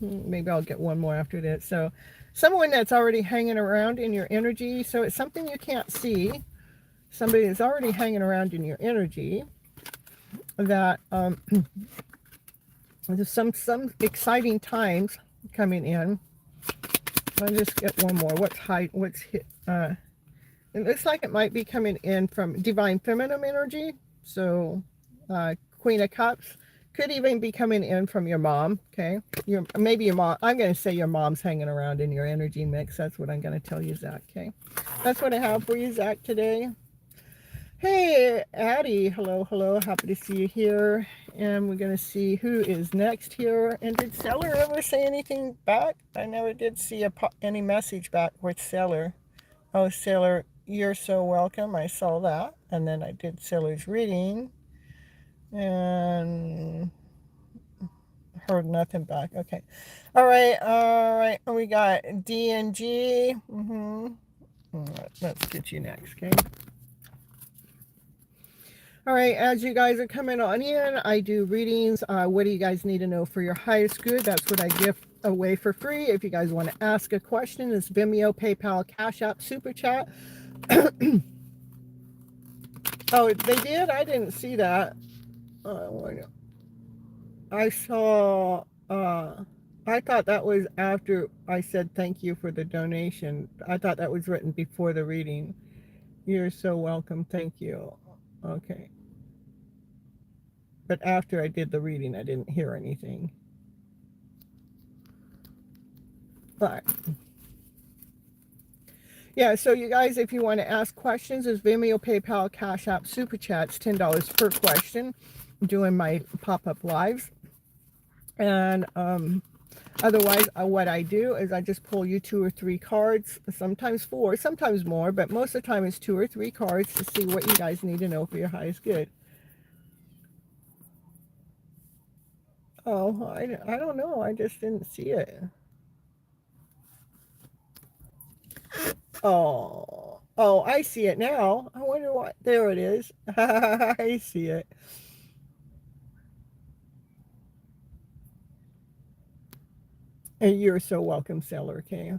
maybe I'll get one more after this. So someone that's already hanging around in your energy. So it's something you can't see. Somebody is already hanging around in your energy that there's some exciting times coming in. I'll just get one more. What's hit? It looks like it might be coming in from divine feminine energy. So Queen of Cups could even be coming in from your mom. Okay, maybe your mom. I'm going to say your mom's hanging around in your energy mix. That's what I'm going to tell you, Zach. Okay, that's what I have for you, Zach, today. Hey, Addie. Hello, hello. Happy to see you here. And we're going to see who is next here. And did Seller ever say anything back? I never did see any message back with Seller. Oh, Seller, you're so welcome. I saw that. And then I did Seller's reading. And heard nothing back. Okay. All right. All right. We got D&G. Let's get you next, okay? All right, as you guys are coming on in, I do readings. What do you guys need to know for your highest good? That's what I give away for free. If you guys want to ask a question, it's Vimeo, PayPal, Cash App, Super Chat. Oh, they did? I didn't see that. I saw, I thought that was after I said thank you for the donation. I thought that was written before the reading. You're so welcome. Thank you. Okay. But after I did the reading, I didn't hear anything. But yeah, so you guys, if you want to ask questions, there's Vimeo, PayPal, Cash App, Super Chats, $10 per question. I'm doing my pop-up lives. And otherwise, what I do is I just pull you 2 or 3 cards, sometimes 4, sometimes more, but most of the time it's 2 or 3 cards to see what you guys need to know for your highest good. Oh, I don't know. I just didn't see it. Oh, I see it now. I wonder what. There it is. I see it. And you're so welcome, Seller, okay?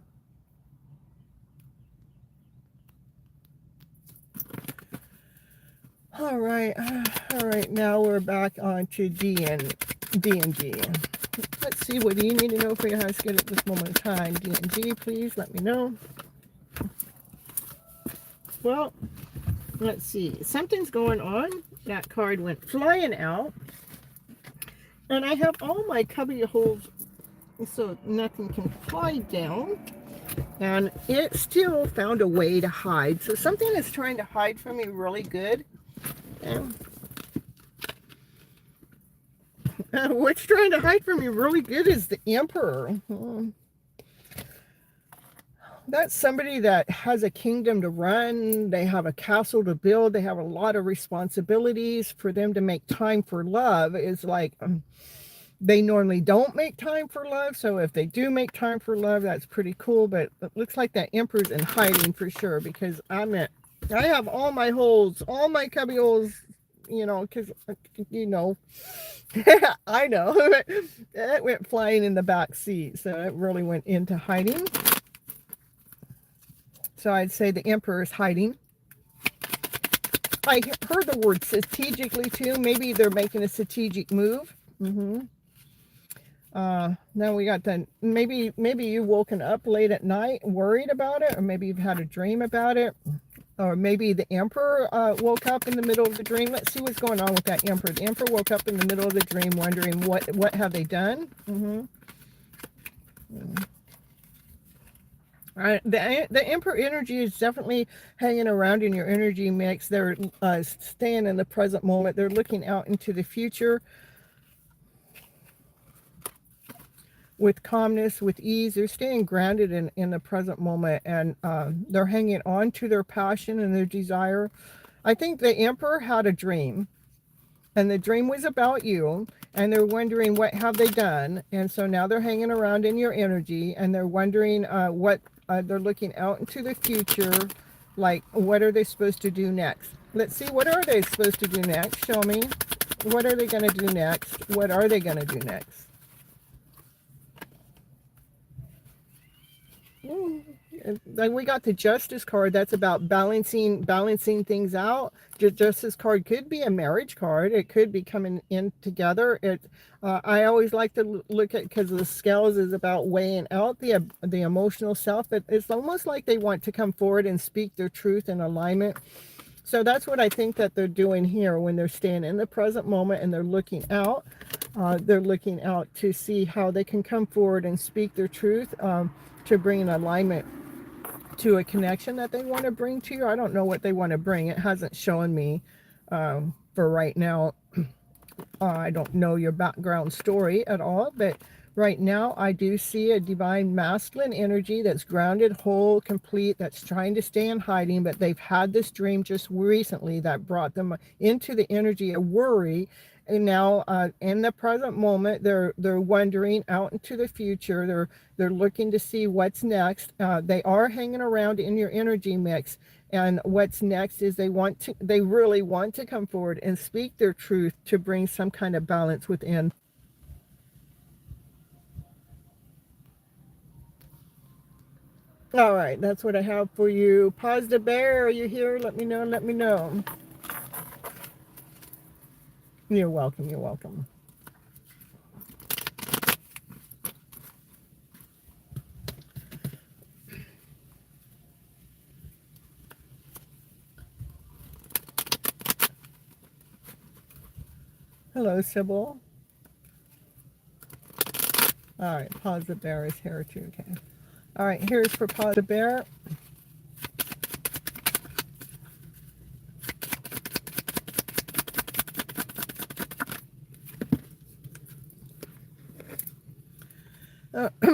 All right. Now we're back on to D&G. Let's see, what do you need to know for your highest good at this moment in time? D&G, please let me know. Well, let's see. Something's going on. That card went flying out. And I have all my cubby holes so nothing can fly down. And it still found a way to hide. So something is trying to hide from me really good. And what's trying to hide from me really good is the Emperor. That's somebody that has a kingdom to run. They have a castle to build. They have a lot of responsibilities. For them to make time for love is like, they normally don't make time for love. So if they do make time for love, that's pretty cool. But it looks like that Emperor's in hiding for sure, because I have all my holes, all my cubby holes, you know, because, you know, I know. It went flying in the back seat. So it really went into hiding. So I'd say the Emperor is hiding. I heard the word strategically too. Maybe they're making a strategic move. Now we got the, maybe you've woken up late at night worried about it, or maybe you've had a dream about it, or maybe the Emperor woke up in the middle of the dream. Let's see what's going on with that Emperor. The Emperor woke up in the middle of the dream wondering what have they done. All right, the Emperor energy is definitely hanging around in your energy mix. They're staying in the present moment. They're looking out into the future with calmness, with ease. They're staying grounded in the present moment, and they're hanging on to their passion and their desire. I think the Emperor had a dream, and the dream was about you, and they're wondering what have they done. And so now they're hanging around in your energy, and they're wondering what they're looking out into the future, like what are they supposed to do next. Let's see, what are they supposed to do next? Show me. What are they going to do next? What are they going to do next? Like we got the Justice card. That's about balancing things out. The Justice card could be a marriage card. It could be coming in together. I always like to look at, because the scales is about weighing out the emotional self. But it's almost like they want to come forward and speak their truth in alignment. So that's what I think that they're doing here when they're staying in the present moment and they're looking out. They're looking out to see how they can come forward and speak their truth, to bring an alignment to a connection that they want to bring to you. I don't know what they want to bring. It hasn't shown me for right now. I don't know your background story at all, but right now I do see a divine masculine energy that's grounded, whole, complete, that's trying to stay in hiding, but they've had this dream just recently that brought them into the energy of worry. And now in the present moment, they're wondering out into the future. They're looking to see what's next. They are hanging around in your energy mix. And what's next is they really want to come forward and speak their truth to bring some kind of balance within. All right, that's what I have for you. Positive Bear, are you here? Let me know, let me know. You're welcome, you're welcome. Hello, Sybil. All right, Positive Bear is here too, okay. All right, here's for Positive Bear.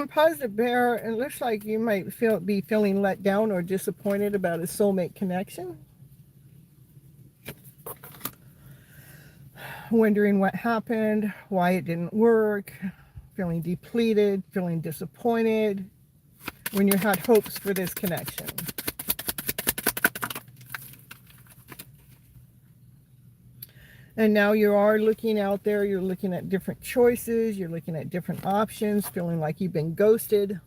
Positive Bear, it looks like you might be feeling let down or disappointed about a soulmate connection. Wondering what happened, why it didn't work, feeling depleted, feeling disappointed when you had hopes for this connection. And now you are looking out there, you're looking at different choices, you're looking at different options, feeling like you've been ghosted.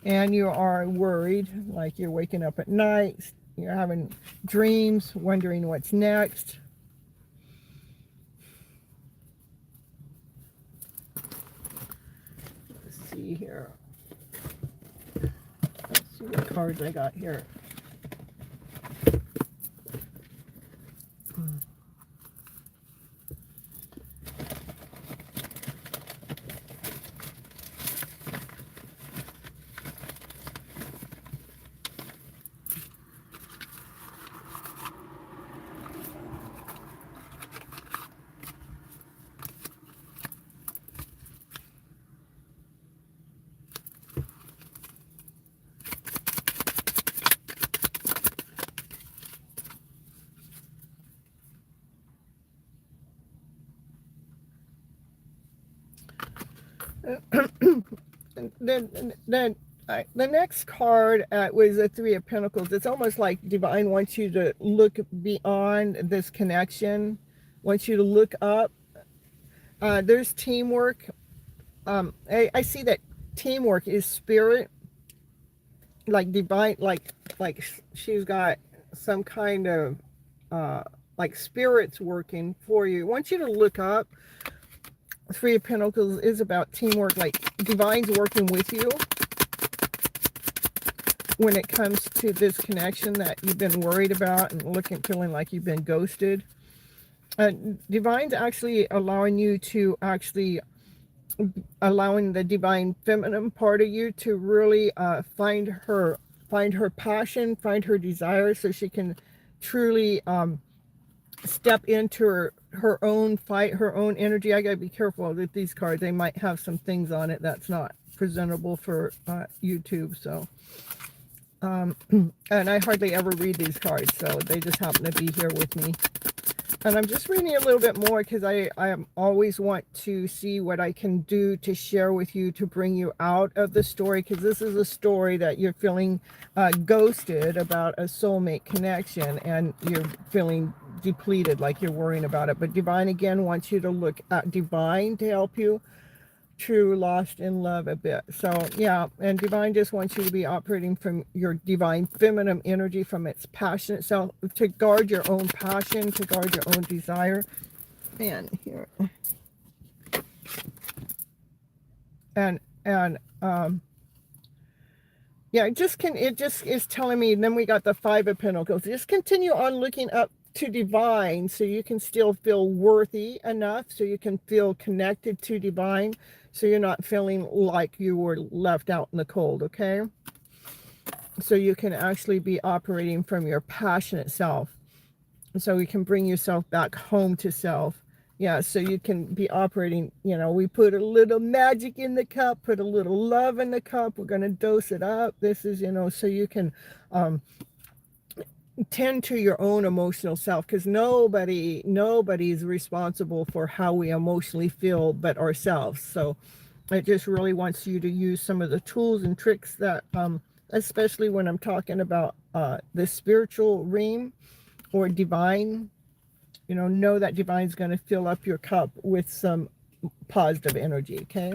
And you are worried, like you're waking up at night, you're having dreams, wondering what's next. Let's see here. Let's see what cards I got here. The next card was the Three of Pentacles. It's almost like Divine wants you to look beyond this connection, wants you to look up. There's teamwork. I see that teamwork is spirit, like Divine, like she's got some kind of like spirits working for you. I want you to look up. Three of Pentacles is about teamwork, like Divine's working with you when it comes to this connection that you've been worried about and feeling like you've been ghosted. Divine's actually allowing you to allowing the divine feminine part of you to really find her passion, find her desire, so she can truly step into her own fight, her own energy. I gotta be careful with these cards. They might have some things on it that's not presentable for YouTube. So And I hardly ever read these cards, so they just happen to be here with me. And I'm just reading a little bit more because I always want to see what I can do to share with you to bring you out of the story, because this is a story that you're feeling ghosted about a soulmate connection, and you're feeling depleted, like you're worrying about it. But Divine again wants you to look at Divine to help you true lost in love a bit. So yeah, and Divine just wants you to be operating from your divine feminine energy, from its passionate self, to guard your own passion, to guard your own desire. Man, here. And yeah, it just is telling me. And then we got the Five of Pentacles. Just continue on looking up to Divine, so you can still feel worthy enough, so you can feel connected to Divine, so you're not feeling like you were left out in the cold, okay? So you can actually be operating from your passionate self, so you can bring yourself back home to self. Yeah, so you can be operating, you know, we put a little magic in the cup, put a little love in the cup, we're going to dose it up. This is, you know, so you can tend to your own emotional self, because nobody's responsible for how we emotionally feel but ourselves. So it just really wants you to use some of the tools and tricks that especially when I'm talking about the spiritual realm or Divine, you know that Divine's going to fill up your cup with some positive energy, okay?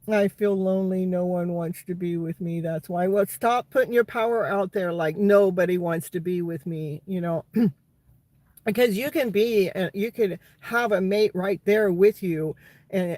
I feel lonely. No one wants to be with me. That's why. Well, stop putting your power out there like nobody wants to be with me, you know, because you could have a mate right there with you,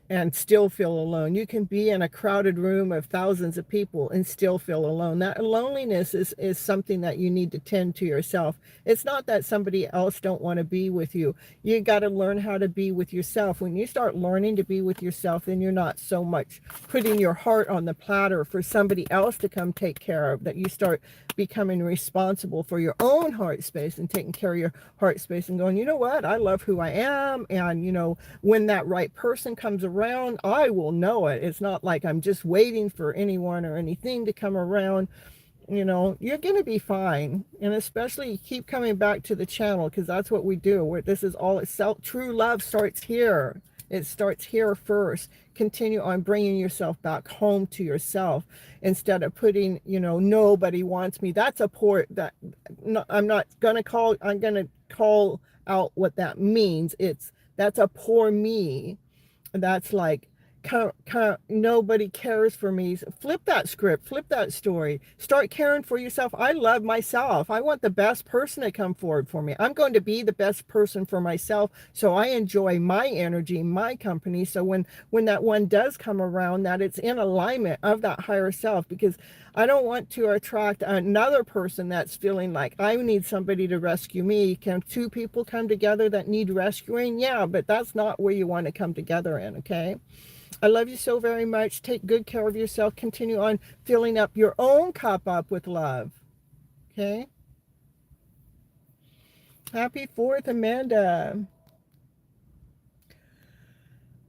and still feel alone. You can be in a crowded room of thousands of people and still feel alone. That loneliness is something that you need to tend to yourself. It's not that somebody else don't want to be with you. You got to learn how to be with yourself. When you start learning to be with yourself, then you're not so much putting your heart on the platter for somebody else to come take care of, that you start becoming responsible for your own heart space and taking care of your heart space and going, you know what, I love who I am. And you know, when that right person comes around, I will know it. It's not like I'm just waiting for anyone or anything to come around. You know, you're going to be fine. And especially keep coming back to the channel, because that's what we do. This is all itself. True love starts here. It starts here first. Continue on bringing yourself back home to yourself, instead of putting, you know, nobody wants me. That's a poor, that no, I'm going to call out what that means. That's a poor me. That's like, nobody cares for me. Flip that script, flip that story, start caring for yourself. I love myself. I want the best person to come forward for me. I'm going to be the best person for myself, so I enjoy my energy, my company, so when that one does come around, that it's in alignment of that higher self. Because I don't want to attract another person that's feeling like I need somebody to rescue me. Can two people come together that need rescuing? Yeah, but that's not where you want to come together in, okay? I love you so very much. Take good care of yourself. Continue on filling up your own cup up with love. Okay? Happy 4th, Amanda.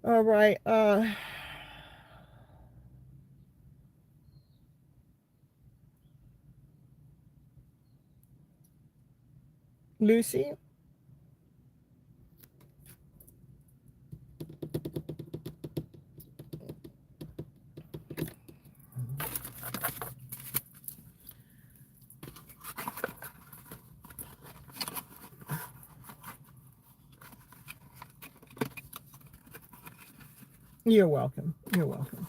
All right. Lucy. You're welcome. You're welcome.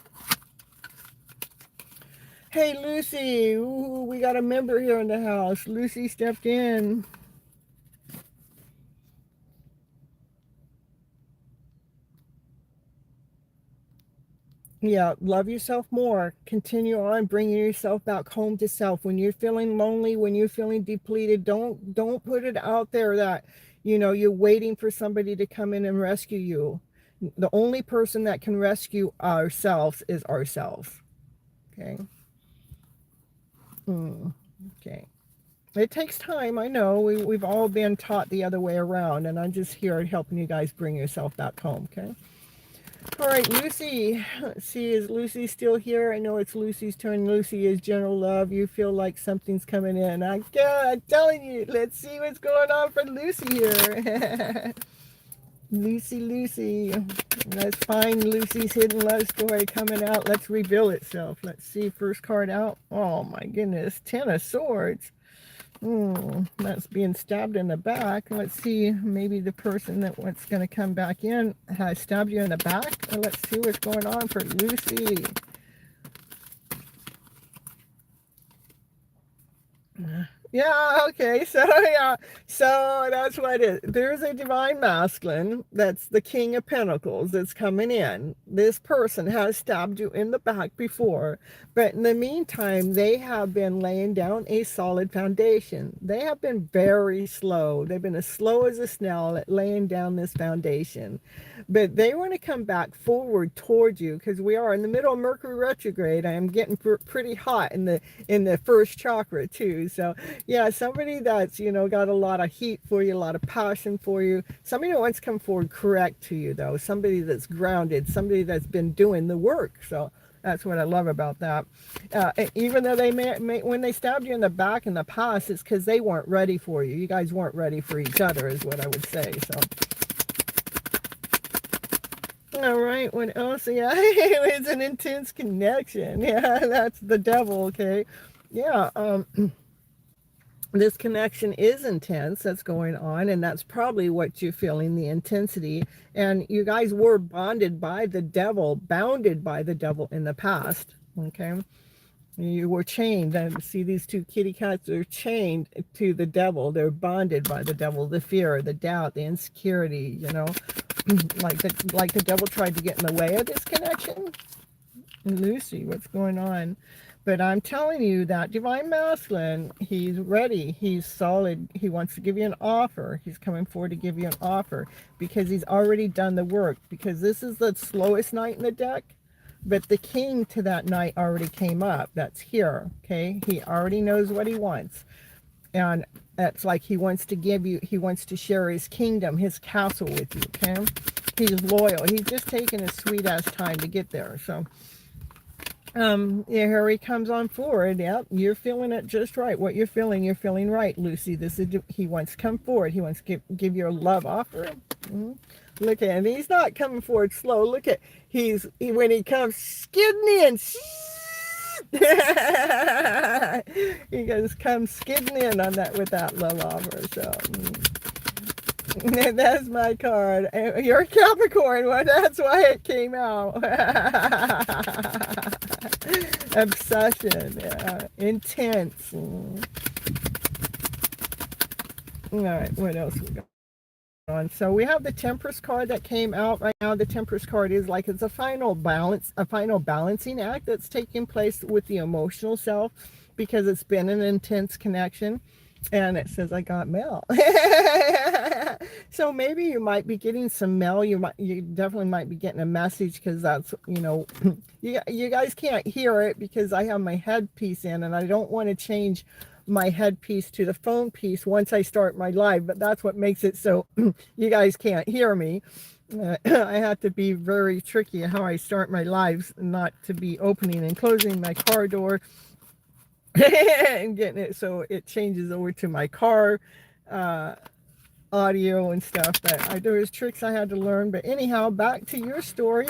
Hey, Lucy. Ooh, we got a member here in the house. Lucy stepped in. Yeah, love yourself more. Continue on bringing yourself back home to self. When you're feeling lonely, when you're feeling depleted, don't put it out there that, you know, you're waiting for somebody to come in and rescue you. The only person that can rescue ourselves is ourselves. Okay. Okay. It takes time. I know we've all been taught the other way around, and I'm just here helping you guys bring yourself back home. Okay. All right, Lucy. Let's see, is Lucy still here? I know it's Lucy's turn. Lucy is general love. You feel like something's coming in. I'm telling you. Let's see what's going on for Lucy here. Lucy. Let's find Lucy's hidden love story coming out. Let's reveal itself. Let's see. First card out. Oh my goodness. 10 of Swords. That's being stabbed in the back. Let's see, maybe the person what's going to come back in has stabbed you in the back. Let's see what's going on for Lucy. Yeah, okay, so yeah, so that's what it is. There's a divine masculine, that's the King of Pentacles, that's coming in. This person has stabbed you in the back before, but in the meantime, they have been laying down a solid foundation. They have been very slow. They've been as slow as a snail at laying down this foundation, but they want to come back forward towards you, because we are in the middle of Mercury retrograde. I am getting pretty hot in the first chakra too, so yeah, somebody that's, got a lot of heat for you, a lot of passion for you. Somebody that wants to come forward correct to you, though. Somebody that's grounded, somebody that's been doing the work. So that's what I love about that. Even though they when they stabbed you in the back in the past, it's because they weren't ready for you. You guys weren't ready for each other, is what I would say. So. All right, what else? Yeah, it's an intense connection. Yeah, that's the devil, okay? Yeah, this connection is intense that's going on, and that's probably what you're feeling, the intensity. And you guys were bonded by the devil, bounded by the devil in the past, okay? You were chained. And see, these two kitty cats are chained to the devil. They're bonded by the devil, the fear, the doubt, the insecurity, like the devil tried to get in the way of this connection. Lucy, what's going on? But I'm telling you that divine masculine, he's ready, he's solid, he wants to give you an offer. He's coming forward to give you an offer because he's already done the work, because this is the slowest knight in the deck, but the king to that knight already came up. That's here, okay? He already knows what he wants. And it's like he wants to share his kingdom, his castle with you, okay? He's loyal. He's just taking his sweet ass time to get there. So yeah, here he comes on forward. Yep, you're feeling it just right. What you're feeling right, Lucy. He wants to come forward. He wants to give you a love offer. Look at him. He's not coming forward slow. Look at when he comes skidding in. He goes come skidding in on that with that love offer. So that's my card. You're Capricorn. Well, that's why it came out. Obsession, yeah. Intense. All right, what else we got on? So we have the Temperance card that came out right now. The Temperance card is like it's a final balancing act that's taking place with the emotional self, because it's been an intense connection. And it says, I got mail. So maybe you might be getting some mail. You definitely might be getting a message, because that's, you guys can't hear it because I have my headpiece in, and I don't want to change my headpiece to the phone piece once I start my live, but that's what makes it so you guys can't hear me. I have to be very tricky how I start my lives, not to be opening and closing my car door and getting it so it changes over to my car audio and stuff. But there was tricks I had to learn. But anyhow, back to your story.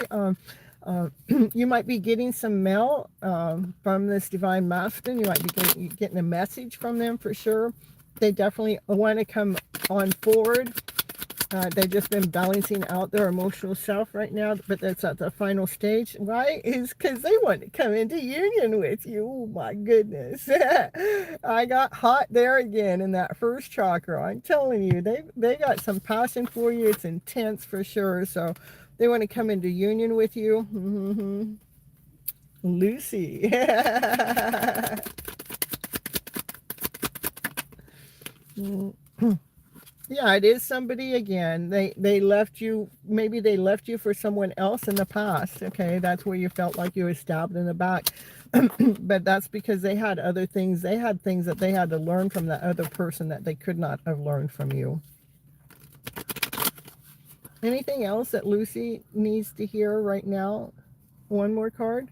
You might be getting some mail from this divine masculine. You might be getting a message from them for sure. They definitely want to come on forward. They've just been balancing out their emotional self right now, but that's at the final stage. Why? Is because they want to come into union with you. Oh my goodness. I got hot there again in that first chakra. I'm telling you, they got some passion for you. It's intense for sure. So they want to come into union with you. Lucy. Yeah, it is somebody again. They left you, maybe they left you for someone else in the past. Okay, that's where you felt like you were stabbed in the back. But that's because they had other things. They had things that they had to learn from that other person that they could not have learned from you. Anything else that Lucy needs to hear right now? One more card.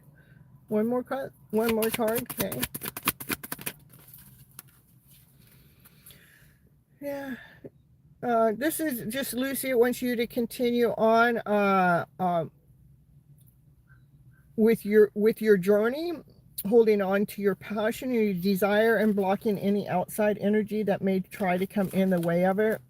One more card. One more card. Okay. Yeah. This is just Lucy wants you to continue on with your journey, holding on to your passion, your desire, and blocking any outside energy that may try to come in the way of it.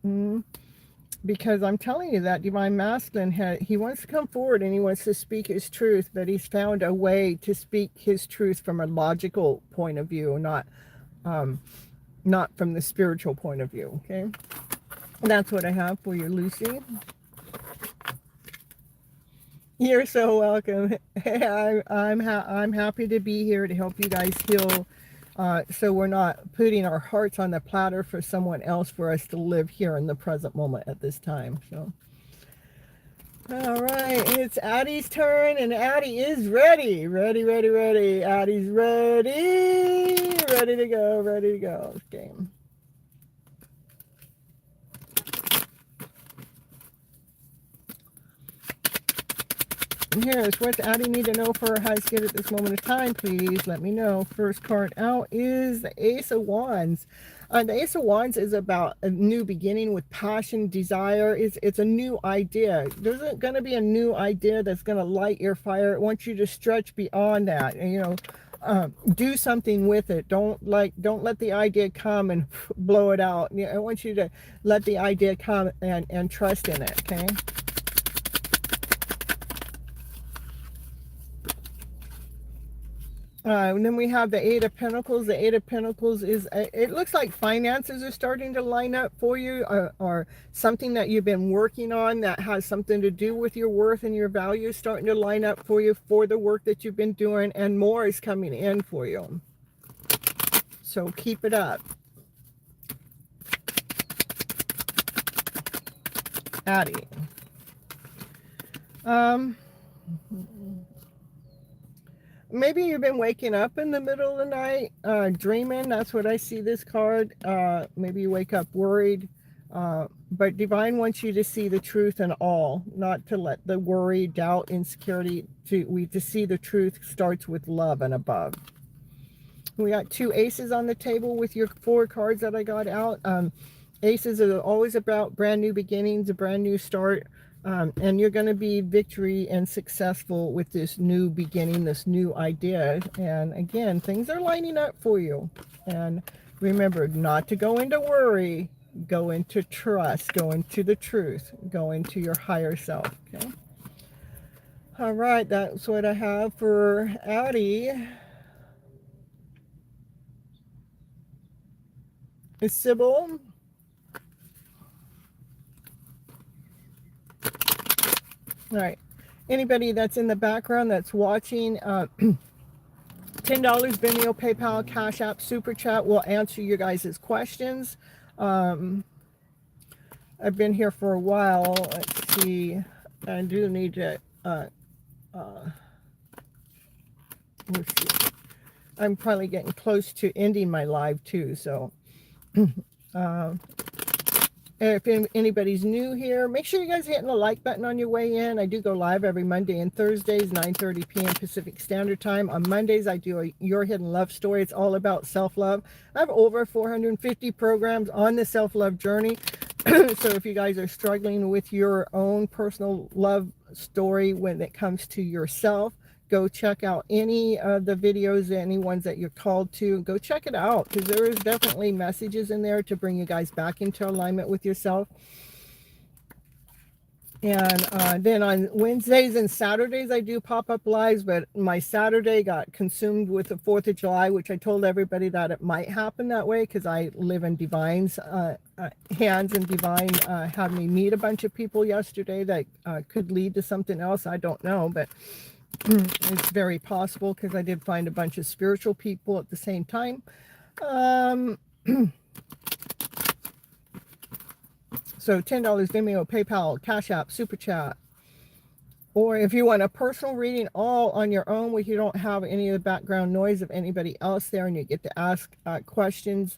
Because I'm telling you that divine masculine, he wants to come forward and he wants to speak his truth, but he's found a way to speak his truth from a logical point of view, not from the spiritual point of view. Okay, that's what I have for you, Lucy. You're so welcome. I'm happy to be here to help you guys heal, so we're not putting our hearts on the platter for someone else, for us to live here in the present moment at this time. So, all right, it's Addie's turn, and Addie is ready. Ready. Addie's ready. Ready to go. Okay. Here's what Addie need to know for her highest good at this moment of time. Please let me know. First card out is the Ace of Wands. The Ace of Wands is about a new beginning with passion, desire. It's a new idea. There's going to be a new idea that's going to light your fire. It wants you to stretch beyond that, and do something with it. Don't let the idea come and blow it out. I want you to let the idea come and trust in it. Okay. And then we have the Eight of Pentacles. The Eight of Pentacles is, it looks like finances are starting to line up for you, or something that you've been working on that has something to do with your worth and your value starting to line up for you for the work that you've been doing, and more is coming in for you. So keep it up. Addie. Maybe you've been waking up in the middle of the night, dreaming. That's what I see this card. Maybe you wake up worried. But Divine wants you to see the truth in all, not to let the worry, doubt, insecurity, to see the truth starts with love and above. We got two aces on the table with your 4 cards that I got out. Aces are always about brand new beginnings, a brand new start. And you're going to be victory and successful with this new beginning, this new idea. And again, things are lining up for you. And remember not to go into worry, go into trust, go into the truth, go into your higher self. Okay. All right, that's what I have for Addie. Is Sybil? All right, anybody that's in the background that's watching, $10 Venmo, PayPal, Cash App, Super Chat will answer your guys' questions. I've been here for a while. Let's see. I do need to, let's see. I'm probably getting close to ending my live too, so if anybody's new here, make sure you guys are hitting the like button on your way in. I do go live every Monday and Thursdays, 9:30 p.m. Pacific Standard Time. On Mondays, I do Your Hidden Love Story. It's all about self-love. I have over 450 programs on the self-love journey. So if you guys are struggling with your own personal love story when it comes to yourself, go check out any of the videos, any ones that you're called to. Go check it out, because there is definitely messages in there to bring you guys back into alignment with yourself. And then on Wednesdays and Saturdays, I do pop-up lives, but my Saturday got consumed with the 4th of July, which I told everybody that it might happen that way, because I live in Divine's hands, and Divine had me meet a bunch of people yesterday that could lead to something else. I don't know, but it's very possible, because I did find a bunch of spiritual people at the same time. So $10 Vimeo, PayPal, Cash App, Super Chat. Or if you want a personal reading all on your own, where you don't have any of the background noise of anybody else there, and you get to ask questions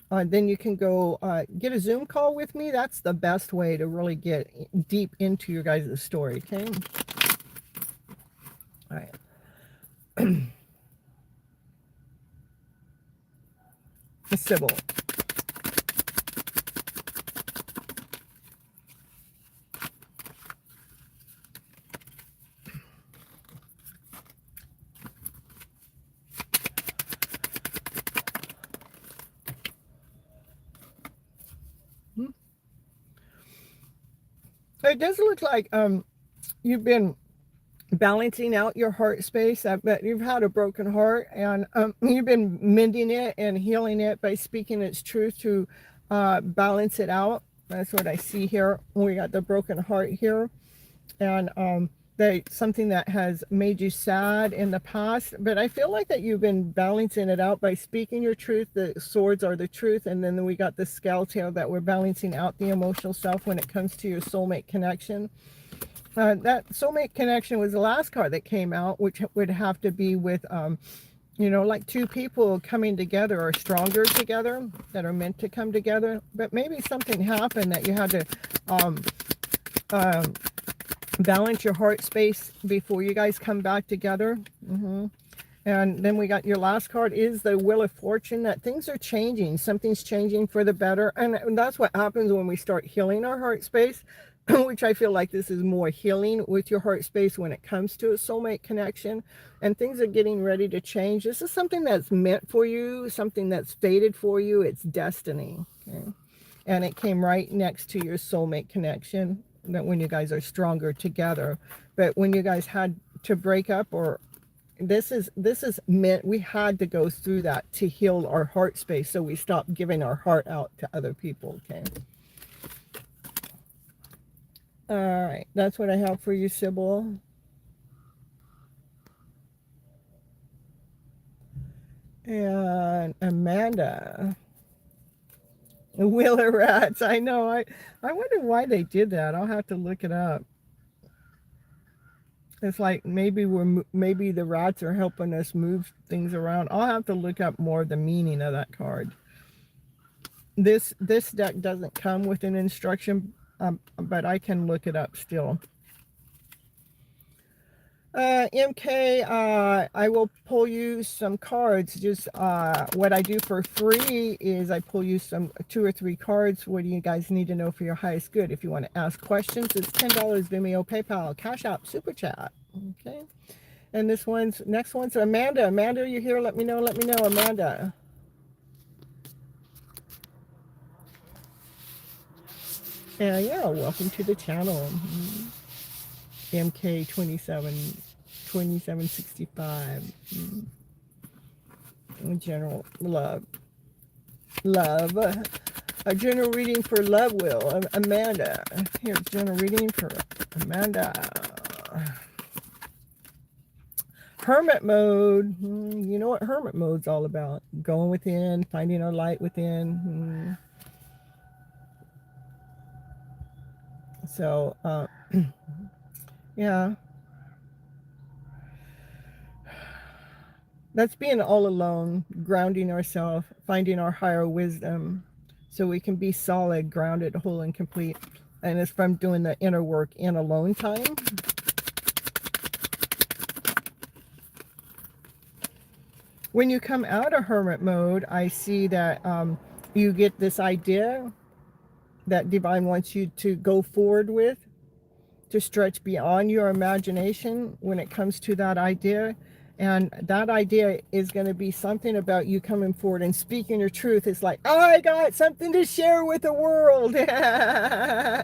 then you can go get a Zoom call with me. That's the best way to really get deep into your guys' story, okay? All right. Sybil. It does look like you've been balancing out your heart space. I bet you've had a broken heart, and you've been mending it and healing it by speaking its truth to balance it out. That's what I see here. We got the broken heart here, and something that has made you sad in the past, but I feel like that you've been balancing it out by speaking your truth. The swords are the truth, and then we got the scale tail that we're balancing out the emotional self when it comes to your soulmate connection. That soulmate connection was the last card that came out, which would have to be with you know, like two people coming together or stronger together, that are meant to come together. But maybe something happened that you had to balance your heart space before you guys come back together. And then we got your last card is the Wheel of Fortune, that things are changing. Something's changing for the better. And that's what happens when we start healing our heart space, which I feel like this is more healing with your heart space when it comes to a soulmate connection. And things are getting ready to change. This is something that's meant for you, something that's fated for you. It's destiny. Okay? And it came right next to your soulmate connection, that when you guys are stronger together. But when you guys had to break up, or this is meant, we had to go through that to heal our heart space, so we stopped giving our heart out to other people. Okay, all right, that's what I have for you, Sybil. And Amanda, Wheel of Rats. I know, I wonder why they did that. I'll have to look it up. It's like maybe maybe the rats are helping us move things around. I'll have to look up more the meaning of that card. This deck doesn't come with an instruction, but I can look it up still. MK, I will pull you some cards. Just what I do for free is I pull you some 2 or 3 cards. What do you guys need to know for your highest good? If you want to ask questions, it's $10, Vimeo, PayPal, CashApp, Super Chat. Okay. And next one's Amanda. Amanda, are you here? Let me know, Amanda. Yeah, welcome to the channel. MK 2765. General love. A general reading for love, Will. Amanda. Here's general reading for Amanda. Hermit mode. You know what hermit mode's all about. Going within, finding our light within. So, yeah. That's being all alone, grounding ourselves, finding our higher wisdom, so we can be solid, grounded, whole, and complete. And it's from doing the inner work in alone time. When you come out of hermit mode, I see that you get this idea that Divine wants you to go forward with, to stretch beyond your imagination when it comes to that idea. And that idea is going to be something about you coming forward and speaking your truth. It's like, I got something to share with the world. Yeah,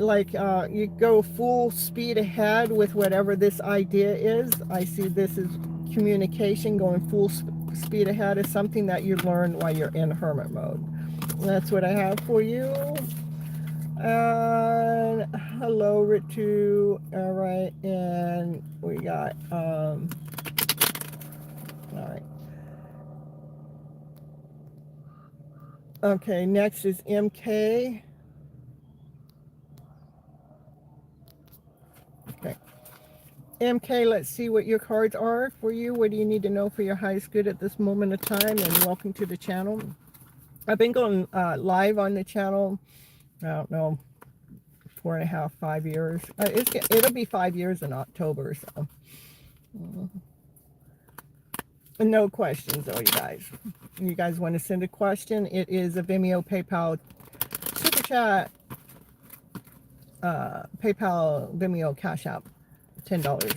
like you go full speed ahead with whatever this idea is. I see this as communication, going full speed ahead is something that you learn while you're in hermit mode. That's what I have for you. And hello, Ritu. All right, and we got all right. Okay, next is MK. Okay, MK, let's see what your cards are for you. What do you need to know for your highest good at this moment of time? And welcome to the channel. I've been going live on the channel, I don't know, 4.5, 5 years. It'll be 5 years in October, so. No questions though, you guys. You guys want to send a question? It is a Vimeo, PayPal, Super Chat, PayPal, Vimeo, Cash App, $10.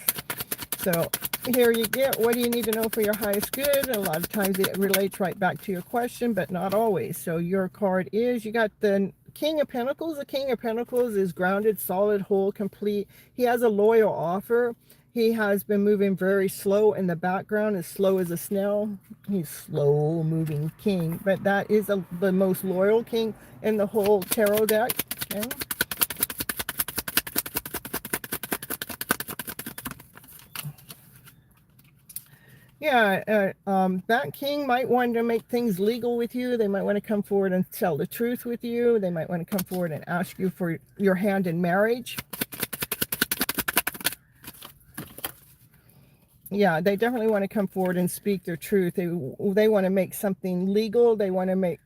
So here you get, what do you need to know for your highest good? A lot of times it relates right back to your question, but not always. So your card is, you got the King of Pentacles. The King of Pentacles is grounded, solid, whole, complete. He has a loyal offer. He has been moving very slow in the background, as slow as a snail. He's slow moving king, but that is the most loyal king in the whole tarot deck. Okay. Yeah, that king might want to make things legal with you. They might want to come forward and tell the truth with you. They might want to come forward and ask you for your hand in marriage. Yeah, they definitely want to come forward and speak their truth. They want to make something legal. They want to make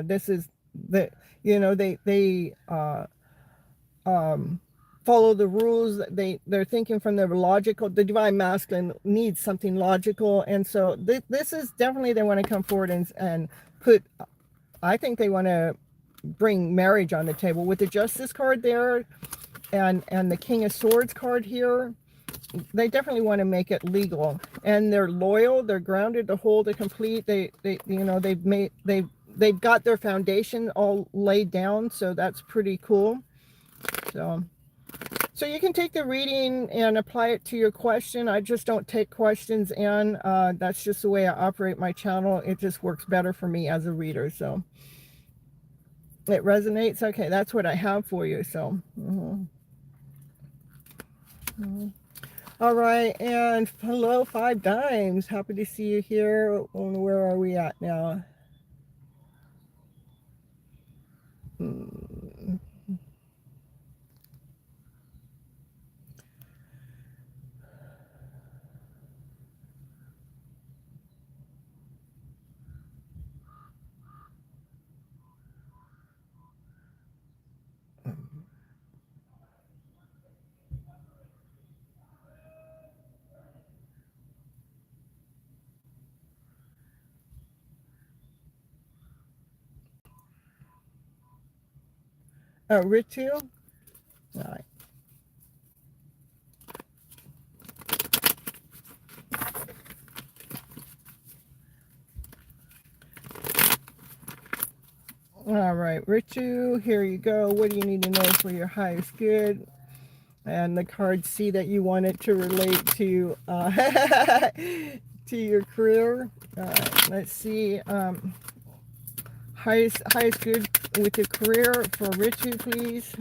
this is the, you know, they follow the rules. They're thinking from the logical. The divine masculine needs something logical, and so this is definitely, they want to come forward and put. I think they want to bring marriage on the table with the Justice card there, and the King of Swords card here. They definitely want to make it legal, and they're loyal. They're grounded, the whole, the complete. They you know, they've got their foundation all laid down, so that's pretty cool. So you can take the reading and apply it to your question. I just don't take questions in. That's just the way I operate my channel. It just works better for me as a reader. So it resonates. Okay, that's what I have for you. So. All right, and hello, 5 Dimes. Happy to see you here. Where are we at now? Ritu? All right. All right, Ritu, here you go. What do you need to know for your highest good? And the cards see that you want it to relate to to your career. Let's see. Highest good with your career for Ritu, please.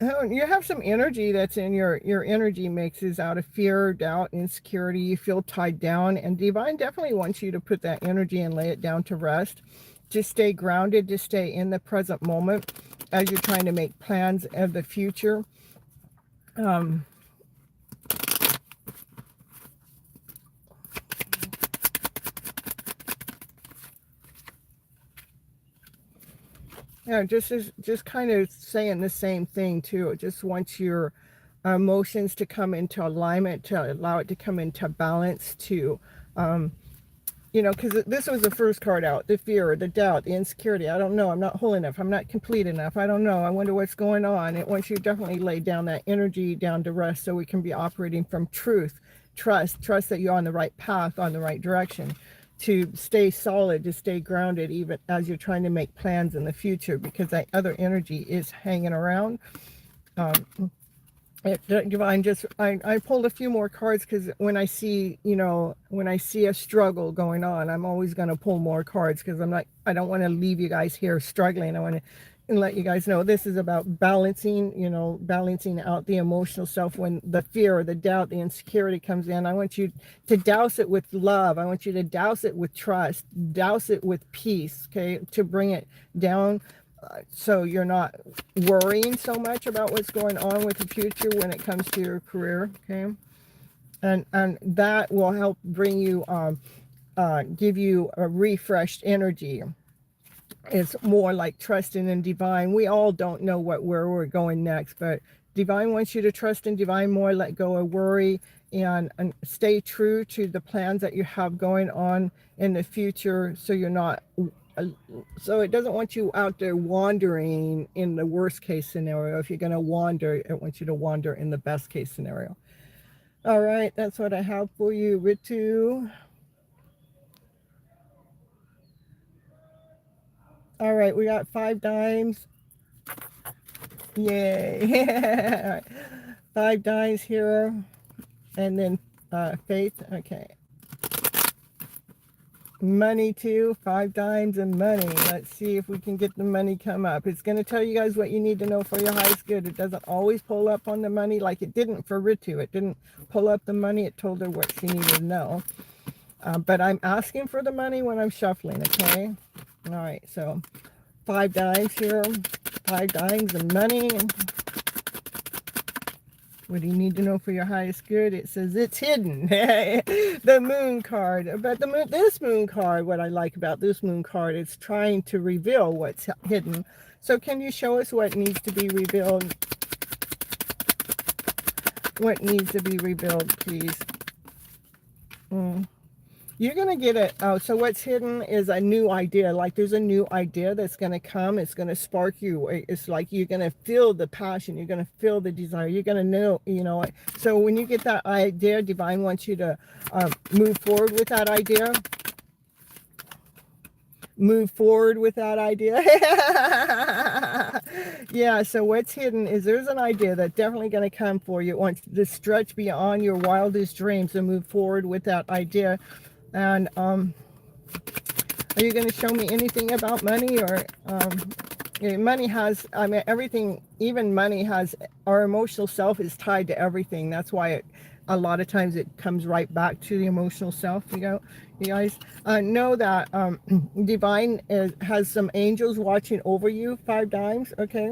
Oh, you have some energy that's in your energy mixes out of fear, doubt, insecurity. You feel tied down, and Divine definitely wants you to put that energy and lay it down to rest. Just stay grounded, just stay in the present moment as you're trying to make plans of the future. Yeah, just kind of saying the same thing too. It just wants your emotions to come into alignment, to allow it to come into balance, to you know, because this was the first card out, the fear, the doubt, the insecurity. I don't know, I'm not whole enough, I'm not complete enough, I don't know, I wonder what's going on. It wants you to definitely lay down that energy down to rest, so we can be operating from truth, trust that you're on the right path, on the right direction, to stay solid, to stay grounded, even as you're trying to make plans in the future, because that other energy is hanging around. Divine, just I pulled a few more cards, because when I see, you know, when I see a struggle going on, I'm always going to pull more cards, because I don't want to leave you guys here struggling. I want to and let you guys know this is about balancing, you know, balancing out the emotional self when the fear, the doubt, the insecurity comes in. I want you to douse it with love. I want you to douse it with trust, douse it with peace, okay, to bring it down so you're not worrying so much about what's going on with the future when it comes to your career, okay? And that will help bring you, give you a refreshed energy. It's more like trusting in divine. We all don't know where we're going next, but divine wants you to trust in divine more, let go of worry, and stay true to the plans that you have going on in the future, so you're not, so it doesn't want you out there wandering in the worst case scenario. If you're going to wander, it wants you to wander in the best case scenario. All right, that's what I have for you, Ritu. All right, we got 5 dimes. Yay. 5 dimes here. And then faith. Okay. Money too. 5 dimes and money. Let's see if we can get the money come up. It's going to tell you guys what you need to know for your highest good. It doesn't always pull up on the money like it didn't for Ritu. It didn't pull up the money. It told her what she needed to know. But I'm asking for the money when I'm shuffling, okay? All right, so 5 dimes here, 5 dimes and money. What do you need to know for your highest good? It says it's hidden. The moon card. But this moon card, what I like about this moon card, it's trying to reveal what's hidden. So can you show us what needs to be revealed? What needs to be revealed, please? You're going to get it. Oh, so what's hidden is a new idea. Like there's a new idea that's going to come. It's going to spark you. It's like you're going to feel the passion. You're going to feel the desire. You're going to know, you know. So when you get that idea, divine wants you to move forward with that idea. Move forward with that idea. Yeah, so what's hidden is there's an idea that's definitely going to come for you. It wants to stretch beyond your wildest dreams and move forward with that idea. And are you going to show me anything about money? Or money has, I mean, everything, even money has, our emotional self is tied to everything. That's why a lot of times it comes right back to the emotional self. You guys know that divine has some angels watching over you. 5 dimes, okay,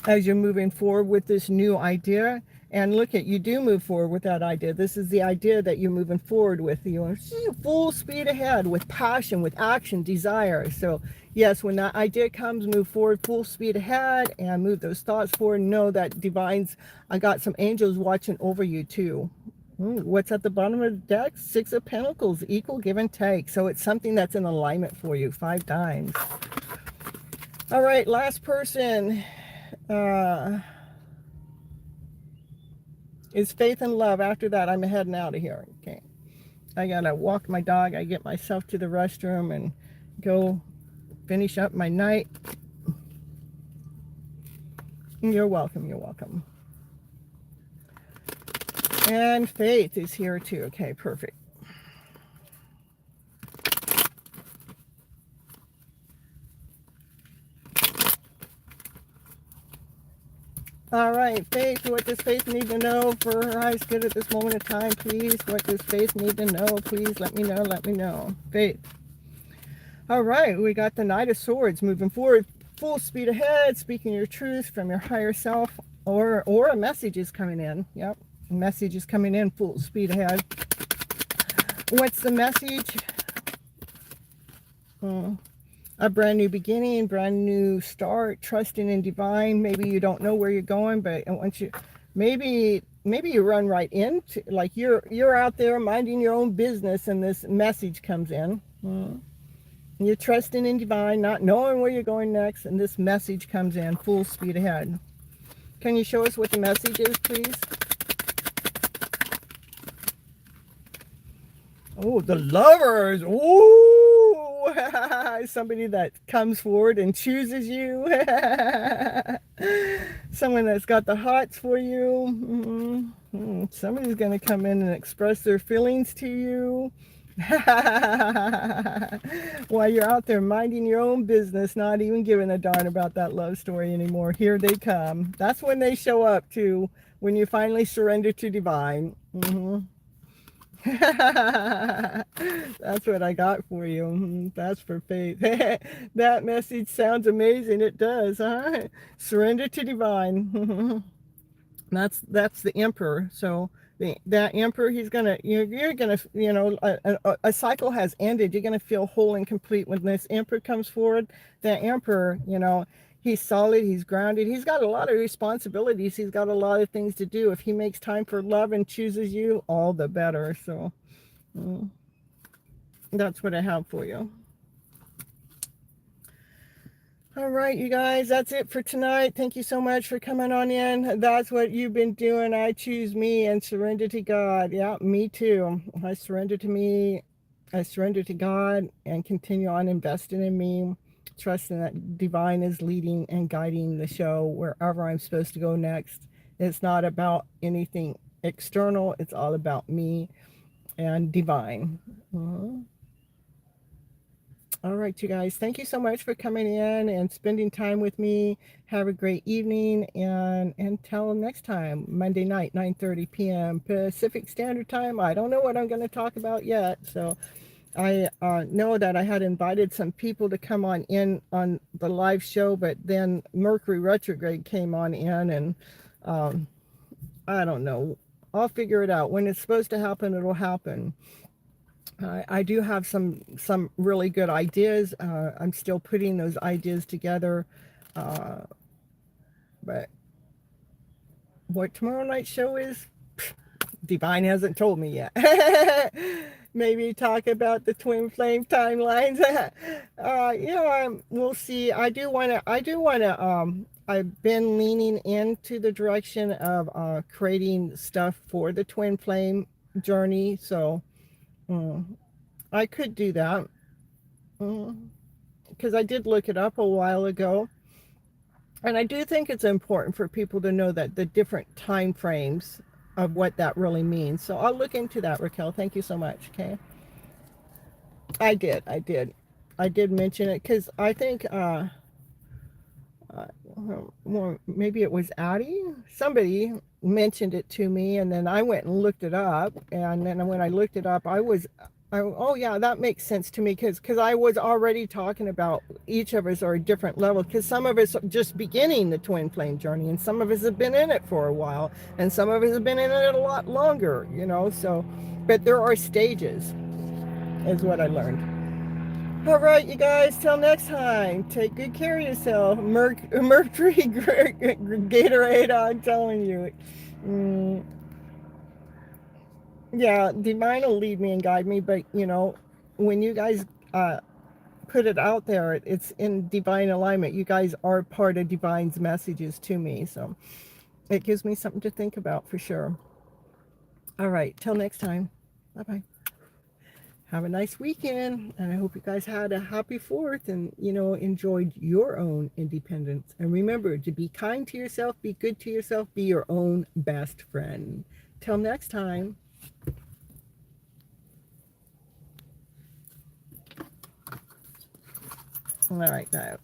as you're moving forward with this new idea. And look at, you do move forward with that idea. This is the idea that you're moving forward with. You're full speed ahead with passion, with action, desire. So yes, when that idea comes, move forward full speed ahead and move those thoughts forward. Know that divine's, I got some angels watching over you too. What's at the bottom of the deck? 6 of Pentacles, equal give and take. So it's something that's in alignment for you. 5 dimes. All right, last person. Is faith and love. After that, I'm heading out of here. Okay, I gotta walk my dog. I get myself to the restroom and go finish up my night. You're welcome. You're welcome. And faith is here too. Okay, perfect. All right, Faith, what does Faith need to know for her highest good at this moment of time, please? What does Faith need to know? Please let me know, let me know. Faith. All right, we got the Knight of Swords moving forward, full speed ahead, speaking your truth from your higher self, or a message is coming in. Yep, a message is coming in, full speed ahead. What's the message? A brand new beginning, brand new start, trusting in divine. Maybe you don't know where you're going, but once you, maybe you run right into, like you're out there minding your own business and this message comes in. You're trusting in divine, not knowing where you're going next, and this message comes in full speed ahead. Can you show us what the message is, please? Oh, the Lovers. Ooh. Somebody that comes forward and chooses you. Someone that's got the hots for you. Somebody's going to come in and express their feelings to you. While you're out there minding your own business, not even giving a darn about that love story anymore, here they come. That's when they show up too, when you finally surrender to divine. That's what I got for you. That's for faith. That message sounds amazing. It does, huh? Surrender to divine. That's the emperor. So that emperor, he's gonna, you're gonna, a cycle has ended. You're gonna feel whole and complete when this emperor comes forward. That emperor, he's solid, he's grounded, he's got a lot of responsibilities, he's got a lot of things to do. If he makes time for love and chooses you, all the better. So that's what I have for you. All right, you guys, that's it for tonight. Thank you so much for coming on in. That's what you've been doing. I choose me and surrender to God. Yeah, me too. I surrender to me. I surrender to God and continue on investing in me, trusting that divine is leading and guiding the show wherever I'm supposed to go next. It's not about anything external. It's all about me and divine. All right, you guys, thank you so much for coming in and spending time with me. Have a great evening, and until next time, Monday night, 9:30 p.m. Pacific Standard Time. I don't know what I'm going to talk about yet, so I know that I had invited some people to come on in on the live show, but then Mercury retrograde came on in, and I don't know. I'll figure it out. When it's supposed to happen, it'll happen. I do have some really good ideas. I'm still putting those ideas together. But what tomorrow night's show is, Divine hasn't told me yet. Maybe talk about the twin flame timelines. We'll see. I've been leaning into the direction of creating stuff for the twin flame journey. So I could do that. Because I did look it up a while ago. And I do think it's important for people to know that the different time frames of what that really means. So I'll look into that, Raquel. Thank you so much. Okay. I did mention it because I think well, maybe it was Addie. Somebody mentioned it to me, and then I went and looked it up. And then when I looked it up, oh yeah, that makes sense to me because I was already talking about each of us are a different level, because some of us are just beginning the twin flame journey, and some of us have been in it for a while, and some of us have been in it a lot longer, so, but there are stages, is what I learned. All right, you guys, till next time, take good care of yourself. Mercury Gatorade, I'm telling you. Yeah, divine will lead me and guide me, but when you guys put it out there, it's in divine alignment. You guys are part of divine's messages to me, so it gives me something to think about for sure. All right, till next time. Bye-bye. Have a nice weekend, and I hope you guys had a happy 4th and, enjoyed your own independence. And remember to be kind to yourself, be good to yourself, be your own best friend. Till next time. All right, now